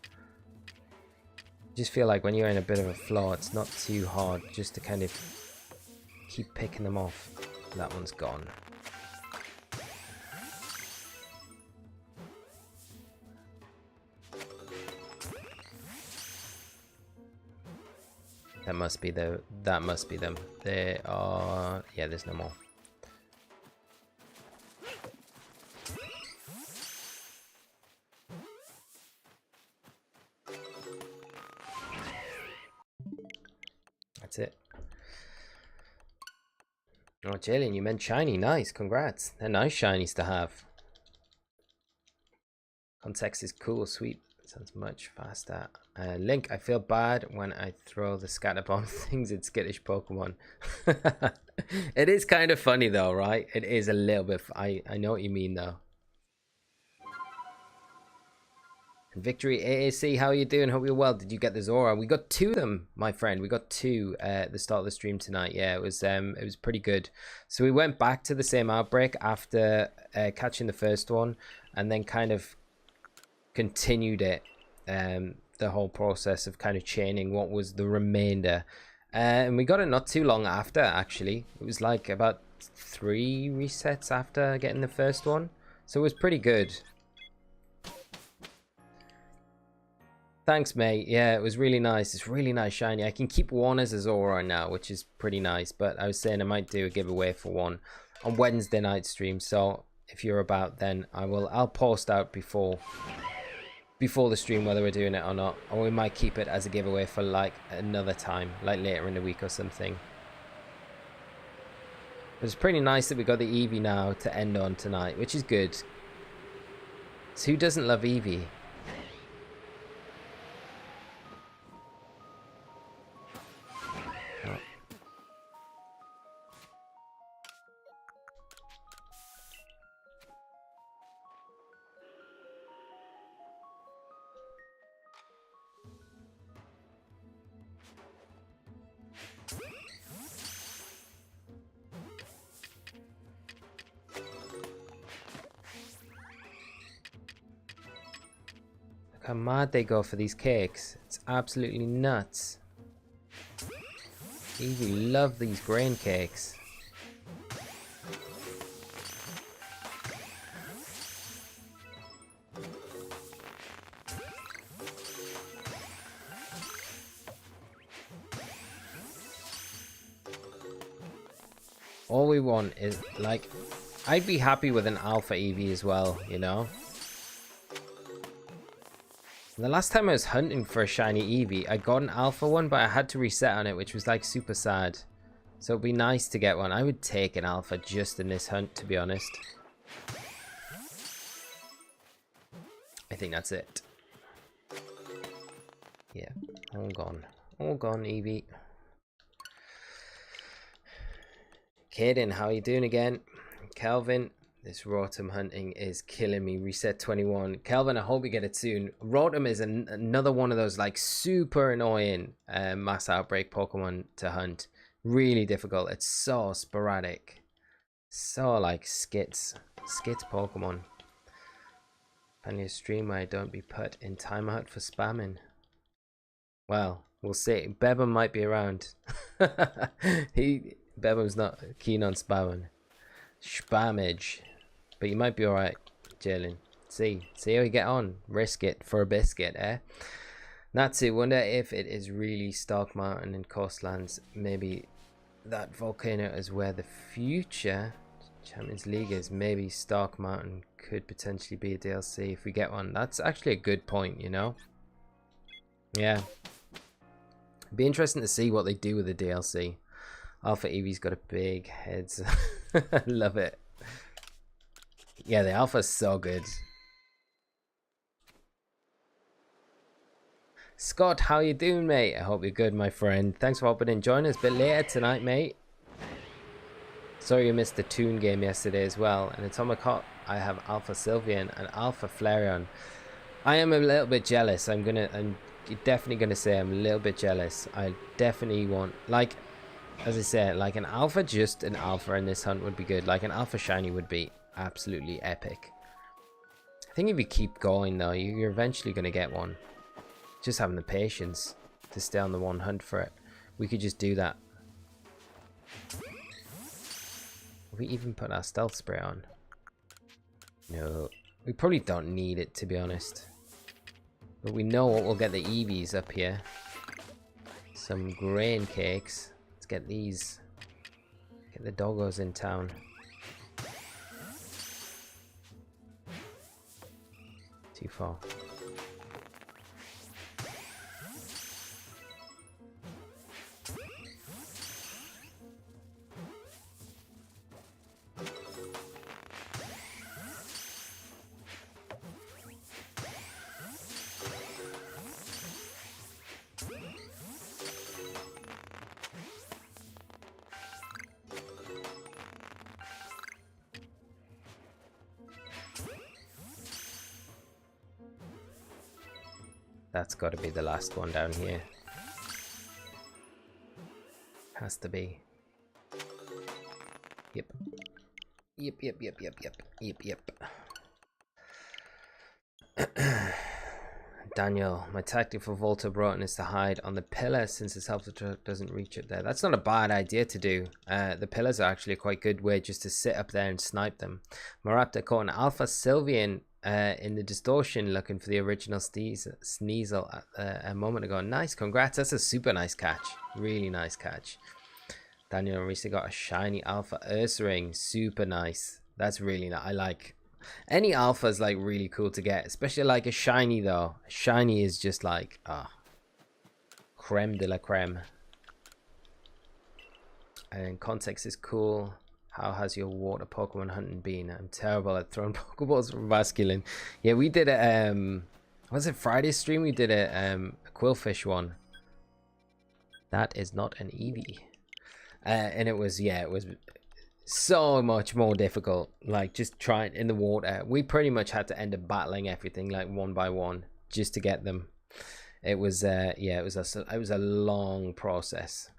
I just feel like when you're in a bit of a flow, it's not too hard just to kind of keep picking them off. That one's gone. That must be them. They are, yeah, there's no more. That's it. Oh, Jalen, you meant shiny. Nice, congrats. They're nice shinies to have. Context is cool, sweet. Sounds much faster. Link, I feel bad when I throw the scatter bomb things at skittish Pokemon. It is kind of funny though, right? It is a little bit. I know what you mean though. Victory AAC, how are you doing? Hope you're well. Did you get the Zorua? We got 2 of them, my friend. We got 2 at the start of the stream tonight. Yeah, it was pretty good. So we went back to the same outbreak after catching the first one, and then kind of continued it, the whole process of kind of chaining what was the remainder, and we got it not too long after. Actually, it was like about 3 resets after getting the first one, so it was pretty good. Thanks, mate. Yeah, it was really nice. It's really nice shiny. I can keep one as a Zorua now, which is pretty nice, but I was saying I might do a giveaway for one on Wednesday night stream, so if you're about, then I'll post out before the stream whether we're doing it or not, or we might keep it as a giveaway for like another time, like later in the week or something. It's pretty nice that we got the Eevee now to end on tonight, which is good. So who doesn't love Eevee? Oh. Look how mad they go for these cakes. It's absolutely nuts. Eevee love these grain cakes. All we want is, like, I'd be happy with an alpha Eevee as well, you know? The last time I was hunting for a shiny Eevee, I got an alpha one, but I had to reset on it, which was like super sad. So it'd be nice to get one. I would take an alpha just in this hunt, to be honest. I think that's it. Yeah, all gone. All gone, Eevee. Kaden, how are you doing again? Kelvin, this Rotom hunting is killing me. Reset 21. Kelvin, I hope you get it soon. Rotom is another one of those like super annoying mass outbreak Pokemon to hunt. Really difficult. It's so sporadic. So like skits Pokemon. Find a stream where I don't be put in timeout for spamming. Well, we'll see. Bebum might be around. Bebum's not keen on spamming. Spammage. But you might be alright, Jalen. See how you get on. Risk it for a biscuit, eh? Natsu, wonder if it is really Stark Mountain and Coastlands. Maybe that volcano is where the future Champions League is. Maybe Stark Mountain could potentially be a DLC if we get one. That's actually a good point, you know? Yeah. It'd be interesting to see what they do with the DLC. Alpha Eevee's got a big head. Love it. Yeah, the alpha's so good. Scott, how you doing, mate? I hope you're good, my friend. Thanks for hopping in. Join us a bit later tonight, mate. Sorry you missed the Toon game yesterday as well. And Atomic Hot, I have Alpha Sylveon and Alpha Flareon. I am a little bit jealous. I'm definitely gonna say I'm a little bit jealous. I definitely want, like, as I said, like an alpha, just an alpha in this hunt would be good. Like an alpha shiny would be absolutely epic. I think if you keep going though, you're eventually gonna get one. Just having the patience to stay on the one hunt for it. We could just do that. We even put our stealth spray on. No, we probably don't need it, to be honest. But we know what will get the Eevees up here. Some grain cakes. Let's get these. Get the doggos in town. Too far. That's got to be the last one down here. Has to be. Yep. Yep. Daniel, my tactic for Volta Broughton is to hide on the pillar since his health doesn't reach it there. That's not a bad idea to do. The pillars are actually a quite good way just to sit up there and snipe them. Maraptor caught an Alpha Sylveon in the distortion looking for the original Sneasel a moment ago. Nice, congrats. That's a super nice catch. Really nice catch. Daniel recently got a shiny Alpha Ursaring. Super nice. That's really nice. I like... Any alpha is like really cool to get, especially like a shiny though. Shiny is just like creme de la creme. And context is cool. How has your water Pokemon hunting been? I'm terrible at throwing Pokeballs from Basculin. Yeah, we did a was it Friday stream? We did a Quillfish one. That is not an Eevee. And it was, yeah, it was so much more difficult, like just trying in the water. We pretty much had to end up battling everything like one by one just to get them. It was yeah, it was a long process.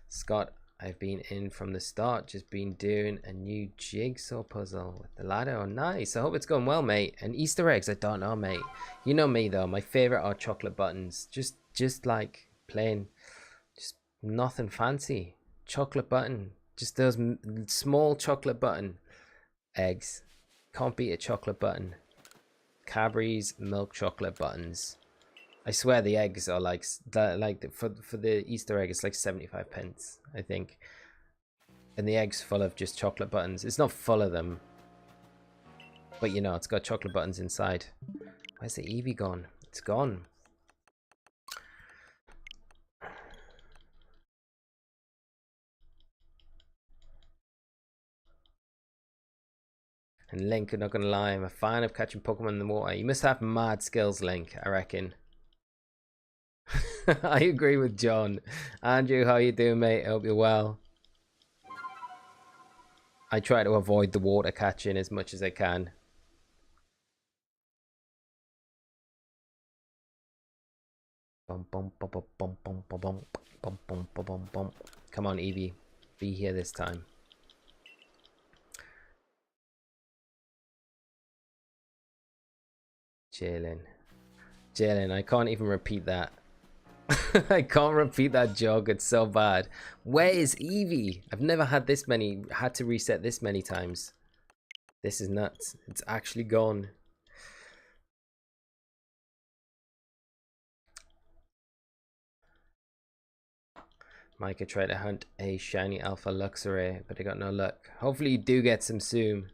Scott, I've been in from the start, just been doing a new jigsaw puzzle with the ladder. Oh nice, I hope it's going well, mate. And Easter eggs, I don't know, mate. You know me though, my favorite are chocolate buttons. Just like plain, just nothing fancy. Chocolate button. Just those small chocolate button eggs. Can't beat a chocolate button. Cadbury's milk chocolate buttons. I swear the eggs are like for the Easter egg it's like 75 pence, I think. And the egg's full of just chocolate buttons. It's not full of them, but you know, it's got chocolate buttons inside. Where's the Eevee gone? It's gone. And Link, I'm not gonna lie, I'm a fan of catching Pokemon in the water. You must have mad skills, Link, I reckon. I agree with John. Andrew, how you doing, mate? I hope you're well. I try to avoid the water catching as much as I can. Come on, Eevee. Be here this time. Jalen, I can't even repeat that. I can't repeat that joke. It's so bad. Where is Eevee? I've never had this many. Had to reset this many times. This is nuts. It's actually gone. Micah tried to hunt a shiny alpha Luxray, but I got no luck. Hopefully you do get some soon.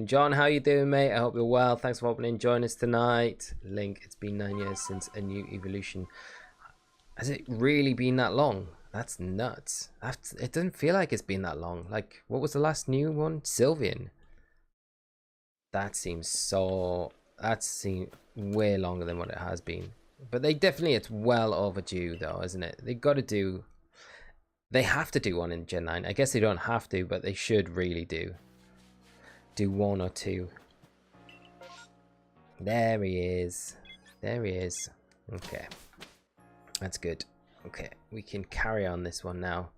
John, how you doing, mate? I hope you're well. Thanks for opening. Join us tonight. Link, it's been 9 years since a new evolution. Has it really been that long? That's nuts. It doesn't feel like it's been that long. Like, what was the last new one? Sylveon. That seems way longer than what it has been. But it's well overdue though, isn't it? They have to do one in Gen 9. I guess they don't have to, but they should really do one or two. There he is. Okay. That's good. Okay, we can carry on this one now.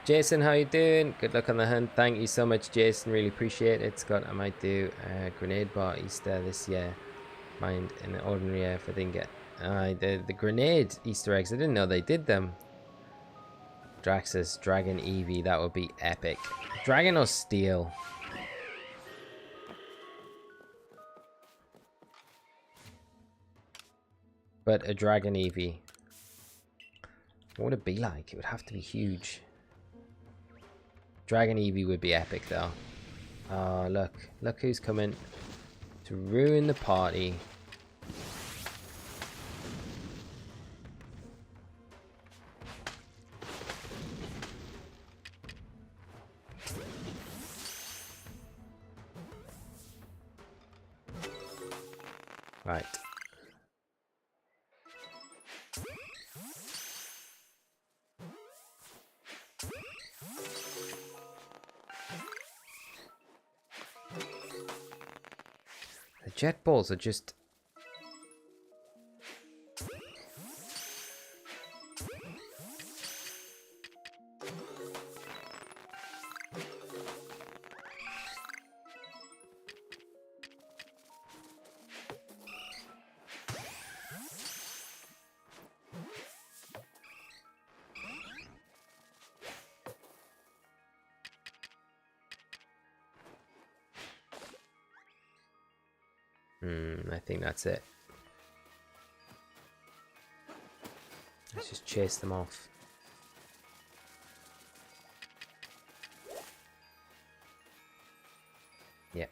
Jason, how you doing? Good luck on the hunt. Thank you so much, Jason. Really appreciate it. Scott, I might do a grenade bar Easter this year. Mind in the ordinary year if I didn't get the grenade Easter eggs. I didn't know they did them. Draxus, Dragon Eevee, that would be epic. Dragon or Steel? But a Dragon Eevee. What would it be like? It would have to be huge. Dragon Eevee would be epic though. Oh, look who's coming to ruin the party. Right. The jet balls are just... I think that's it. Let's just chase them off. Yeah.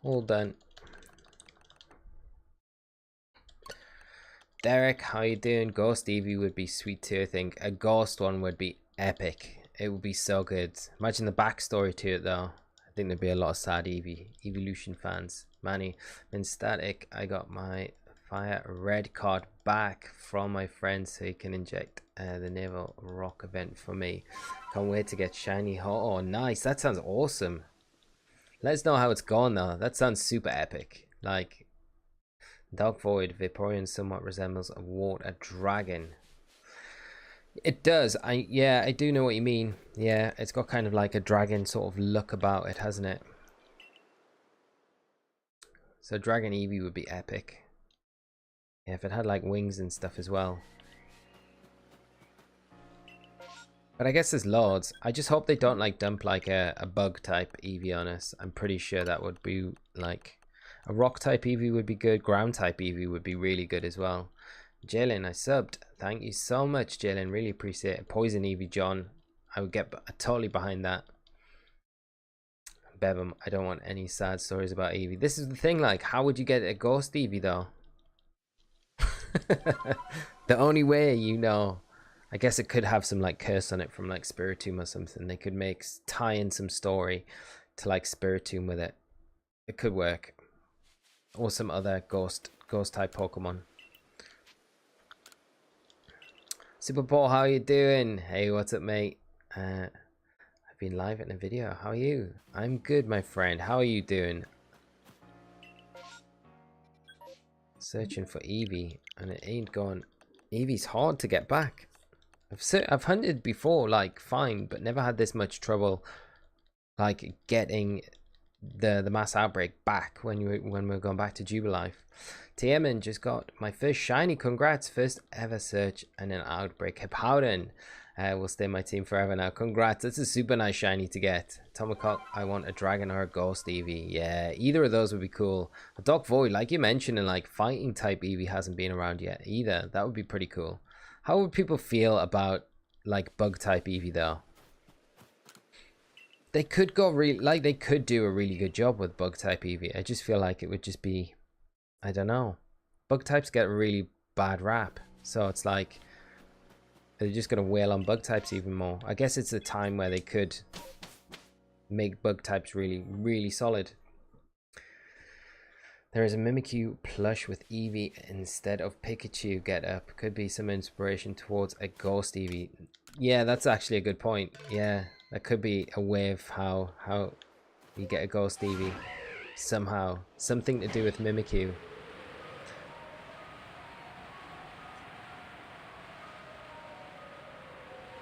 All done. Derek, how you doing? Ghost Eevee would be sweet too, I think. A ghost one would be epic. It would be so good. Imagine the backstory to it though. I think there'd be a lot of sad Evolution fans. Manny, been static. I got my fire red card back from my friend so he can inject the naval rock event for me. Can't wait to get shiny. Oh, nice. That sounds awesome. Let us know how it's gone though. That sounds super epic. Like, Dark Void Vaporeon somewhat resembles a water dragon. It does. I do know what you mean. Yeah, it's got kind of like a dragon sort of look about it, hasn't it? So Dragon Eevee would be epic. Yeah, if it had like wings and stuff as well. But I guess there's loads. I just hope they don't like dump like a bug type Eevee on us. I'm pretty sure that would be like a rock type Eevee would be good. Ground type Eevee would be really good as well. Jalen, I subbed. Thank you so much, Jalen. Really appreciate it. Poison Eevee, John. I would get totally behind that. Bevum, I don't want any sad stories about Eevee. This is the thing, like, how would you get a ghost Eevee though? The only way, you know, I guess it could have some like curse on it from like Spiritomb or something. They could tie in some story to like Spiritomb with it. It could work. Or some other ghost type Pokemon. Super Paul, how you doing? Hey, what's up, mate? I've been live in a video. How are you? I'm good, my friend. How are you doing? searching for Eevee, and it ain't going. Eevee's hard to get back. I've hunted before, like fine, but never had this much trouble, like getting the mass outbreak back when we're going back to Jubilife. Tiemann just got my first shiny. Congrats, first ever search and an outbreak. Hipowden will stay my team forever now. Congrats, that's a super nice shiny to get. Tomacock, I want a dragon or a ghost Eevee. Yeah, either of those would be cool. A Dark Void, like you mentioned, and like fighting type Eevee hasn't been around yet either. That would be pretty cool. How would people feel about like bug type Eevee though? They could go they could do a really good job with bug type Eevee. I just feel like it would just be, I don't know. Bug types get a really bad rap, so it's like they're just gonna wail on bug types even more. I guess it's a time where they could make bug types really, really solid. There is a Mimikyu plush with Eevee instead of Pikachu get up. Could be some inspiration towards a ghost Eevee. Yeah, that's actually a good point. Yeah, that could be a way of how you get a ghost Eevee somehow. Something to do with Mimikyu.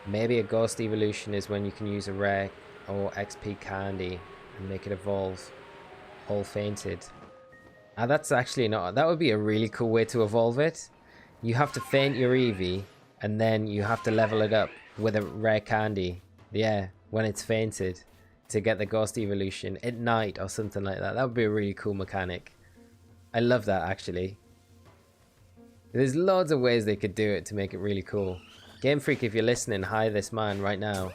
Maybe a ghost evolution is when you can use a rare or XP candy and make it evolve all fainted. That's actually not, that would be a really cool way to evolve it. You have to faint your Eevee and then you have to level it up with a rare candy, yeah, when it's fainted, to get the ghost evolution at night or something like that. That would be a really cool mechanic. I love that actually. There's loads of ways they could do it to make it really cool. Game Freak, if you're listening, hi this man right now.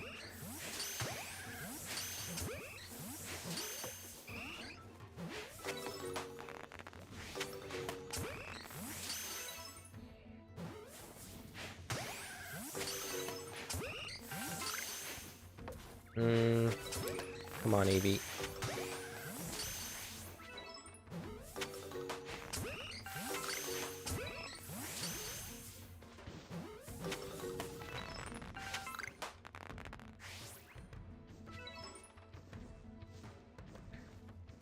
Come on, Eevee.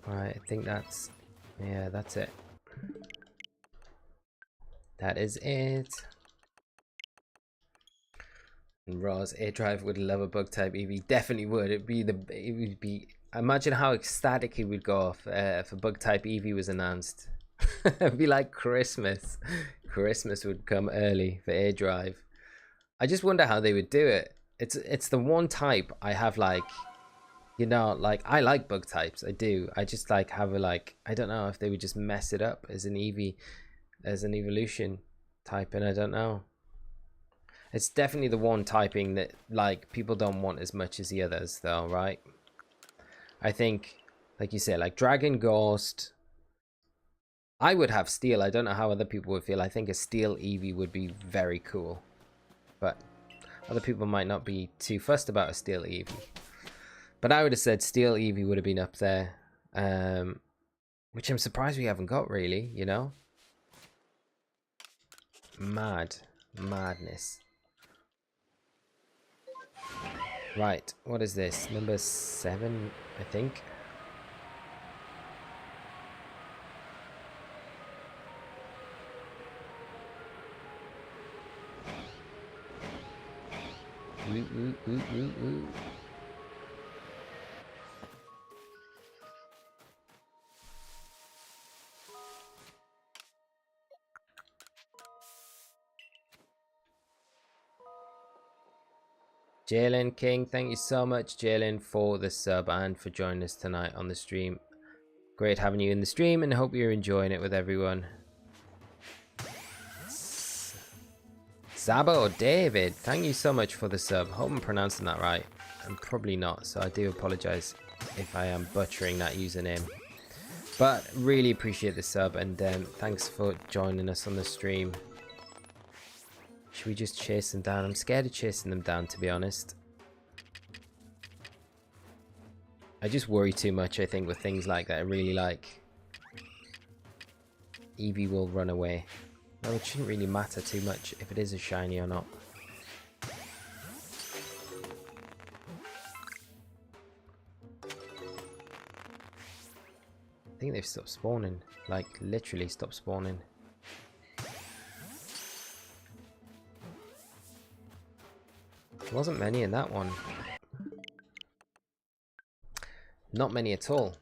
Right, I think that's, yeah, that's it. That is it. And Roz, Air Drive would love a bug type Eevee. Definitely would. It would be. Imagine how ecstatic he would go off if a bug type Eevee was announced. It'd be like Christmas. Christmas would come early for Air Drive. I just wonder how they would do it. It's the one type I have, like, you know, like I like bug types. I do. I just like have a, like, I don't know if they would just mess it up as an Eevee, as an evolution type, and I don't know. It's definitely the one typing that, like, people don't want as much as the others, though, right? I think, like you said, like Dragon Ghost. I would have Steel. I don't know how other people would feel. I think a Steel Eevee would be very cool. But other people might not be too fussed about a Steel Eevee. But I would have said Steel Eevee would have been up there. Which I'm surprised we haven't got, really, you know? Madness. Right, what is this? Number 7, I think. Ooh. Jalen King, thank you so much, Jalen, for the sub and for joining us tonight on the stream. Great having you in the stream, and hope you're enjoying it with everyone. Zabo David, thank you so much for the sub. Hope I'm pronouncing that right. I'm probably not, so I do apologize if I am butchering that username. But really appreciate the sub, and thanks for joining us on the stream. Should we just chase them down? I'm scared of chasing them down, to be honest. I just worry too much, I think, with things like that. I really like Eevee will run away. Well, it shouldn't really matter too much if it is a shiny or not. I think they've stopped spawning. Like, literally stopped spawning. Wasn't many in that one. Not many at all.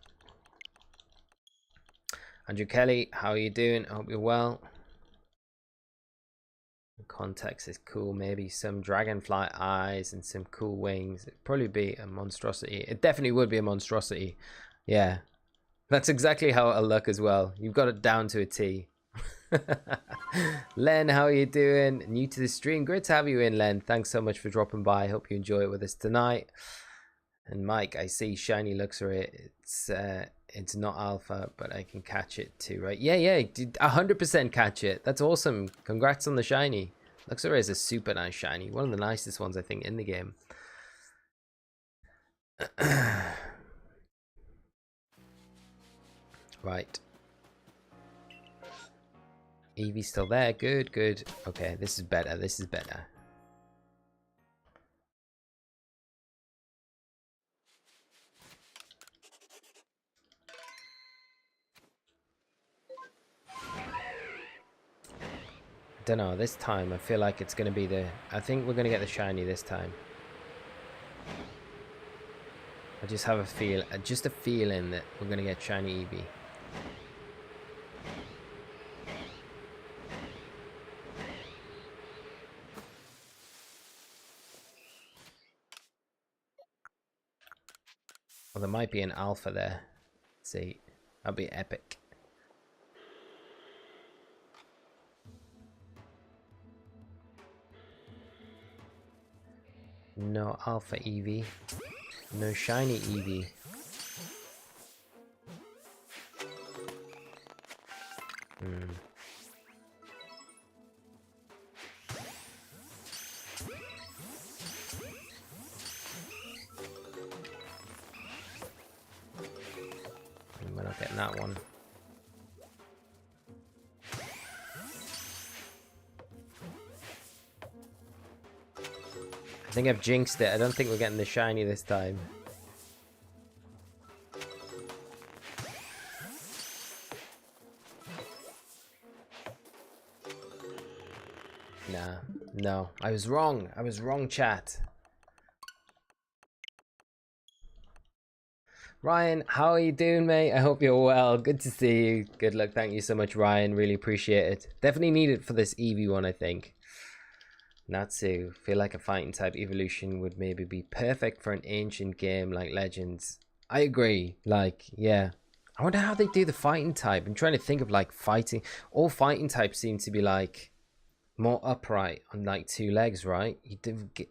Andrew Kelly, how are you doing? I hope you're well. The context is cool. Maybe some dragonfly eyes and some cool wings. It'd probably be a monstrosity. It definitely would be a monstrosity. Yeah. That's exactly how it'll look as well. You've got it down to a T. Len, how are you doing? New to the stream. Great to have you in, Len. Thanks so much for dropping by. Hope you enjoy it with us tonight. And Mike, I see shiny Luxray. It's not alpha, but I can catch it too, right? Yeah, 100% catch it. That's awesome. Congrats on the shiny. Luxray is a super nice shiny. One of the nicest ones, I think, in the game. Right. Eevee's still there. Good, good. Okay, this is better. This is better. I don't know, this time I feel like it's going to be I think we're going to get the shiny this time. I just have a feeling that we're going to get shiny Eevee. Well, there might be an alpha there. Let's see. That'd be epic. No alpha Eevee. No shiny Eevee. We're not getting that one. I think I've jinxed it. I don't think we're getting the shiny this time. Nah, no. I was wrong. I was wrong, chat. Ryan, how are you doing, mate? I hope you're well. Good to see you. Good luck. Thank you so much, Ryan. Really appreciate it. Definitely need it for this Eevee one, I think. Natsu, feel like a fighting type evolution would maybe be perfect for an ancient game like Legends. I agree. Like, yeah. I wonder how they do the fighting type. I'm trying to think of like fighting. All fighting types seem to be like more upright on like two legs, right?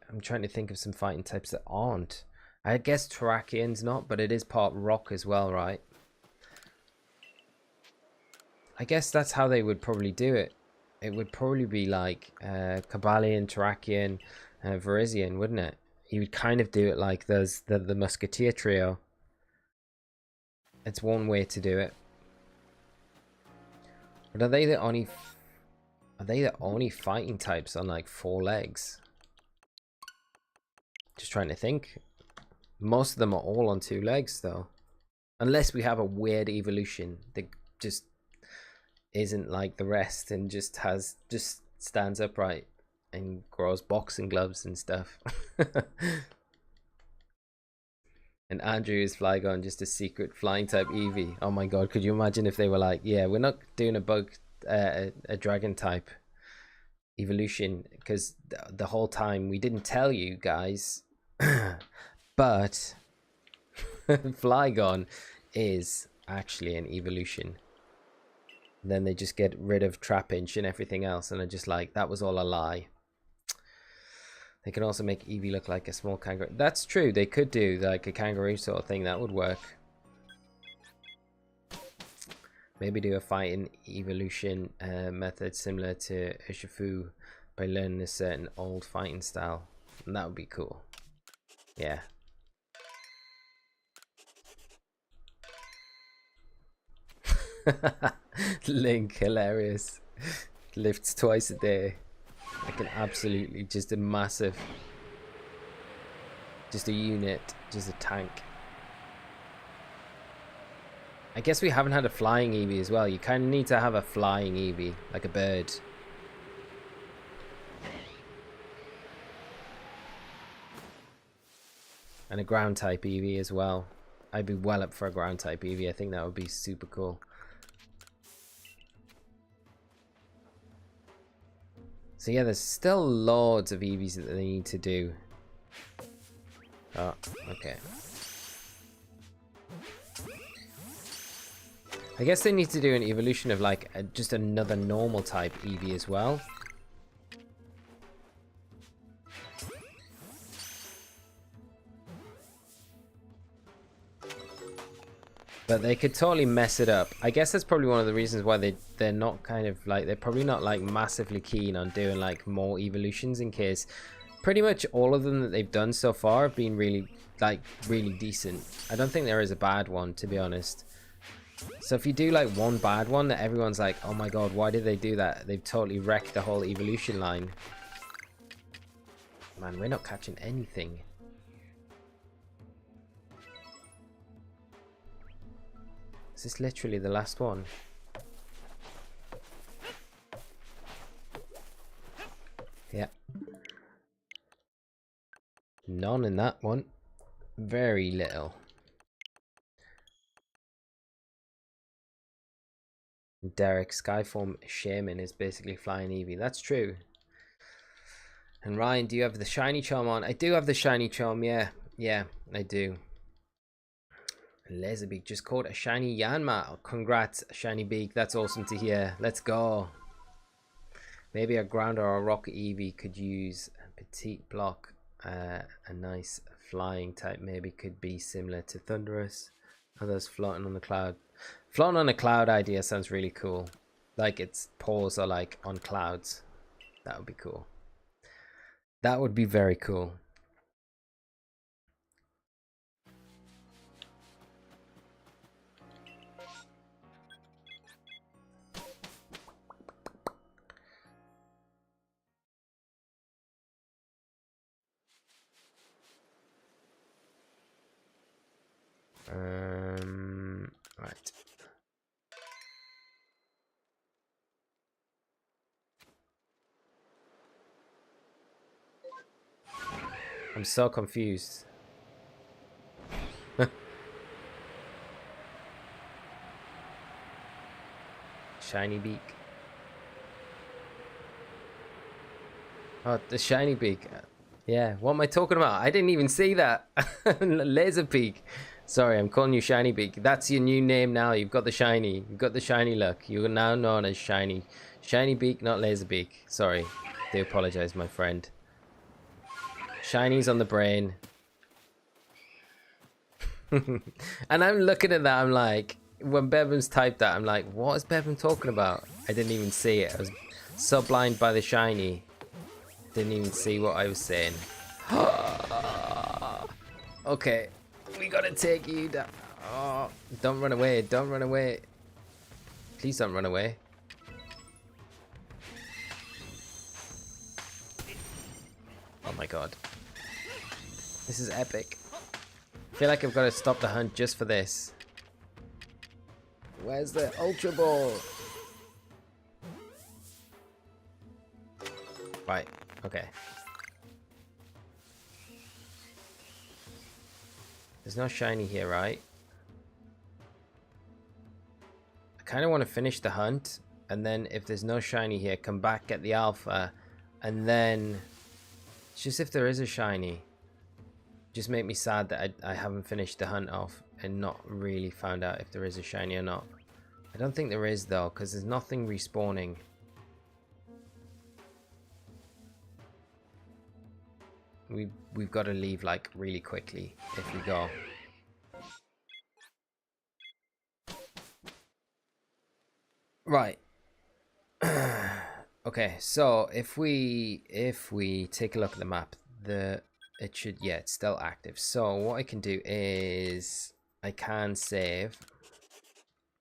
I'm trying to think of some fighting types that aren't. I guess Terrakian's not, but it is part rock as well, right? I guess that's how they would probably do it. It would probably be like Kabalion, Terrakian, Virizion, wouldn't it? You would kind of do it like there's the Musketeer trio. It's one way to do it. But are they the only fighting types on like 4 legs? Just trying to think. Most of them are all on 2 legs though. Unless we have a weird evolution that just isn't like the rest and just stands upright and grows boxing gloves and stuff. And Andrew is Flygon, just a secret flying type Eevee. Oh my god, could you imagine if they were like, yeah, we're not doing a dragon type evolution because the whole time we didn't tell you guys. But Flygon is actually an evolution. Then they just get rid of Trapinch and everything else, and are just like, that was all a lie. They can also make Eevee look like a small kangaroo. That's true, they could do like a kangaroo sort of thing. That would work. Maybe do a fighting evolution method similar to Urshifu by learning a certain old fighting style. And that would be cool. Yeah. Link, hilarious. Lifts twice a day. Like an absolutely just a massive, just a unit, just a tank. I guess we haven't had a flying Eevee as well. You kind of need to have a flying Eevee, like a bird. And a ground type Eevee as well. I'd be well up for a ground type Eevee. I think that would be super cool. So yeah, there's still loads of Eevees that they need to do. Oh, okay. I guess they need to do an evolution of like just another normal type Eevee as well. But they could totally mess it up. I guess that's probably one of the reasons why they're not kind of like, they're probably not like massively keen on doing like more evolutions, in case pretty much all of them that they've done so far have been really decent. I don't think there is a bad one, to be honest. So if you do like one bad one that everyone's like, oh my god, why did they do that? They've totally wrecked the whole evolution line. Man, we're not catching anything. Is this literally the last one? Yeah. None in that one. Very little. Derek, Skyform Shaman is basically flying Eevee. That's true. And Ryan, do you have the shiny charm on? I do have the shiny charm, yeah. Yeah, I do. Laserbeak just caught a shiny Yanma. Congrats, Shiny Beak. That's awesome to hear. Let's go. Maybe a ground or a rock Eevee could use a petite block. A nice flying type maybe could be similar to Thunderous. Others floating on the cloud. Floating on a cloud idea sounds really cool. Like its paws are like on clouds. That would be cool. That would be very cool. Right. I'm so confused. Shiny Beak. Oh, the Shiny Beak. Yeah, what am I talking about? I didn't even see that. Laser Beak. Sorry, I'm calling you Shiny Beak. That's your new name now. You've got the shiny. You've got the shiny look. You are now known as Shiny. Shiny Beak, not Laser Beak. Sorry. I do apologize, my friend. Shiny's on the brain. And I'm looking at that, I'm like, when Bevim's typed that, I'm like, what is Bevim talking about? I didn't even see it. I was so blind by the shiny. Didn't even see what I was saying. Okay, we gotta take you down. Oh, don't run away, don't run away. Please don't run away. Oh my god. This is epic. I feel like I've got to stop the hunt just for this. Where's the Ultra Ball? Right, okay. There's no shiny here, right? I kind of want to finish the hunt, and then if there's no shiny here, come back, get the alpha, and then it's just if there is a shiny. Just make me sad that I haven't finished the hunt off and not really found out if there is a shiny or not. I don't think there is though, because there's nothing respawning. We've got to leave like really quickly if we go. Right. Okay, so if we take a look at the map, it should, yeah, it's still active. So what I can do is I can save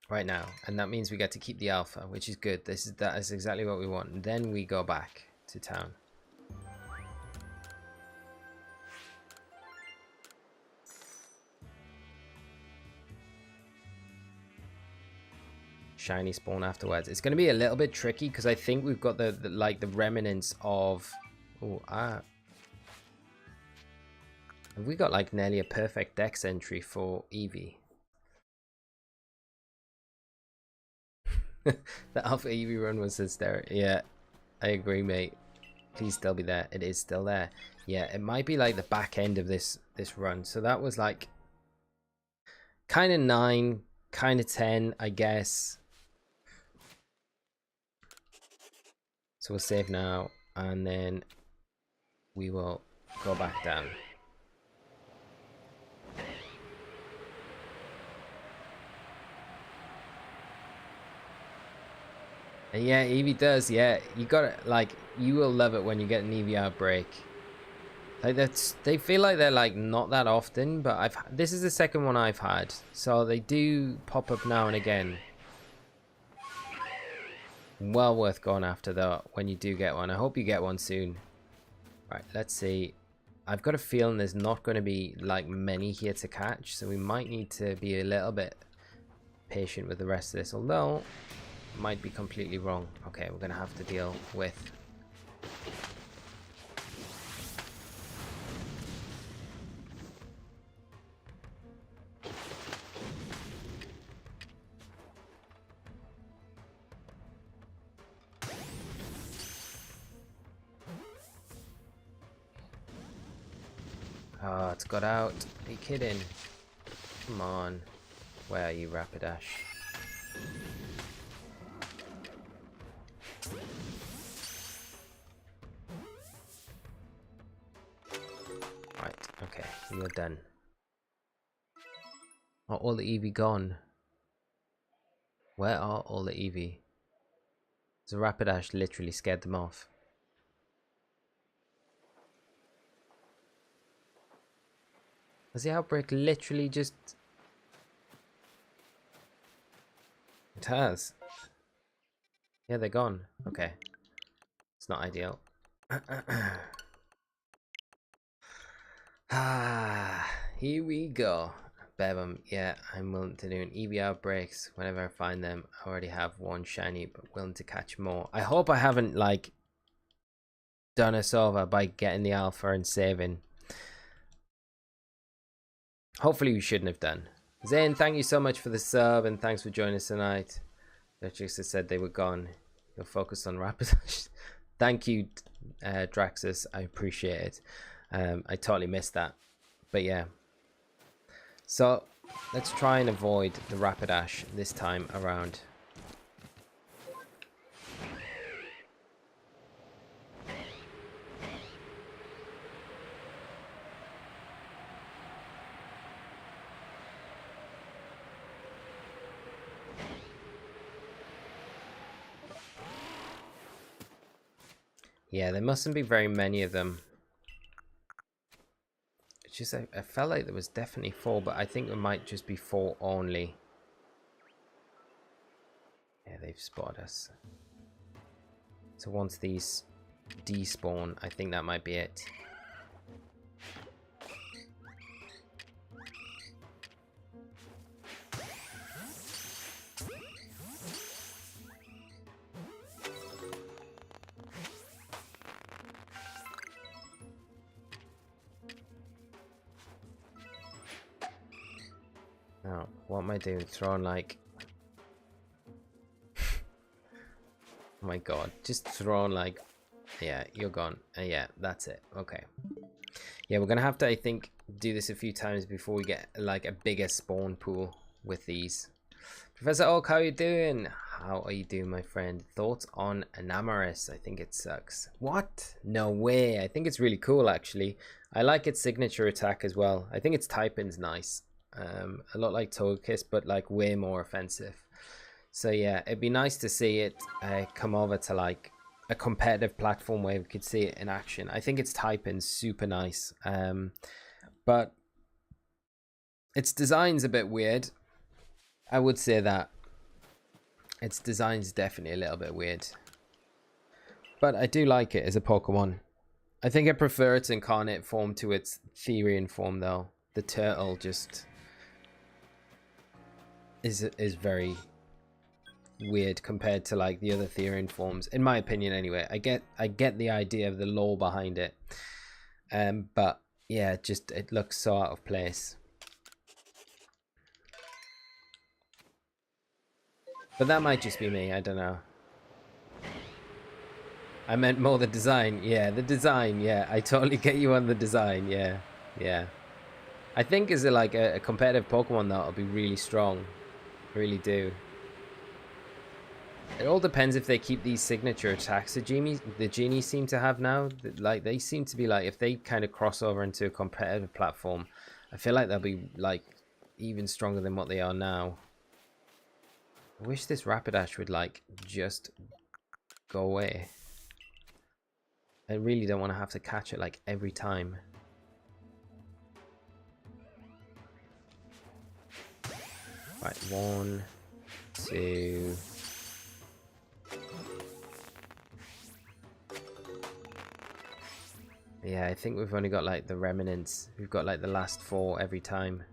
right now, and that means we get to keep the alpha, which is good. That is exactly what we want. And then we go back to town. Shiny spawn afterwards. It's going to be a little bit tricky because I think we've got the like the remnants of. Oh, I We got like nearly a perfect dex entry for Eevee. The Alpha Eevee run was hysterical. Yeah, I agree, mate. Please still be there. It is still there. Yeah, it might be like the back end of this run. So that was like kind of 9, kind of 10, I guess. So we'll save now, and then we will go back down. And yeah, Eevee does. Yeah, you got it. Like, you will love it when you get an Eevee Outbreak. Like, they feel like they're like not that often, but this is the second one I've had, so they do pop up now and again. Well worth going after though when you do get one. I hope you get one soon. Right, let's see. I've got a feeling there's not going to be like many here to catch, so we might need to be a little bit patient with the rest of this, although might be completely wrong. Okay, we're going to have to deal with oh, it's got out. Are you kidding? Come on. Where are you, Rapidash? Right, okay, you're done. Are all the Eevee gone? Where are all the Eevee? So Rapidash literally scared them off. Has the Outbreak literally just... It has. Yeah, they're gone. Okay. It's not ideal. Ah, here we go. Bevum, yeah, I'm willing to do an Eevee Outbreaks whenever I find them. I already have one shiny, but willing to catch more. I hope I haven't, like, done us over by getting the alpha and saving. Hopefully we shouldn't have done. Zane, thank you so much for the sub, and thanks for joining us tonight. Beatrix has said they were gone. You'll focus on Rapidash. Thank you, Draxus. I appreciate it. I totally missed that. But yeah. So, let's try and avoid the Rapidash this time around. Yeah, there mustn't be very many of them. It's just, I felt like there was definitely 4, but I think there might just be 4 only. Yeah, they've spotted us. So once these despawn, I think that might be it. Now, what am I doing? Throwing like... Oh my god, just throwing like... Yeah, you're gone. Yeah, that's it. Okay. Yeah, we're gonna have to, I think, do this a few times before we get like a bigger spawn pool with these. Professor Oak, how are you doing? How are you doing, my friend? Thoughts on Enamorus? I think it sucks. What? No way. I think it's really cool, actually. I like its signature attack as well. I think its typing's nice. A lot like Togekiss, but like way more offensive. So yeah, it'd be nice to see it come over to like a competitive platform where we could see it in action. I think its typing's super nice, but its design's a bit weird. I would say that its design's definitely a little bit weird, but I do like it as a Pokemon. I think I prefer its incarnate form to its Therian form, though. The turtle just is very weird compared to like the other Therian forms, in my opinion. Anyway, I get the idea of the lore behind it, but yeah, it looks so out of place. But that might just be me, I don't know. I meant more the design. Yeah, the design. Yeah, I totally get you on the design. Yeah, yeah. I think as a competitive Pokemon, though, it'll be really strong. I really do. It all depends if they keep these signature attacks the genies seem to have now. Like, they seem to be like, if they kind of cross over into a competitive platform, I feel like they'll be like even stronger than what they are now. I wish this Rapidash would like just go away. I really don't want to have to catch it like every time. Right, 1, 2. Yeah, I think we've only got like the remnants. We've got like the last 4 every time.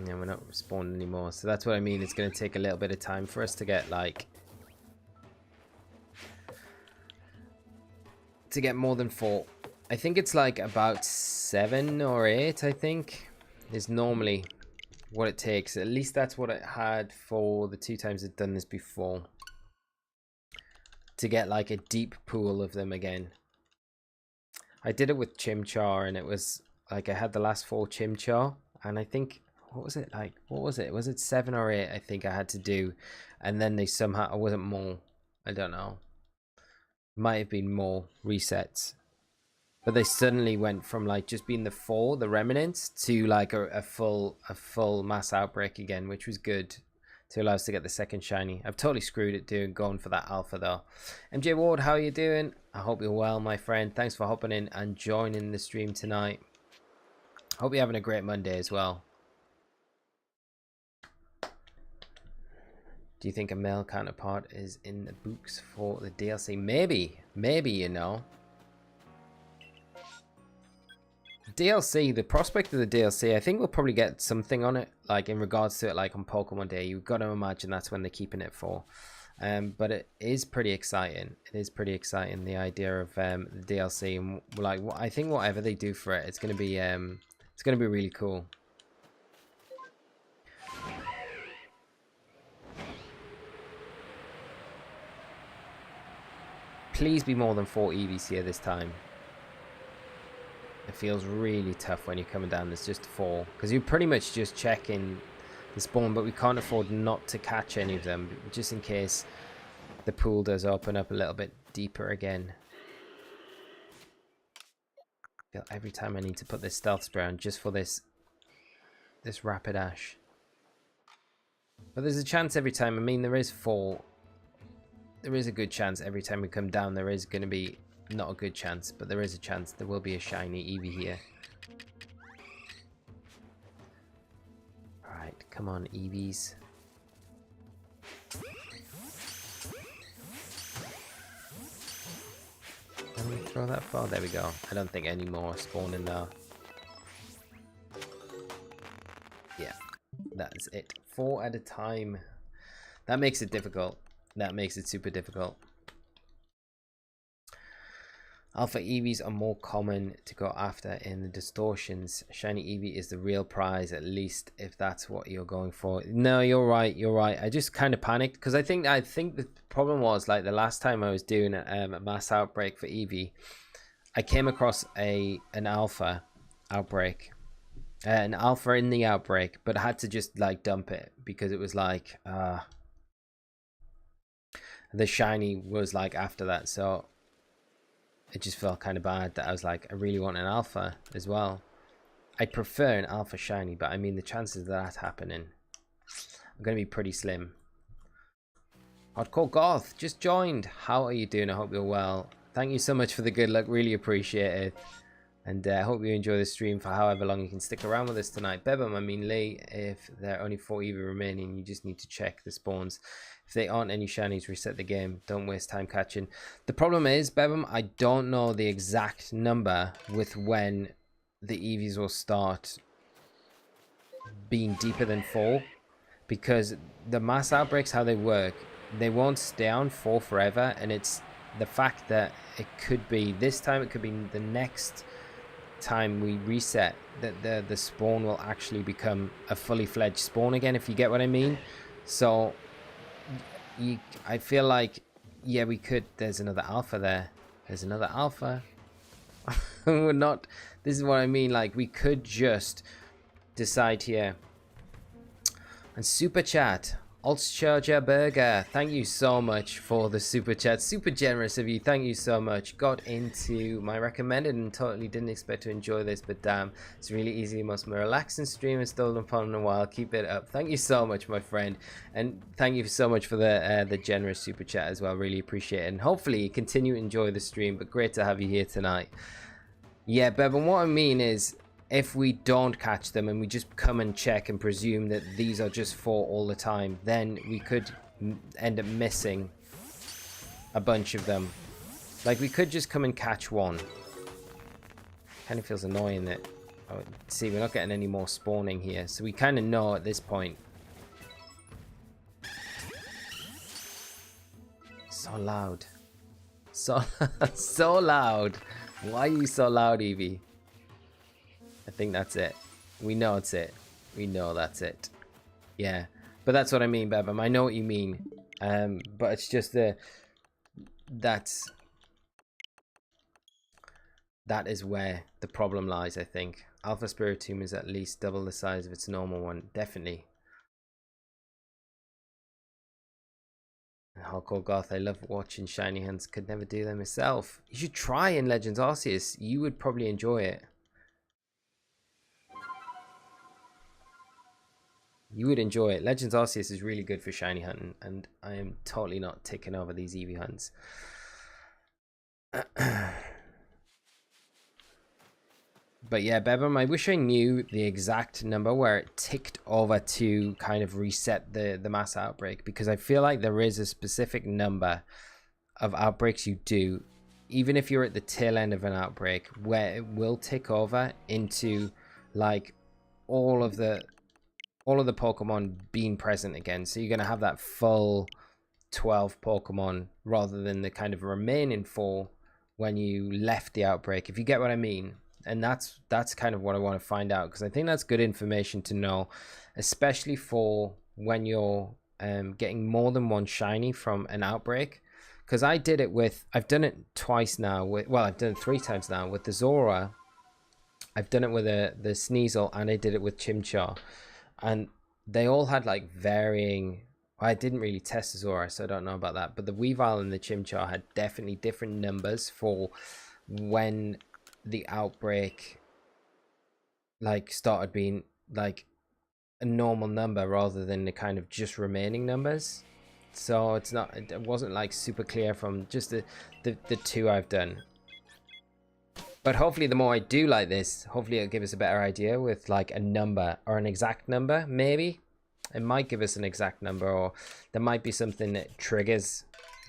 Yeah, we're not spawning anymore. So that's what I mean. It's going to take a little bit of time for us to get like... to get more than 4. I think it's like about 7 or 8, I think, is normally what it takes. At least that's what it had for the 2 times I've done this before. To get like a deep pool of them again. I did it with Chimchar and it was like I had the last 4 Chimchar and I think... what was it like? What was it? Was it 7 or 8? I think I had to do, and then they somehow, or was it more? I don't know. Might have been more resets, but they suddenly went from like just being the 4, the remnants, to like a full mass outbreak again, which was good to allow us to get the second shiny. I've totally screwed it going for that alpha though. MJ Ward, how are you doing? I hope you're well, my friend. Thanks for hopping in and joining the stream tonight. Hope you're having a great Monday as well. Do you think a male counterpart is in the books for the DLC? Maybe, you know. DLC, the prospect of the DLC, I think we'll probably get something on it, like in regards to it, like on Pokemon Day. You've got to imagine that's when they're keeping it for. But it is pretty exciting. It is pretty exciting, the idea of the DLC, and like I think whatever they do for it, it's gonna be really cool. Please be more than 4 Eevees here this time. It feels really tough when you're coming down. There's just 4. Because you're pretty much just checking the spawn. But we can't afford not to catch any of them. Just in case the pool does open up a little bit deeper again. I feel every time I need to put this stealth spray on just for this Rapidash. But there's a chance every time. I mean, there is 4. There is a good chance every time we come down there is going to be, not a good chance, but there is a chance there will be a shiny Eevee here. Alright, come on Eevees. Can we throw that far? There we go. I don't think any more spawn in there. Yeah, that's it. 4 at a time. That makes it difficult. That makes it super difficult. Alpha Eevees are more common to go after in the distortions. Shiny Eevee is the real prize, at least if that's what you're going for. No, you're right. You're right. I just kind of panicked because I think the problem was like the last time I was doing a mass outbreak for Eevee, I came across an alpha outbreak, an alpha in the outbreak, but I had to just like dump it because it was like the shiny was like after that, so it just felt kind of bad that I was like, I really want an alpha as well. I prefer an alpha shiny, but I mean the chances of that happening are going to be pretty slim. Hardcore Goth just joined. How are you doing? I hope you're well. Thank you so much for the good luck, really appreciate it. And I hope you enjoy the stream for however long you can stick around with us tonight. Bebum, I mean Lee, if there are only 4 Eevee remaining, you just need to check the spawns. If they aren't any shinies, reset the game. Don't waste time catching. The problem is, Bebum, I don't know the exact number with when the Eevees will start being deeper than 4. because the mass outbreaks, how they work, they won't stay on for forever, and it's the fact that it could be this time, it could be the next time we reset, that the spawn will actually become a fully fledged spawn again, if you get what I mean. So I feel like, yeah, we could. There's another alpha there. There's another alpha. We're not, this is what I mean, like we could just decide here. And super chat, Altcharger Burger, thank you so much for the super chat. Super generous of you, thank you so much. Got into my recommended and totally didn't expect to enjoy this, but damn, it's really easy, most relaxing stream installed upon in a while. Keep it up. Thank you so much, my friend, and thank you so much for the generous super chat as well. Really appreciate it, and hopefully you continue to enjoy the stream. But great to have you here tonight. Yeah, Bevan, what I mean is, if we don't catch them and we just come and check and presume that these are just for all the time, then we could end up missing a bunch of them. Like, we could just come and catch one. Kind of feels annoying that, oh, see, we're not getting any more spawning here, so we kind of know at this point. So loud. So loud. Why are you so loud, Eevee? I think that's it. We know it's it. We know that's it. Yeah. But that's what I mean, Bebam. I know what you mean. But it's just that is where the problem lies, I think. Alpha Spiritomb is at least double the size of its normal one. Definitely. Hardcore Goth, I love watching shiny hunts. Could never do them myself. You should try in Legends Arceus. You would probably enjoy it. You would enjoy it. Legends Arceus is really good for shiny hunting, and I am totally not taking over these Eevee hunts. But yeah, Bebam, I wish I knew the exact number where it ticked over to kind of reset the mass outbreak, because I feel like there is a specific number of outbreaks you do, even if you're at the tail end of an outbreak, where it will tick over into like all of the Pokemon being present again. So you're going to have that full 12 Pokemon rather than the kind of remaining 4 when you left the outbreak, if you get what I mean. And that's kind of what I want to find out, because I think that's good information to know, especially for when you're getting more than one shiny from an outbreak. Because I did it with, I've done it twice now with, well, I've done it 3 times now with the Zorua. I've done it with the Sneasel, and I did it with Chimchar. And they all had like varying, I didn't really test the Zorua, so I don't know about that, but the Weavile and the Chimchar had definitely different numbers for when the outbreak like started being like a normal number rather than the kind of just remaining numbers. So it wasn't like super clear from just the 2 I've done. But hopefully the more I do like this, hopefully it'll give us a better idea with like a number or an exact number. Maybe it might give us an exact number, or there might be something that triggers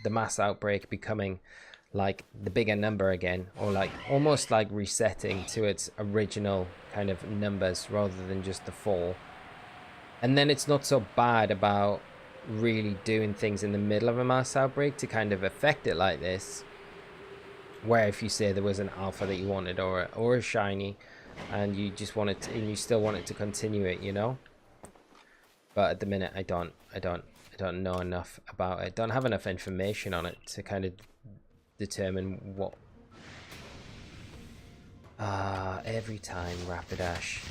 the mass outbreak becoming like the bigger number again, or like almost like resetting to its original kind of numbers rather than just the 4. And then it's not so bad about really doing things in the middle of a mass outbreak to kind of affect it like this, where if you say there was an alpha that you wanted, or a shiny, and you just wanted to, and you still wanted to continue it, you know. But at the minute I don't know enough about it, don't have enough information on it to kind of determine what. Every time Rapidash.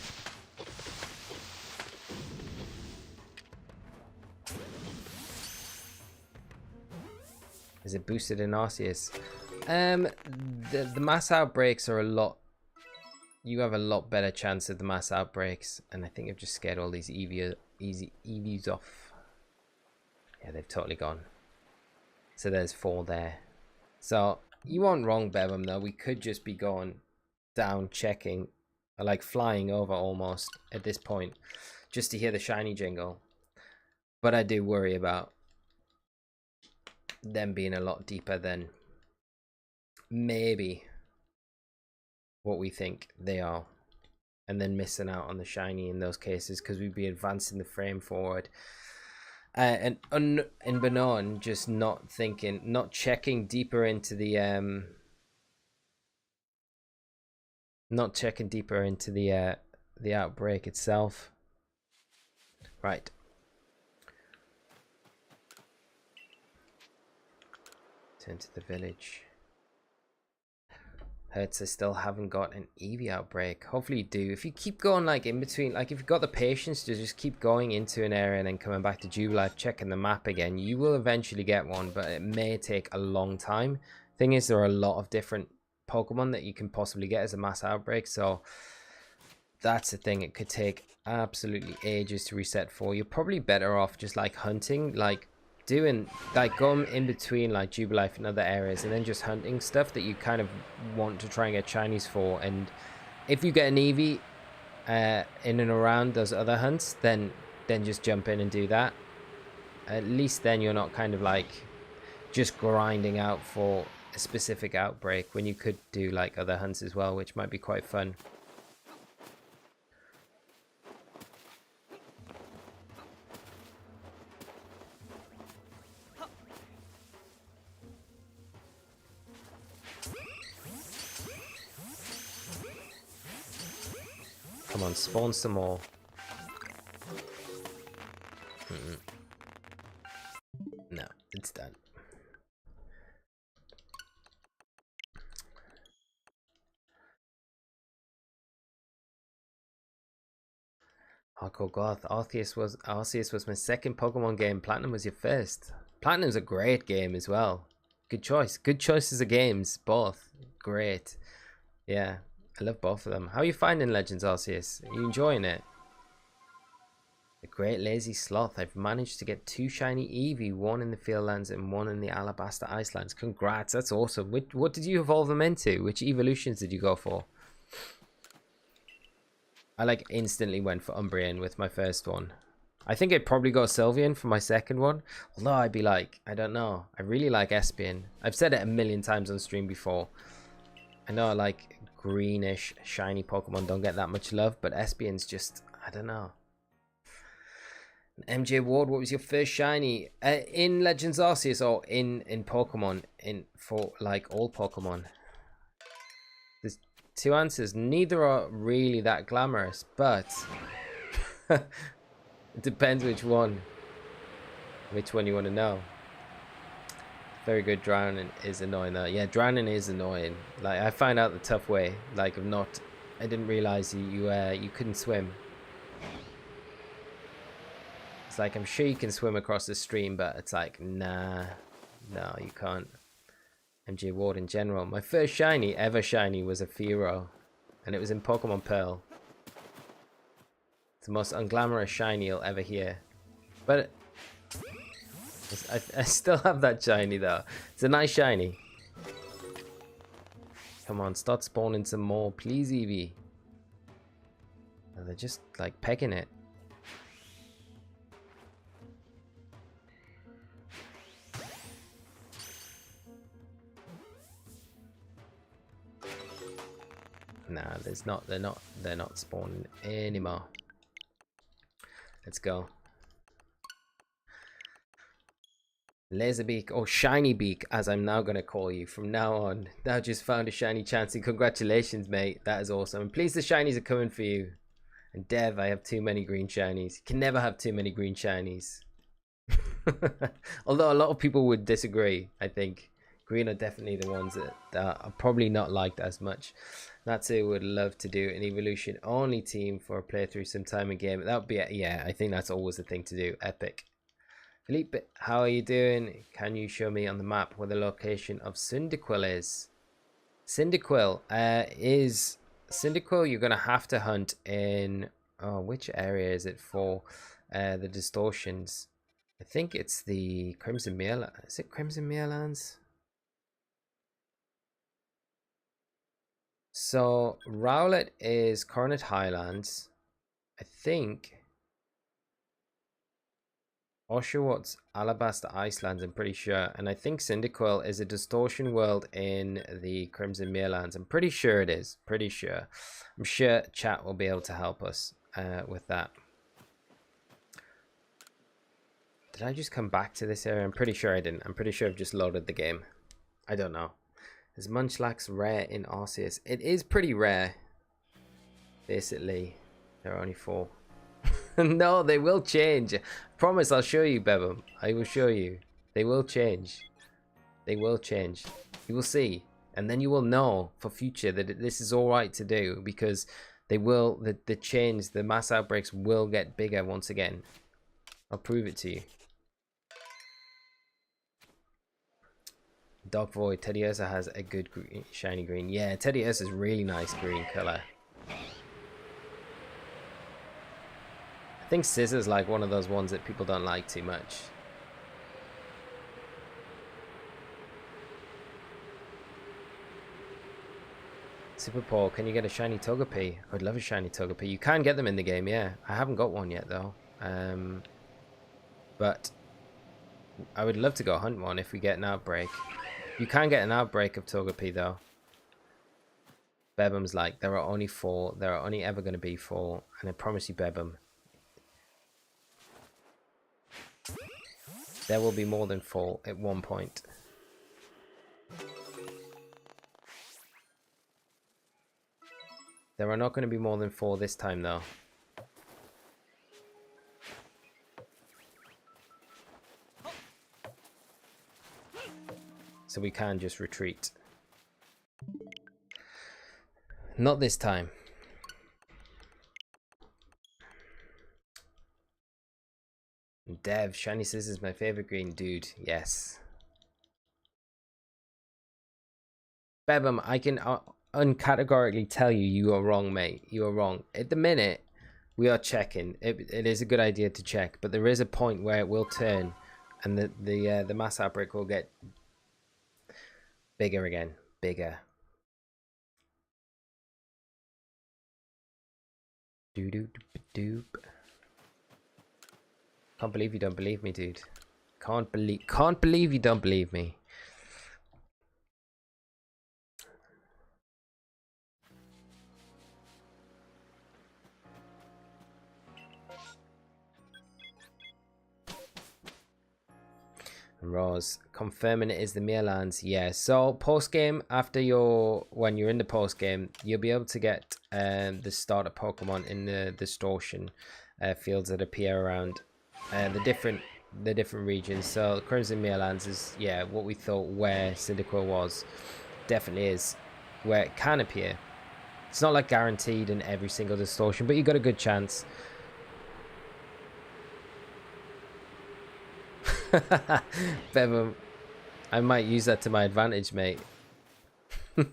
Is it boosted in Arceus? The mass outbreaks are a lot. You have a lot better chance of the mass outbreaks, and I think I've just scared all these Eevees off. Yeah, they've totally gone. So there's 4 there. So you weren't wrong, Bebam, though. We could just be going down, checking, or like flying over almost at this point, just to hear the shiny jingle. But I do worry about them being a lot deeper than maybe what we think they are. and then missing out on the shiny in those cases because we'd be advancing the frame forward. And in Banon, just not checking deeper into the the outbreak itself. Right. Turn to the village. Hurts I still haven't got an Eevee outbreak. Hopefully you do. If you keep going like in between, like if you've got the patience to just keep going into an area and then coming back to Jubilife, checking the map again, you will eventually get one, but it may take a long time. Thing is, there are a lot of different Pokemon that you can possibly get as a mass outbreak, so that's the thing. It could take absolutely ages to reset for. You're probably better off just like hunting, like doing like going in between like Jubilife and other areas and then just hunting stuff that you kind of want to try and get shinies for. And if you get an Eevee in and around those other hunts, then just jump in and do that. At least then you're not kind of like just grinding out for a specific outbreak when you could do like other hunts as well, which might be quite fun. Come on, spawn some more. No, it's done. Hardcore Goth. Arceus was my second Pokemon game. Platinum was your first. Platinum's a great game as well. Good choice. Good choices of games. Both. Great. Yeah. I love both of them. How are you finding Legends Arceus? Are you enjoying it? The Great Lazy Sloth. I've managed to get 2 shiny Eevee, 1 in the Fieldlands and 1 in the Alabaster Icelands. Congrats, that's awesome. What did you evolve them into? Which evolutions did you go for? I like instantly went for Umbreon with my first one. I think I'd probably go Sylveon for my second one. Although I'd be like, I don't know. I really like Espeon. I've said it a million times on stream before. I know I like greenish, shiny Pokemon don't get that much love, but Espeon's just, I don't know. MJ Ward, what was your first shiny? In Legends Arceus or in Pokemon? For like all Pokemon? There's 2 answers. Neither are really that glamorous, but it depends which one you want to know. Very good. Drowning is annoying though. Yeah, drowning is annoying. Like I found out the tough way. Like I didn't realize you couldn't swim. It's like, I'm sure you can swim across the stream, but it's like, nah, no, you can't. MJ Ward in general. My first shiny, ever shiny, was a Fearow, and it was in Pokemon Pearl. It's the most unglamorous shiny you'll ever hear. But I still have that shiny though. It's a nice shiny. Come on, start spawning some more, please, Eevee. Oh, they're just like pecking it. Nah, they're not spawning anymore. Let's go. Laserbeak, or Shiny Beak, as I'm now going to call you from now on. Now just found a shiny Chansey. Congratulations, mate. That is awesome. I'm pleased the shinies are coming for you. And Dev, I have too many green shinies. You can never have too many green shinies. Although a lot of people would disagree, I think. Green are definitely the ones that are probably not liked as much. Natsu would love to do an evolution only team for a playthrough sometime in game. That would be, yeah, I think that's always the thing to do. Epic. Felipe, how are you doing? Can you show me on the map where the location of Cyndaquil is? Cyndaquil you're gonna have to hunt in, oh, which area is it for the distortions? I think it's the Crimson Mere. Is it Crimson Merelands? So Rowlet is Coronet Highlands, I think. Oshawott, Alabaster Icelands, I'm pretty sure. And I think Cyndaquil is a distortion world in the Crimson Merelands. I'm pretty sure it is. Pretty sure. I'm sure chat will be able to help us with that. Did I just come back to this area? I'm pretty sure I didn't. I'm pretty sure I've just loaded the game. I don't know. Is Munchlax rare in Arceus? It is pretty rare. Basically, there are only 4. No, they will change. Promise, I'll show you, Bebum. I will show you. They will change. They will change. You will see. And then you will know for future that this is alright to do, because they will, the change, the mass outbreaks will get bigger once again. I'll prove it to you. Dark Void, Teddiursa has a good green, shiny green. Yeah, Teddiursa is really nice green color. I think Scissor's like one of those ones that people don't like too much. Super Paul, can you get a shiny Togepi? I would love a shiny Togepi. You can get them in the game, yeah. I haven't got one yet though. But I would love to go hunt one if we get an outbreak. You can get an outbreak of Togepi though. Bebum's like, there are only 4. There are only ever going to be 4. And I promise you, Bebum, there will be more than 4 at one point. There are not going to be more than 4 this time though. So we can just retreat. Not this time. Dev, shiny scissors is my favorite green. Dude, yes. Bebum, I can uncategorically tell you, you are wrong, mate. You are wrong. At the minute, we are checking. It is a good idea to check, but there is a point where it will turn, and the mass outbreak will get bigger again. Bigger. Doop. Can't believe you don't believe me, dude. Can't believe you don't believe me. Rose, confirming it is the Merelands. Yeah, so post game, when you're in the post game, you'll be able to get the starter Pokemon in the distortion fields that appear around the different regions. So Crimson Merelands is, yeah, what we thought where Cyndaquil was. Definitely is where it can appear. It's not like guaranteed in every single distortion, but you got a good chance. Bevum, I might use that to my advantage, mate. I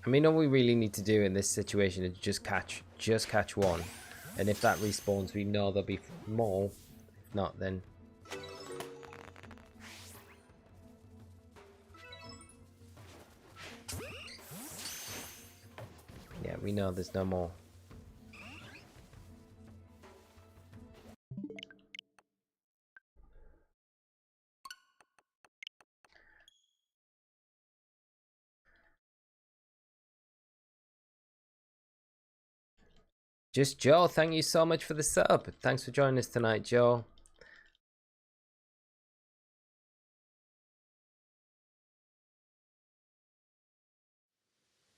mean, all we really need to do in this situation is just catch one, and if that respawns, we know there'll be more. If not, then yeah, we know there's no more. Just Joe, thank you so much for the sub. Thanks for joining us tonight, Joe.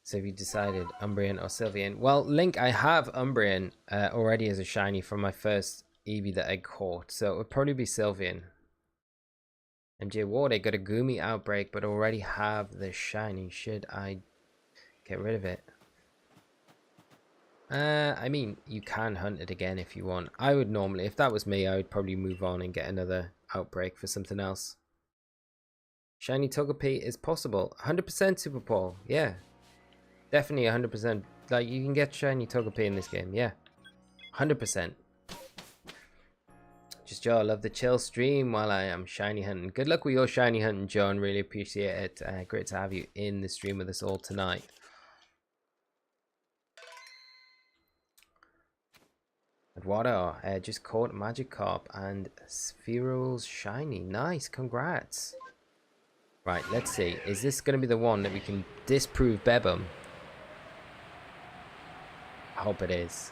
So have you decided Umbreon or Sylveon? Well, Link, I have Umbreon already as a shiny from my first Eevee that I caught, so it would probably be Sylveon. MJ Ward, I got a Goomy Outbreak, but already have the shiny. Should I get rid of it? I mean, you can hunt it again if you want. I would normally, if that was me, I would probably move on and get another Outbreak for something else. Shiny Togepi is possible. 100% Super Paul, yeah. Definitely 100%. Like, you can get shiny Togepi in this game, yeah. 100%. Just Joe, I love the chill stream while I am shiny hunting. Good luck with your shiny hunting, John. Really appreciate it. Great to have you in the stream with us all tonight. Eduardo, just caught Magikarp and Spherul's shiny. Nice, congrats. Right, let's see. Is this going to be the one that we can disprove Bebum? I hope it is.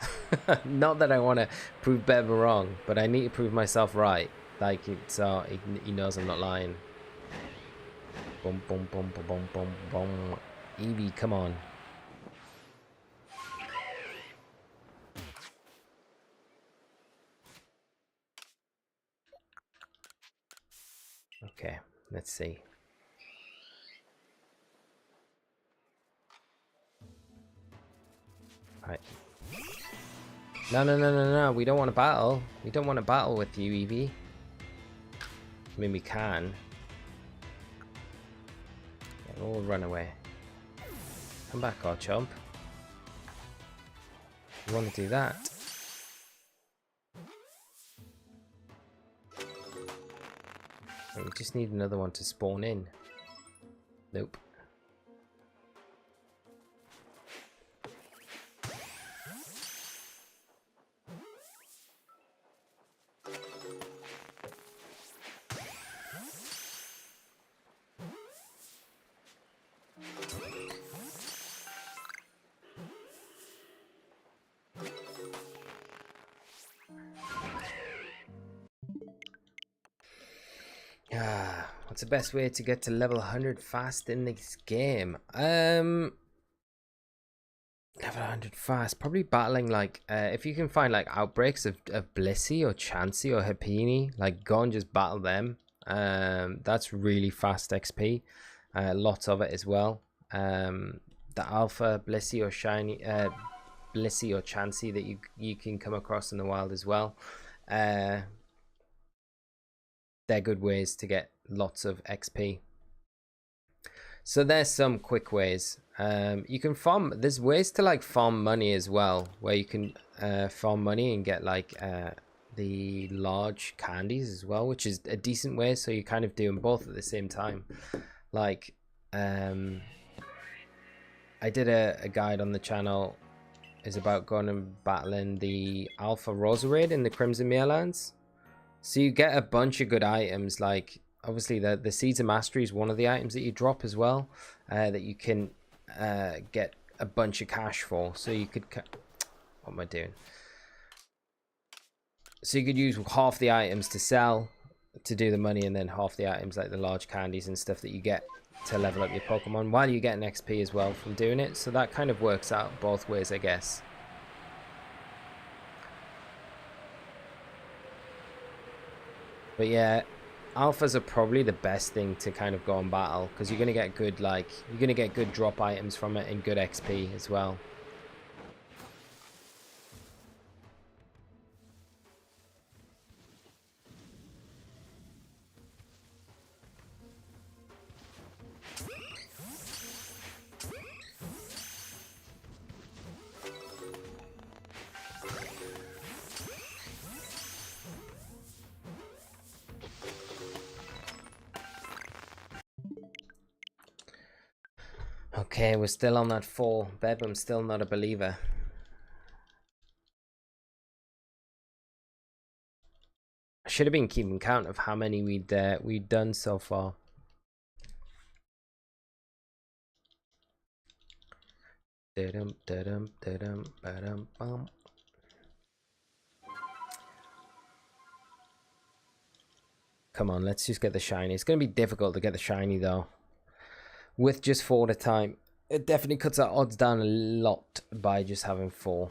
Not that I want to prove Bebum wrong, but I need to prove myself right. Like, so he knows I'm not lying. Boom, boom, boom, boom, boom, boom, boom. Eevee, come on. Okay, let's see. Right. No, no, no, no, no. We don't want to battle. We don't want to battle with you, Eevee. I mean, we can. Yeah, we'll run away. Come back, Garchomp. We want to do that. We just need another one to spawn in. Nope. What's the best way to get to level 100 fast in this game? Level 100 fast. Probably battling like, if you can find like outbreaks of Blissey or Chansey or Happiny, like go and just battle them. That's really fast XP. Lots of it as well. The alpha Blissey or shiny, Blissey or Chansey that you can come across in the wild as well. They're good ways to get lots of XP. So there's some quick ways. You can farm. There's ways to like farm money as well, where you can farm money and get like the large candies as well, which is a decent way. So you're kind of doing both at the same time. Like I did a guide on the channel is about going and battling the Alpha Roserade in the Crimson Merelands. So you get a bunch of good items, like obviously the Seeds of Mastery is one of the items that you drop as well, that you can get a bunch of cash for. So you could, what am I doing? So you could use half the items to sell to do the money, and then half the items like the large candies and stuff that you get to level up your Pokemon while you get an XP as well from doing it. So that kind of works out both ways, I guess. But yeah, alphas are probably the best thing to kind of go and battle, because you're going to get good, like, you're going to get good drop items from it and good XP as well. Okay, we're still on that 4. Bebum's still not a believer. I should have been keeping count of how many we'd done so far. Come on, let's just get the shiny. It's going to be difficult to get the shiny though. With just 4 at a time, it definitely cuts our odds down a lot by just having 4.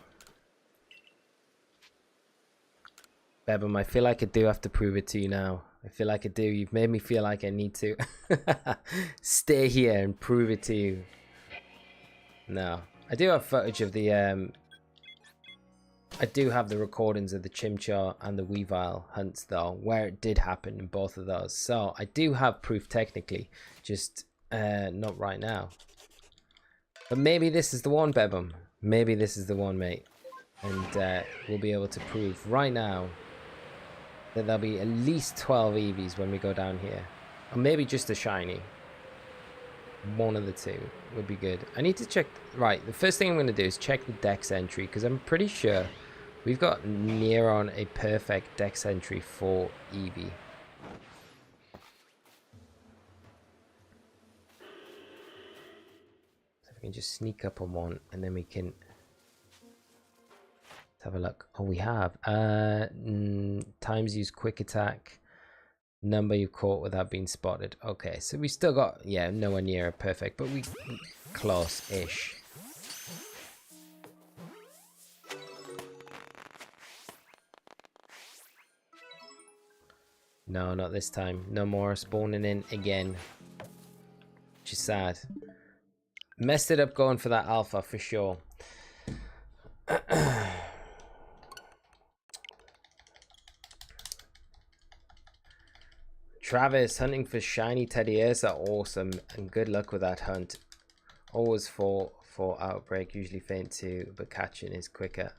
Bebum, I feel like I do have to prove it to you now. I feel like I do. You've made me feel like I need to stay here and prove it to you. No, I do have footage of the I do have the recordings of the Chimchar and the Weavile hunts though, where it did happen in both of those. So I do have proof technically, just not right now. But maybe this is the one, Bebum. Maybe this is the one, mate. And we'll be able to prove right now that there'll be at least 12 Eevees when we go down here. Or maybe just a shiny. One of the two would be good. I need to check. Right, the first thing I'm going to do is check the Dex entry, because I'm pretty sure We've got near on a perfect dex entry for Eevee. So we can just sneak up on one, and then we can... Let's have a look. Oh, we have. Times use quick attack. Number you caught without being spotted. Okay, so we still got, yeah, nowhere near a perfect, but we close-ish. No, not this time. No more spawning in again. Which is sad. Messed it up going for that alpha for sure. Travis, hunting for shiny teddy bears are awesome, and good luck with that hunt. Always for Outbreak, usually faint too, but catching is quicker.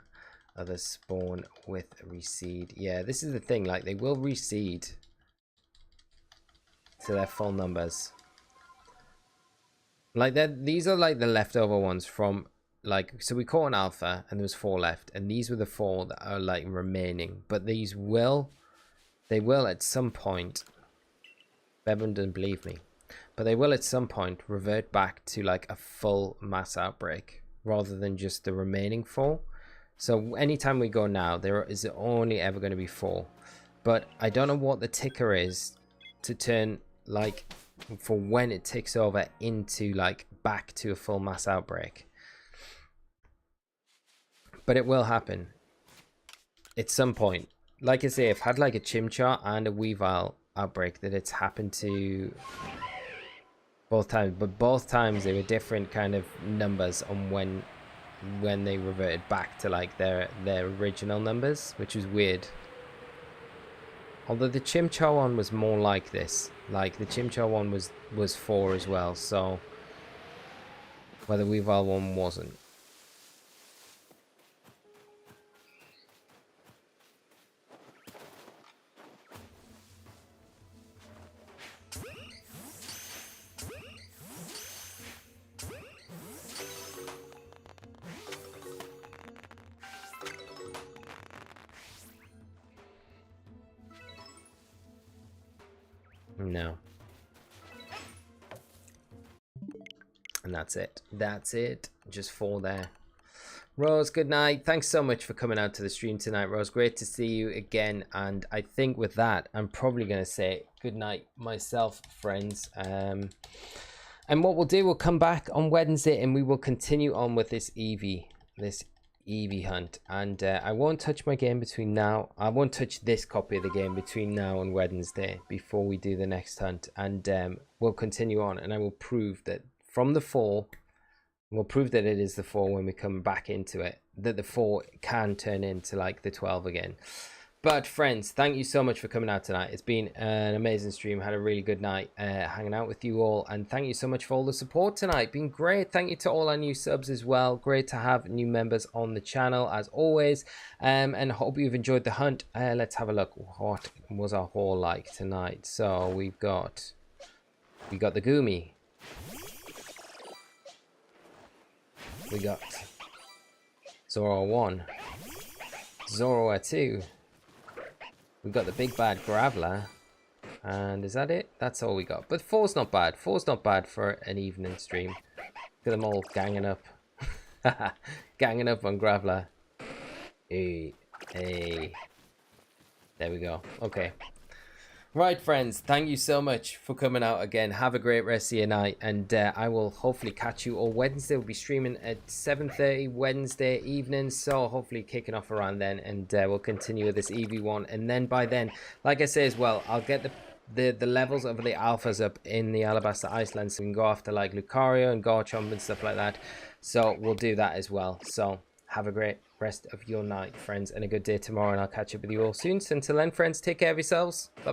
Others spawn with reseed. Yeah, this is the thing, like they will reseed to their full numbers. Like these are like the leftover ones from, like, so we caught an alpha and there was 4 left, and these were the 4 that are like remaining, but these will, they will at some point, Bevan doesn't believe me, but they will at some point revert back to like a full mass outbreak rather than just the remaining 4. So anytime we go now, there is only ever going to be 4, but I don't know what the ticker is to turn, like, for when it ticks over into like back to a full mass outbreak. But it will happen at some point. Like I say, I've had like a Chimchar and a Weavile outbreak that it's happened to both times, but both times they were different kind of numbers on when they reverted back to like their original numbers, which was weird. Although the Chimchar one was more like this, like the Chimchar one was 4 as well, so where the Weavile one wasn't. No. And that's it. That's it. Just 4 there. Rose, good night. Thanks so much for coming out to the stream tonight, Rose. Great to see you again. And I think with that, I'm probably going to say good night myself, friends. And what we'll do, we'll come back on Wednesday and we will continue on with this Eevee hunt. And I won't touch my game between now. I won't touch this copy of the game between now and Wednesday before we do the next hunt. And we'll continue on, and I will prove that from the 4, we'll prove that it is the 4 when we come back into it, that the 4 can turn into like the 12 again. But friends, thank you so much for coming out tonight. It's been an amazing stream. Had a really good night hanging out with you all, and thank you so much for all the support tonight. Been great. Thank you to all our new subs as well. Great to have new members on the channel as always, and hope you've enjoyed the hunt. Let's have a look. What was our haul like tonight? So we got the Goomy, we got Zorua 1, Zorua 2. We've got the big bad Graveler, and is that it? That's all we got. But 4's not bad. 4's not bad for an evening stream. Look at them all ganging up. Ganging up on Graveler. Hey. There we go. Okay. Right, friends. Thank you so much for coming out again. Have a great rest of your night, and I will hopefully catch you all Wednesday. We'll be streaming at 7:30 Wednesday evening, so hopefully kicking off around then, and we'll continue with this Eevee one. And then by then, like I say as well, I'll get the levels of the alphas up in the Alabaster Iceland, so we can go after like Lucario and Garchomp and stuff like that. So we'll do that as well. So have a great rest of your night, friends, and a good day tomorrow, and I'll catch up with you all soon. So until then, friends, take care of yourselves. Bye.